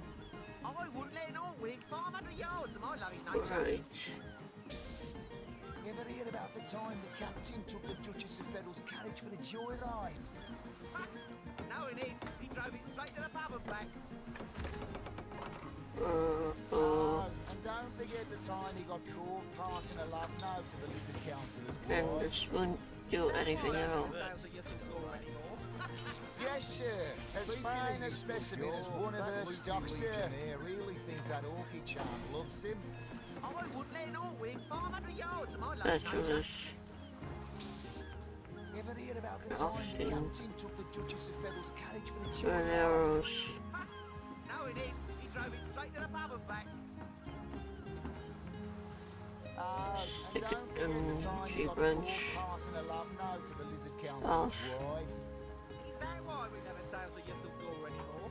I wouldn't let an Orwig 500 yards of my loving nature. Right. Psst. Ever hear about the time the captain took the Duchess of Feddle's carriage for the joyride? No, he didn't. He drove it straight to the pub and back. Oh, and don't forget the time he got caught passing a love note to the Lizard Councillor's And wife. this won't do anything at all. Yes, sir. As fine a specimen as one of her stock, sir. Really thinks that orky charm loves him. I wouldn't let an Orwig 500 yards of my loving That's nature. this. Ever hear about the Off time the in. captain took the Duchess of Feddle's carriage for the Burn joyride? arrows. No, he didn't. He drove it straight to the pub and back. Stick it in tree branch. Passing a love note to the Lizard Councillor's Off. wife. Is that why we never sail to Ythel anymore?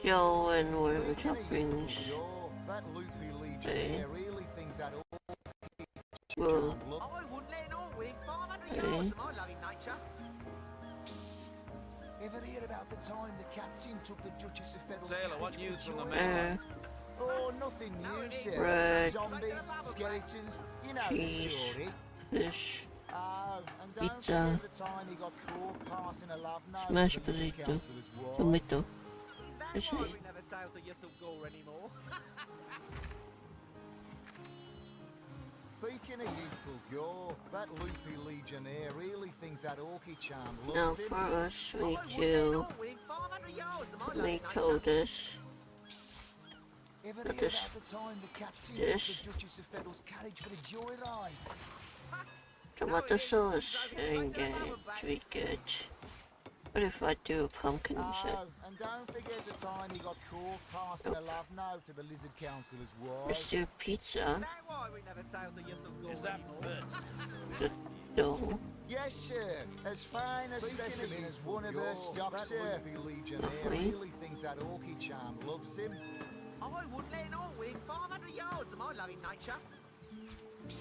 Go and wherever top brings. That loopy legionnaire really thinks that orky Well, charm loves I wouldn't let an Orwig 500 Okay. yards of my loving nature. Ever hear about the time the captain took the Duchess of Feddle's Sailor, what carriage news for from the joyride? mainland? Oh, nothing new, sir. Bread. Zombies, skeletons, you know the Cheese. story. fish, Oh, and don't pizza, forget the time he got caught passing a love note smash to the Lizard burrito, Councillor's wife. tomato. Is I that see. why we never sail to Ythel anymore? Speaking of youthful gore, that loopy legionnaire really thinks that orky charm loves Now him. for us, we need to Orwig 500 yards of my loving make nature. all this. Ever Put hear this, about the time the captain this. took the Duchess of Feddle's carriage for the joyride? Tomato sauce and to be good. What if I do pumpkin instead? Oh, and don't forget the time he got caught passing a love note to the Lizard Councillor's Let's wife. do pizza. Is that why we never sail to Ythel Is that anymore? The dough. Yes, sir. As fine a specimen as one of her stock, sir. That loopy legionnaire Lovely. really thinks that orky charm loves him. I wouldn't let an Orwig 500 yards of my loving nature.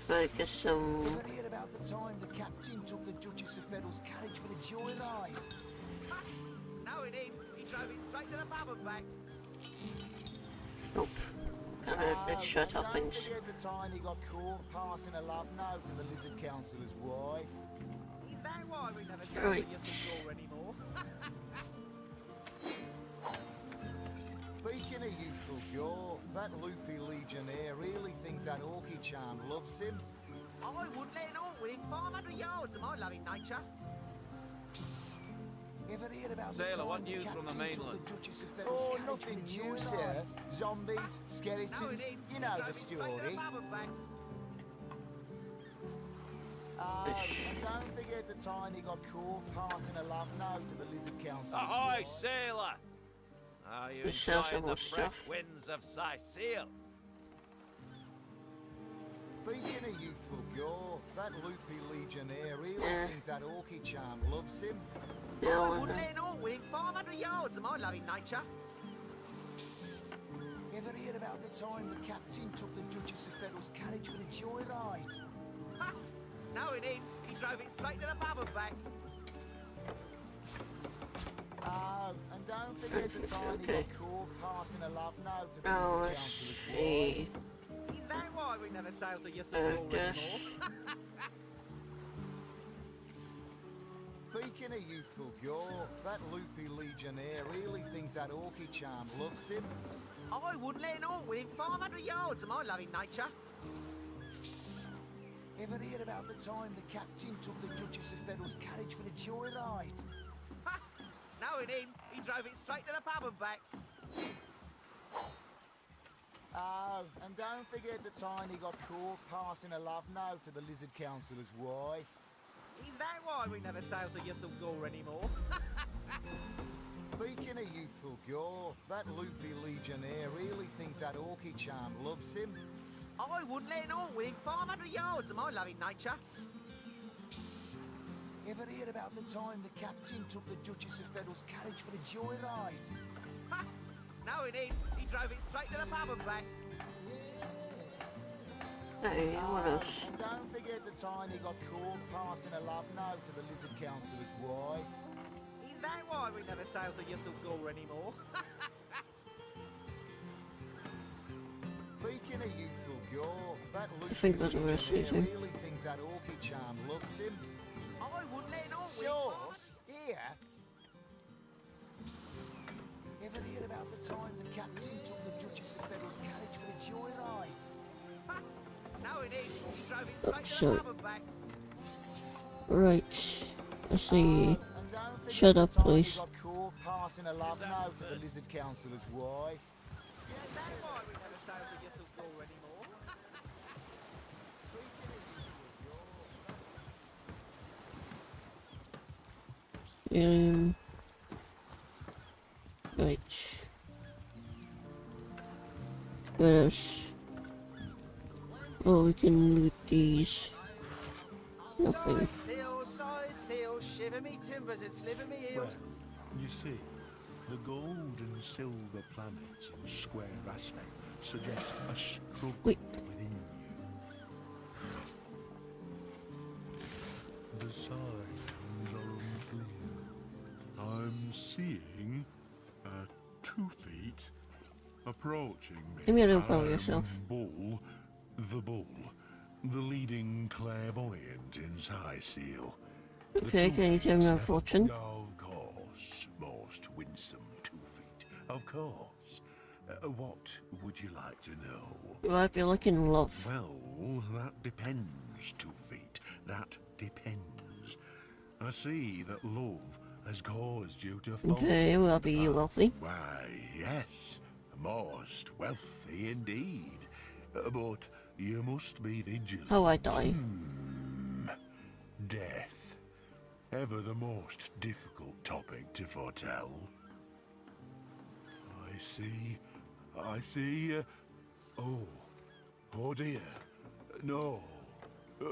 But get some. Ever hear about the time the captain took the Duchess of Feddle's carriage for the joyride? No, he didn't. He drove it straight to the pub and back. Nope. Extra And don't toppings. forget the time he got caught passing a love note to the Lizard Councillor's wife. Is that why we never sail Right. to Ythel anymore? Speaking of youthful gore, that loopy legionnaire really thinks that orky charm loves him. I wouldn't let an Orwig 500 yards of my loving nature. Ever hear about the Sailor, time what the news from the captain took mainland? the Duchess of Feddle's carriage nothing for the new, joyride? sir. Zombies, No, he skeletons, didn't. you He know drove the it straight to the story. pub and back. Oh, and don't forget the time he got caught passing a love note to the Lizard Councillor's Ahoy, wife. sailor! Are you We sell some enjoying more the fresh stuff. winds of Sicil? Speaking of youthful gore, that loopy legionnaire really Yeah. thinks that orky charm loves him. I Yeah, wouldn't let an Orwig 500 yards of my loving nature. Ever hear about the time the captain took the Duchess of Feddle's carriage for the joyride? No, he didn't. He drove it straight to the pub and back. Oh, and don't forget the time he Okay. got caught passing a love note to the Now Lizard let's Councillor's wife. see. Is that why we never sail to Ythel This. anymore? Speaking of youthful gore, that loopy legionnaire really thinks that orky charm loves him. I wouldn't let an Orwig 500 yards of my loving nature. Ever hear about the time the captain took the Duchess of Federal's carriage for the joyride? Ha! Knowing him, he drove it straight to the pub and back. Oh, and don't forget the time he got caught passing a love note to the Lizard Councillor's wife. Is that why we never sail to Youthful Gore anymore? Speaking of youthful gore, that loopy legionnaire really thinks that Orky charm loves him. I wouldn't let an orc within 500 yards of my loving nature. Psst. Ever hear about the time the captain took the Duchess of Federal's carriage for the joyride? Ha! Knowing him, he drove it straight to the pub and back. Hey, what else? And don't forget the time he got caught passing a love note to the Lizard Councillor's wife. Is that why we never sail to Youthful Gore anymore? Speaking of youthful gore, that I think that's what it's using. really thinks that Orky charm loves him. I wouldn't let an orc Sauce? Here? Psst. Ever hear about the time the captain took the Duchess of Federal's carriage for the joyride? Ha! Knowing him, he drove it straight to So- the pub and back. Right. Let's see. And don't forget Shut the up, time please. he got caught passing a love note to the Lizard Councillor's wife. Is that why we never sail to Youthful Gore anymore? Right. What else? Oh, we can loot these. Nothing. Size seal, shiver me timbers and sliver me heels. You see, the gold and silver planets in square aspect suggest a struggle within you. The signs are unclear. I'm seeing 2 feet approaching me. Give me a little about yourself. Bull, the leading clairvoyant in Seal. Okay, can you tell me my fortune? Of course, most winsome 2 feet. Of course. What would you like to know? Will I be looking love? Well, that depends, 2 feet. That depends. I see that love has caused you to fall. Okay, will I be wealthy? Why, yes. Most wealthy indeed. But you must be vigilant. How I die? Death. Ever the most difficult topic to foretell. I see. Oh dear. No.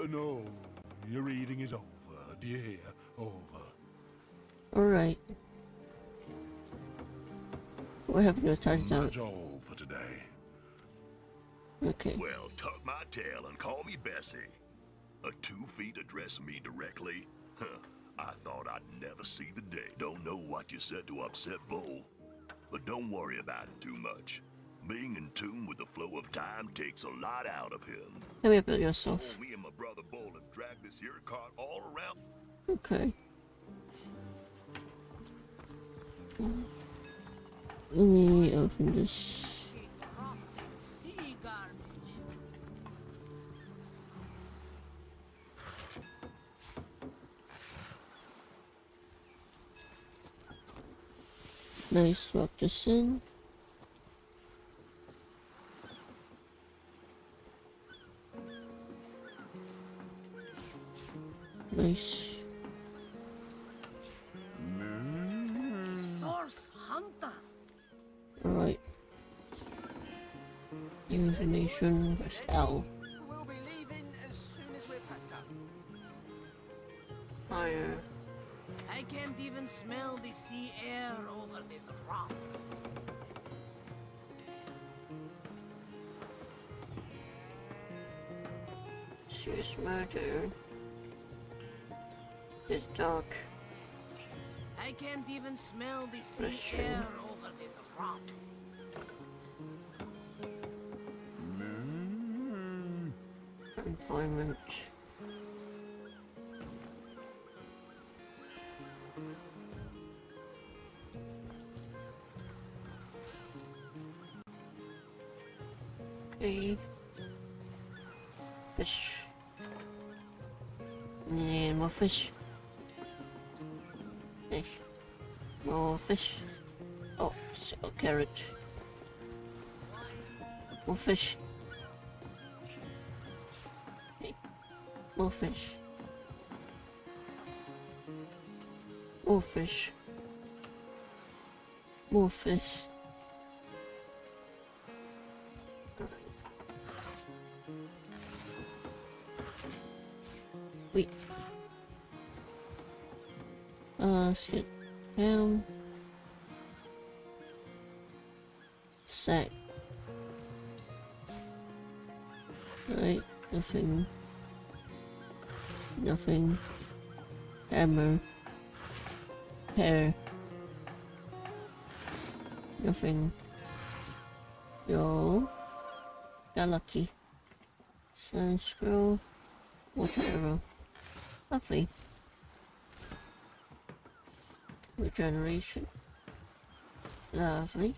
No. Your reading is over. Do you hear? Over. Alright. What happened to attack that? That's all for today. Okay. Well, tuck my tail and call me Bessie. A 2 feet addressing me directly? Huh. I thought I'd never see the day. Don't know what you said to upset Bull, but don't worry about it too much. Being in tune with the flow of time takes a lot out of him. Tell me about yourself. Oh, me and my brother Bull have dragged this here cart all around. Okay. Let me open this. Sea garbage. Nice, lock this in. Nice. Source hunter. Alright. Information, press L. We'll be leaving as soon as we're packed up. Fire. I can't even smell the sea air over this rot. Serious murder. It's dark. I can't even smell the sea That's true. air over this rot. Employment. Okay. Fish. And more fish. Nice. More fish. Oh, so carrot. More fish. Okay. More fish. More fish. More fish. Wait. Sit down. Sack. Right, nothing. Nothing. Hammer. Hair. Nothing. Yo. Got lucky. Sun scroll. Water arrow. Lovely. Regeneration. Lovely.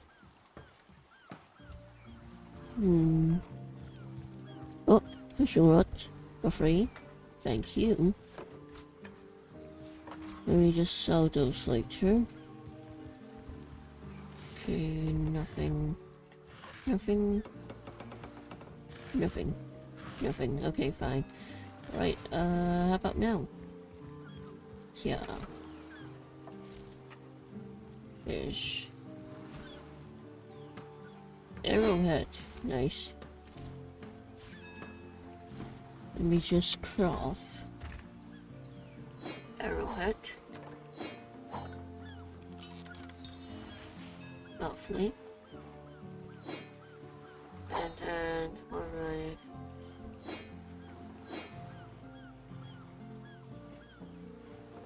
Oh, fishing rod for free. Thank you. Let me just sell those later. Okay, nothing. Nothing. Nothing. Nothing. Okay, fine. Right, how about now? Yeah. Fish. Arrowhead. Nice. Let me just craft arrowhead. Lovely. And then alright.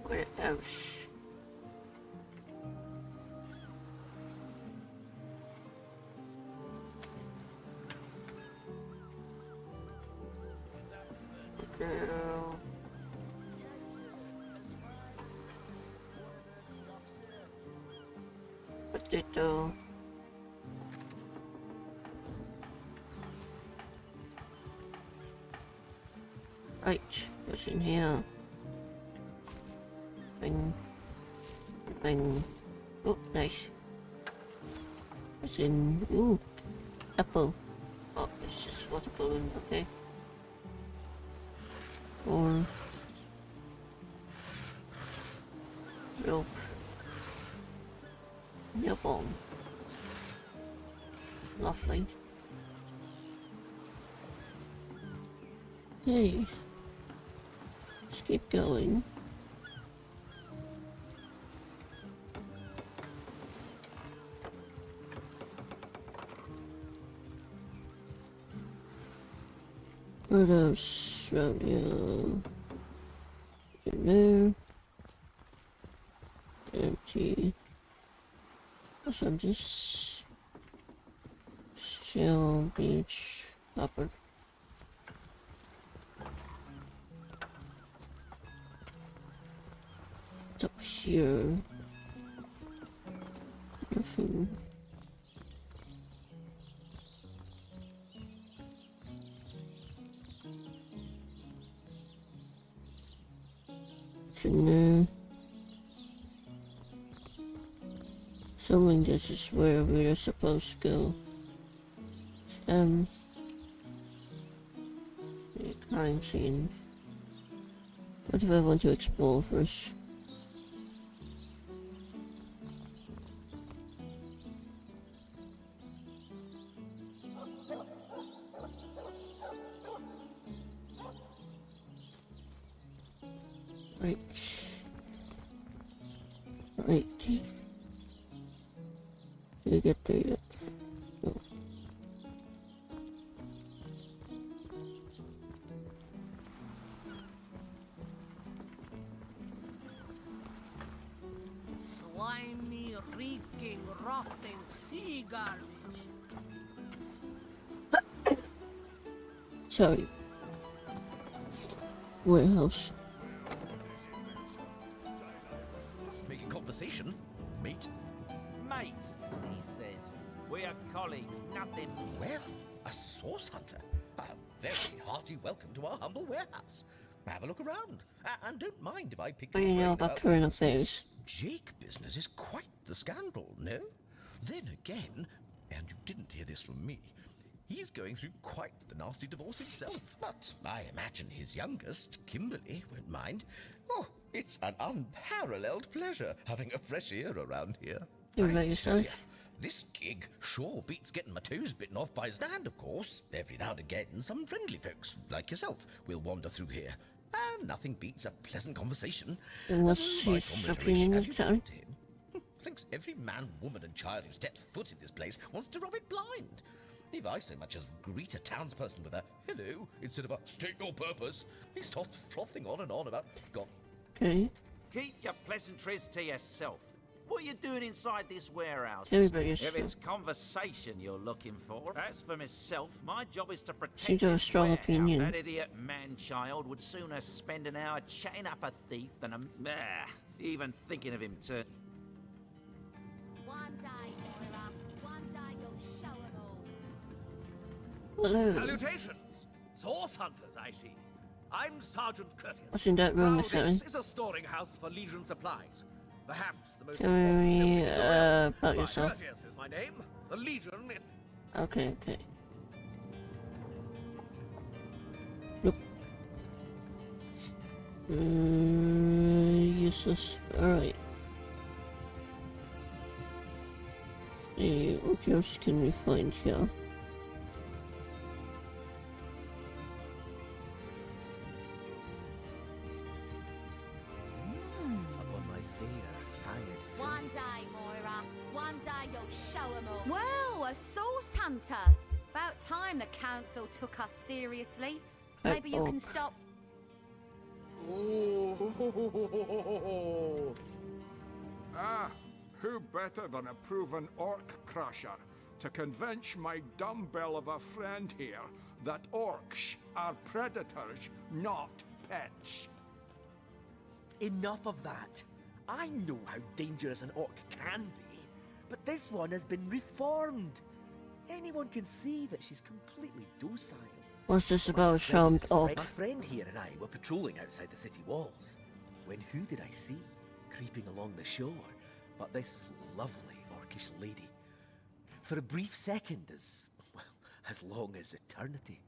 What else? Potato. Right, what's in here? Bing. Bing. Oh, nice. What's in? Ooh, apple. Oh, it's just water balloon, okay. Or rope. No bomb. Lovely. Hey. Let's keep going. What else around here? In there. Empty. What's on this? Shell, beach, copper. What's up here? Nothing. In there. Assuming this is where we're supposed to go. Crime scene. What do I want to explore first? Right. Right. Did I get there yet? No. Slimy, reeking, rotting sea garbage. Sorry. Warehouse. Making conversation, mate. Mate, he says. We are colleagues, nothing. Well, a source hunter. A very hearty welcome to our humble warehouse. Have a look around. And don't mind if I pick What do your you know brain about current this affairs? Jake business is quite the scandal, no? Then again, and you didn't hear this from me, he's going through quite the nasty divorce himself. But I imagine his youngest, Kimberly, won't mind. Oh, it's an unparalleled pleasure having a fresh ear around here. You about I yourself? tell ya, this gig sure beats getting my toes bitten off by his hand, of course. Every now and again, some friendly folks, like yourself, will wander through here. And nothing beats a pleasant conversation. Unless My he's commentary, suffering in as the you town. talk to him, thinks every man, woman and child who steps foot in this place wants to rob it blind. If I so much as greet a townsperson with a hello instead of a state your purpose, he starts frothing on and on about God. Okay. Keep your pleasantries to yourself. What are you doing inside this warehouse? Tell me about yourself. If it's conversation you're looking for, as for myself, my job is to protect Seems to have a this strong warehouse. opinion. That idiot man-child would sooner spend an hour chatting up a thief than even thinking of him to... One day, Moira. One day you'll show 'em all. Hello. Salutations! Source hunters, I see. I'm Sergeant Curtius. What's in that room, Now, Miss Owen? this is a storing house for Legion supplies. Perhaps the most Tell me important building in the realm. about yourself. Curtius is my name. The Legion is... Okay, okay. Nope. Useless. Alright. See, what else can we find here? Upon my fair, fanged One day, Moira. One day you'll show 'em all. Well, a source hunter. About time the council took us seriously. Right, Maybe you can orc. stop. Ah, who better than a proven orc crusher to convince my dumbbell of a friend here that orcs are predators, not pets? Enough of that. I know how dangerous an orc can be, but this one has been reformed. Anyone can see that she's completely docile. What's this about, charmed orc? My friend here and I were patrolling outside the city walls, when who did I see creeping along the shore but this lovely orcish lady? For a brief second, as long as eternity,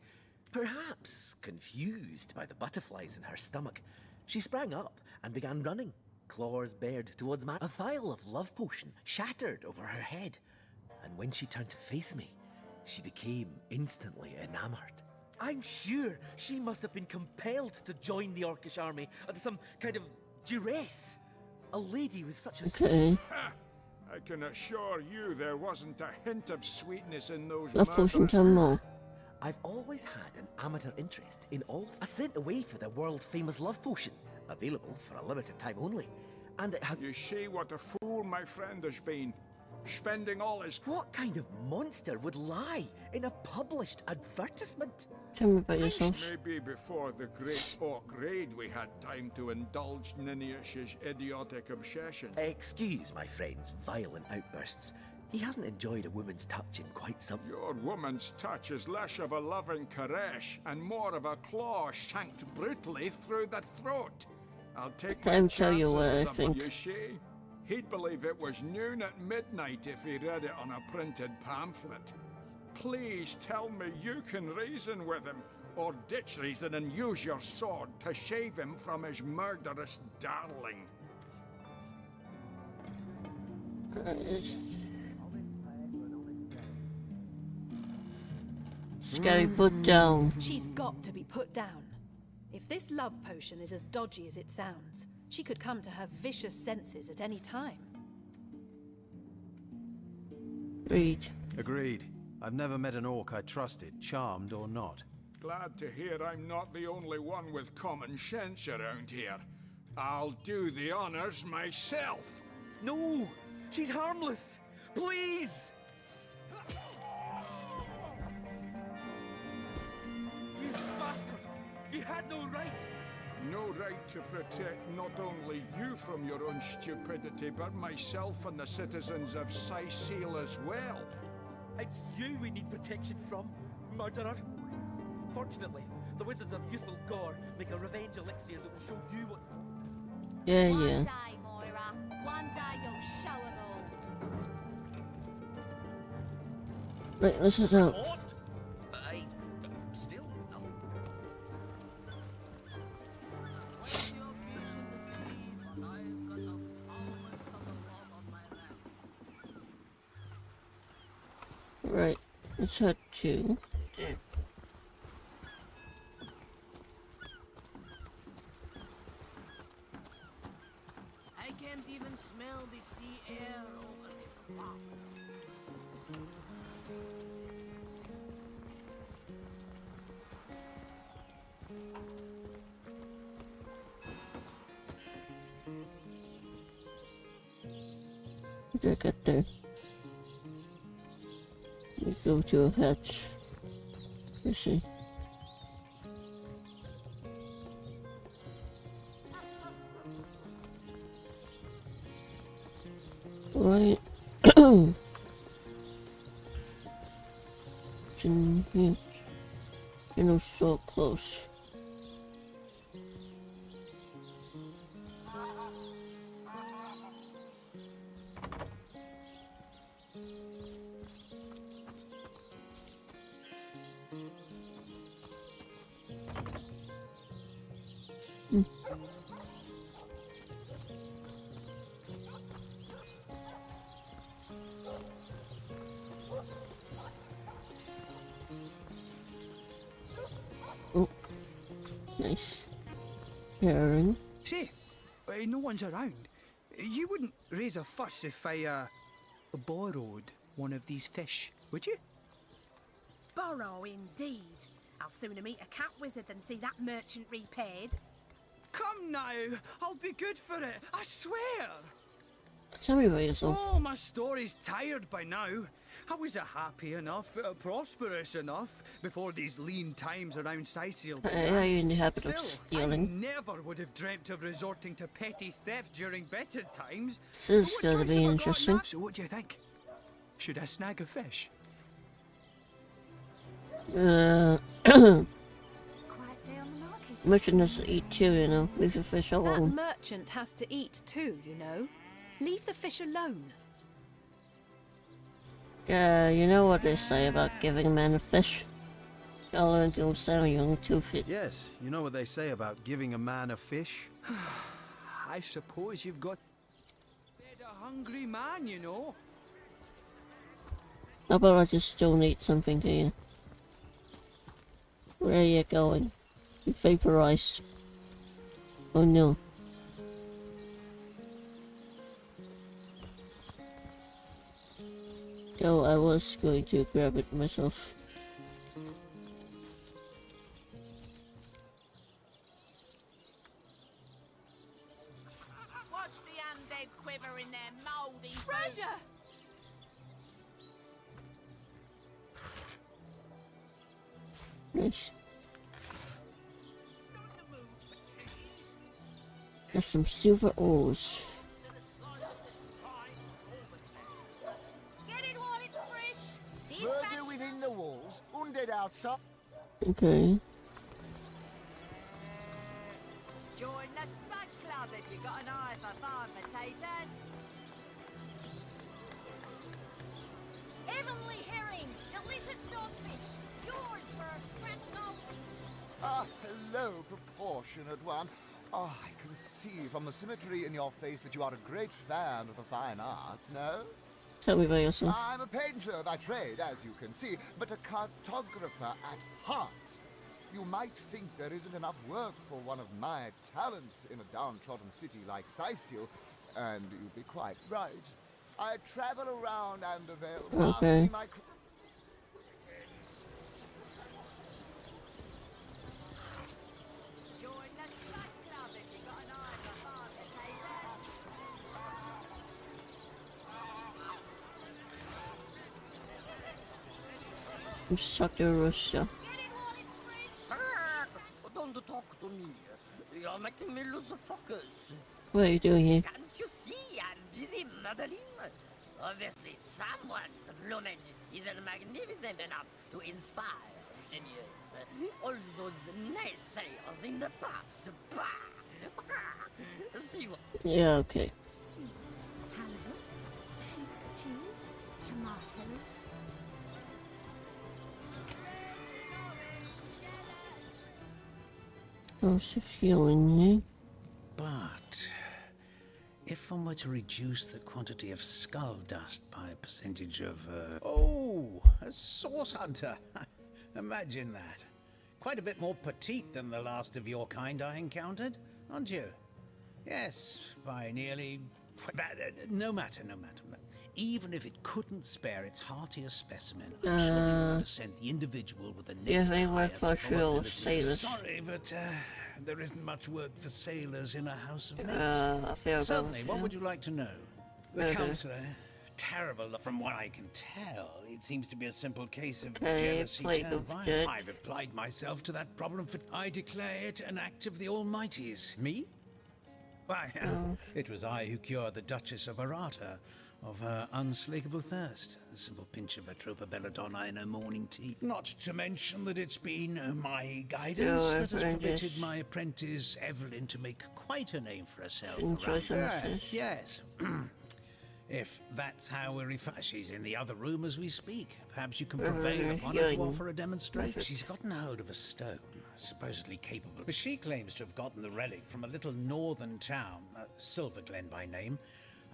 perhaps confused by the butterflies in her stomach, she sprang up and began running, claws bared towards a vial of love potion shattered over her head. And when she turned to face me, she became instantly enamored. I'm sure she must have been compelled to join the Orcish army under some kind of duress. A lady with such a... Okay. I can assure you there wasn't a hint of sweetness in those Love potion, murders. tell me more. I've always had an amateur interest in all. I sent away for the world-famous love potion, available for a limited time only. And it had... You see what a fool my friend has been. Spending all his... What kind of monster would lie in a published advertisement? Tell me about yourself. Maybe before the great orc raid we had time to indulge Ninius's idiotic obsession. Excuse my friend's violent outbursts. He hasn't enjoyed a woman's touch in quite some... Your woman's touch is less of a loving caress and more of a claw shanked brutally through the throat. I'll take my Let him tell you chances what I as a- think. You see, he'd believe it was noon at midnight if he read it on a printed pamphlet. Please tell me you can reason with him, or ditch reason and use your sword to shave him from his murderous darling. Scary, put down. She's got to be put down. If this love potion is as dodgy as it sounds, she could come to her vicious senses at any time. Read. Agreed. I've never met an orc I trusted, charmed or not. Glad to hear I'm not the only one with common sense around here. I'll do the honors myself. No! She's harmless! Please! You bastard! You had no right! No right to protect not only you from your own stupidity, but myself and the citizens of Sicil as well. It's you we need protection from, murderer. Fortunately, The wizards of youthful gore make a revenge elixir that will show you what... Yeah, One yeah. day, Moira. One day you'll show 'em all. Right, let's head out. What? Still no. Right, let's head to there. I can't even smell the sea air over this rock. Did I get there? We go to a hatch. Let's see. Right. It's in here. You know, so close. Oh, nice. Herring. Say, no one's around. You wouldn't raise a fuss if I, borrowed one of these fish, would you? Borrow indeed. I'll sooner meet a cat wizard than see that merchant repaid. Come now, I'll be good for it, I swear. Tell me about yourself. Oh, my story's tired by now. I was happy enough, prosperous enough, before these lean times around Sicil began. Are you in the habit Still, of stealing? I never would have dreamt of resorting to petty theft during better times. This is What gonna choice be have I got interesting. now? So what do you think? Should I snag a fish? Merchant has to eat too, you know. Leave the fish That alone. merchant has to eat too, you know. Leave the fish alone. Yeah, you know what they say about giving a man a fish? I'll learn to sound young too fit. Yes, you know what they say about giving a man a fish? I suppose you've got... Fed a hungry man, you know. How about I just donate something to you? Where are you going? You vaporized. Oh no. Oh, I was going to grab it myself. Watch the undead quiver in their mouldy Treasure! boots. Nice. There's some silver ores. Get it while it's fresh. This Murder within the walls, undead outside. Okay. Join the Spud Club if you got an eye for farm potatoes. Heavenly herring, delicious dogfish. Yours for a scrap goldfish. Ah, hello, proportionate one. Oh, I can see from the symmetry in your face that you are a great fan of the fine arts, no? Tell me about yourself. I'm a painter by trade, as you can see, but a cartographer at heart. You might think there isn't enough work for one of my talents in a downtrodden city like Sicil, and you'd be quite right. I travel around and avail Okay. my... Join the Spud Club if you got an eye for farm potatoes. I'm stuck to Russia. Don't talk to me. You're making me lose focus. What are you doing here? Can't you see I'm busy modeling? Obviously, someone's plumage isn't magnificent enough to inspire mountaineers. All those naysayers in the past. Bah! See what Yeah, okay. Halibut, sheep's cheese, tomatoes. How's it feeling, eh? But if one were to reduce the quantity of skull dust by a percentage of, Oh, a source hunter. Imagine that. Quite a bit more petite than the last of your kind I encountered, aren't you? Yes, by nearly... No matter. Even if it couldn't spare its heartiest specimen, I'm sure you want to send the individual with the next highest probability. sailors. Sorry, but there isn't much work for sailors in a house of I feel mates. Certainly, that, what yeah. would you like to know? The Murder. counselor, terrible. From what I can tell, it seems to be a simple case of Okay, jealousy plague turned of violence. dead. I've applied myself to that problem for... I declare it an act of the Almighty's. Me? Why, it was I who cured the Duchess of Arata of her unslakable thirst. A simple pinch of Atropa belladonna in her morning tea. Not to mention that it's been my guidance that has permitted my apprentice Evelyn to make quite a name for herself. Yes. If that's how we're she's in the other room as we speak. Perhaps you can prevail upon her to offer a demonstration. She's gotten hold of a stone, supposedly capable. But she claims to have gotten the relic from a little northern town, Silverglen by name,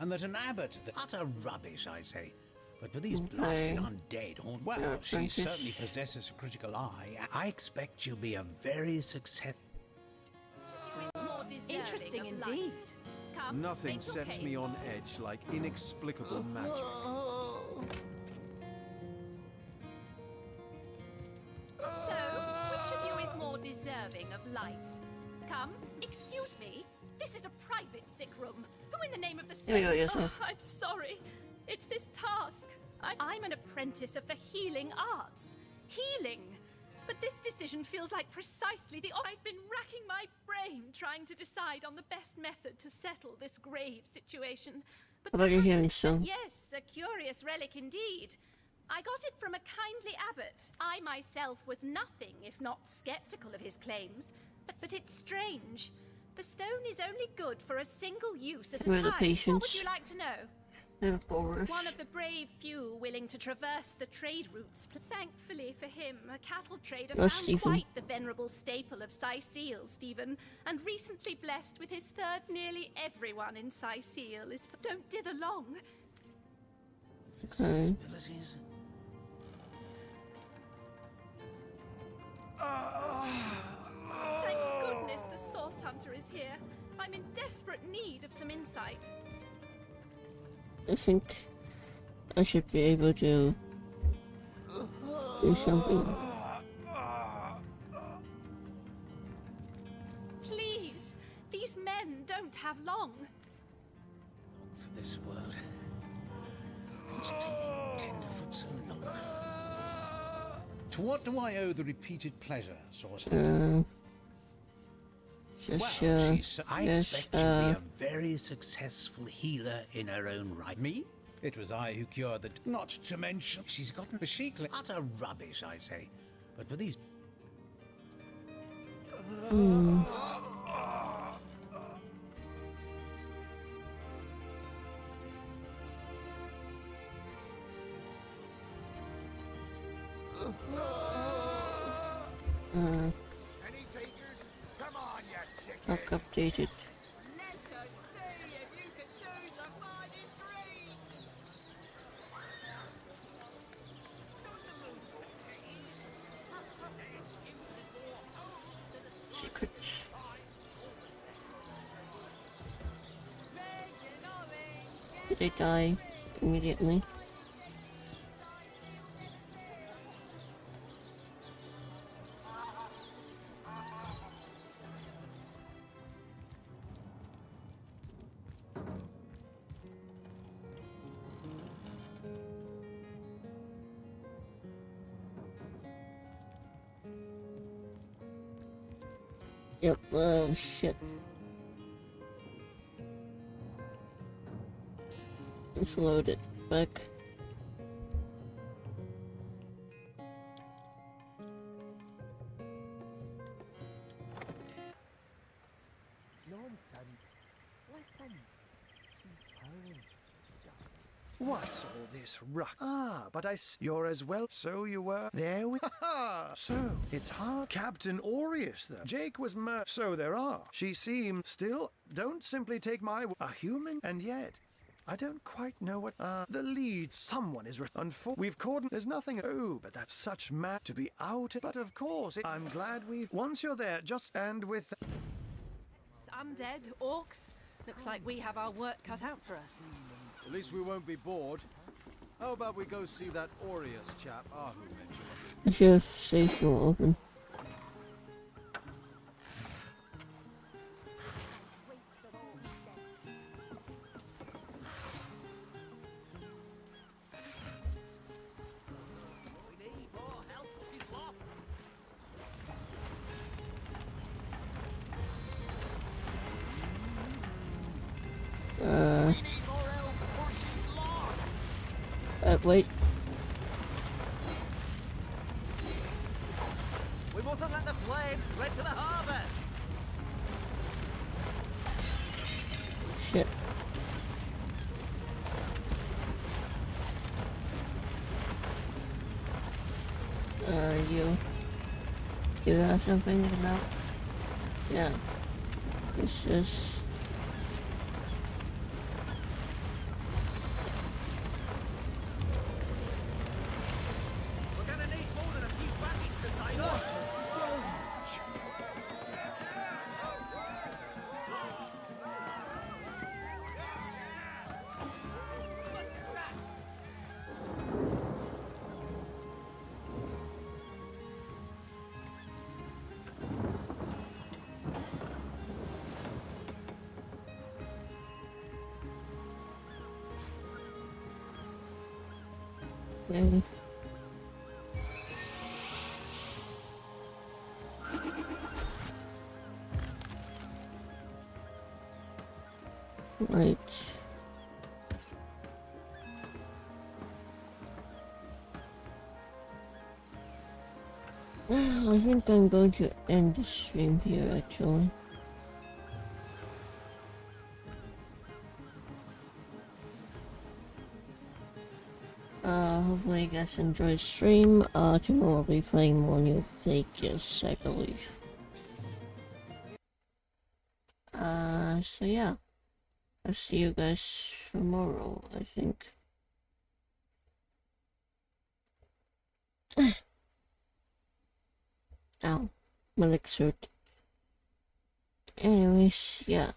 and that an abbot... Utter rubbish, I say. But with these blasted undead... Well, she certainly possesses a critical eye. I expect she'll be a very successful... Interesting indeed. Nothing sets me on edge like inexplicable magic. So, which of you is more deserving of life? Come, excuse me. This is a private sick room. Who in the name of the Here we go, saint? yes, Oh, yes. I'm sorry. It's this task. I'm an apprentice of the healing arts. Healing. But this decision feels like precisely the... I've been racking my brain trying to decide on the best method to settle this grave situation. But How about your perhaps healing it's stone? Yes, a curious relic indeed. I got it from a kindly abbot. I myself was nothing if not skeptical of his claims. But it's strange. The stone is only good for a single use at a Where time. are the patients? What would you like to know? One of the brave few willing to traverse the trade routes. Thankfully for him, a cattle trader Yes, found Stephen. quite the venerable staple of Sicile, Stephen, and recently blessed with his third. Nearly everyone in Sicile is... Don't dither long. Okay. Thank goodness the source hunter is here. I'm in desperate need of some insight. I think I should be able to do something. Please, these men don't have long. For this world. What's taking Tenderfoot so long? To what do I owe the repeated pleasure, Source Hunter? Just I expect she'll be a very successful healer in her own right. Me? It was I who cured the... Not to mention, she's gotten a chic... Utter rubbish, I say. But for these... Any takers? Come on, you chicken. Look updated. Let us see if you can choose the finest green. Secrets. Did they die immediately? Yep, shit. Let's load it back. What's all this ruck? Ah, but you're as well. So you were. There we. Ha! So, it's hard. Captain Aureus, then. Jake was so there are. She seems still. Don't simply take my. A human? And yet. I don't quite know what. The lead. Someone is. We've caught. There's nothing. Oh, but that's such to be out. But of course, I'm glad we've. Once you're there, just stand with. Undead, orcs. Looks like we have our work cut out for us. At least we won't be bored. How about we go see that Aureus chap Ahu mentioned? I should have safe door open. Wait. We mustn't let the flames spread to the harbour. Shit. You. Do you have something about? Yeah. It's just. Okay. Right. I think I'm going to end the stream here actually. Hopefully you guys enjoy the stream. Tomorrow I'll be playing more New Vegas, I believe. So yeah. I'll see you guys tomorrow, I think. Ow. My legs hurt. Anyways, yeah,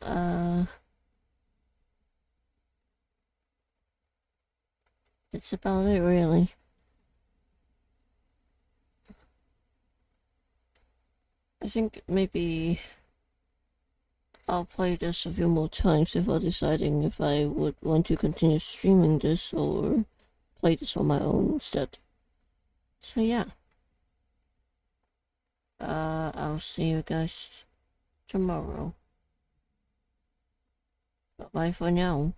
that's about it, really. I think maybe I'll play this a few more times before deciding if I would want to continue streaming this or play this on my own instead. So yeah. I'll see you guys tomorrow. Bye for now.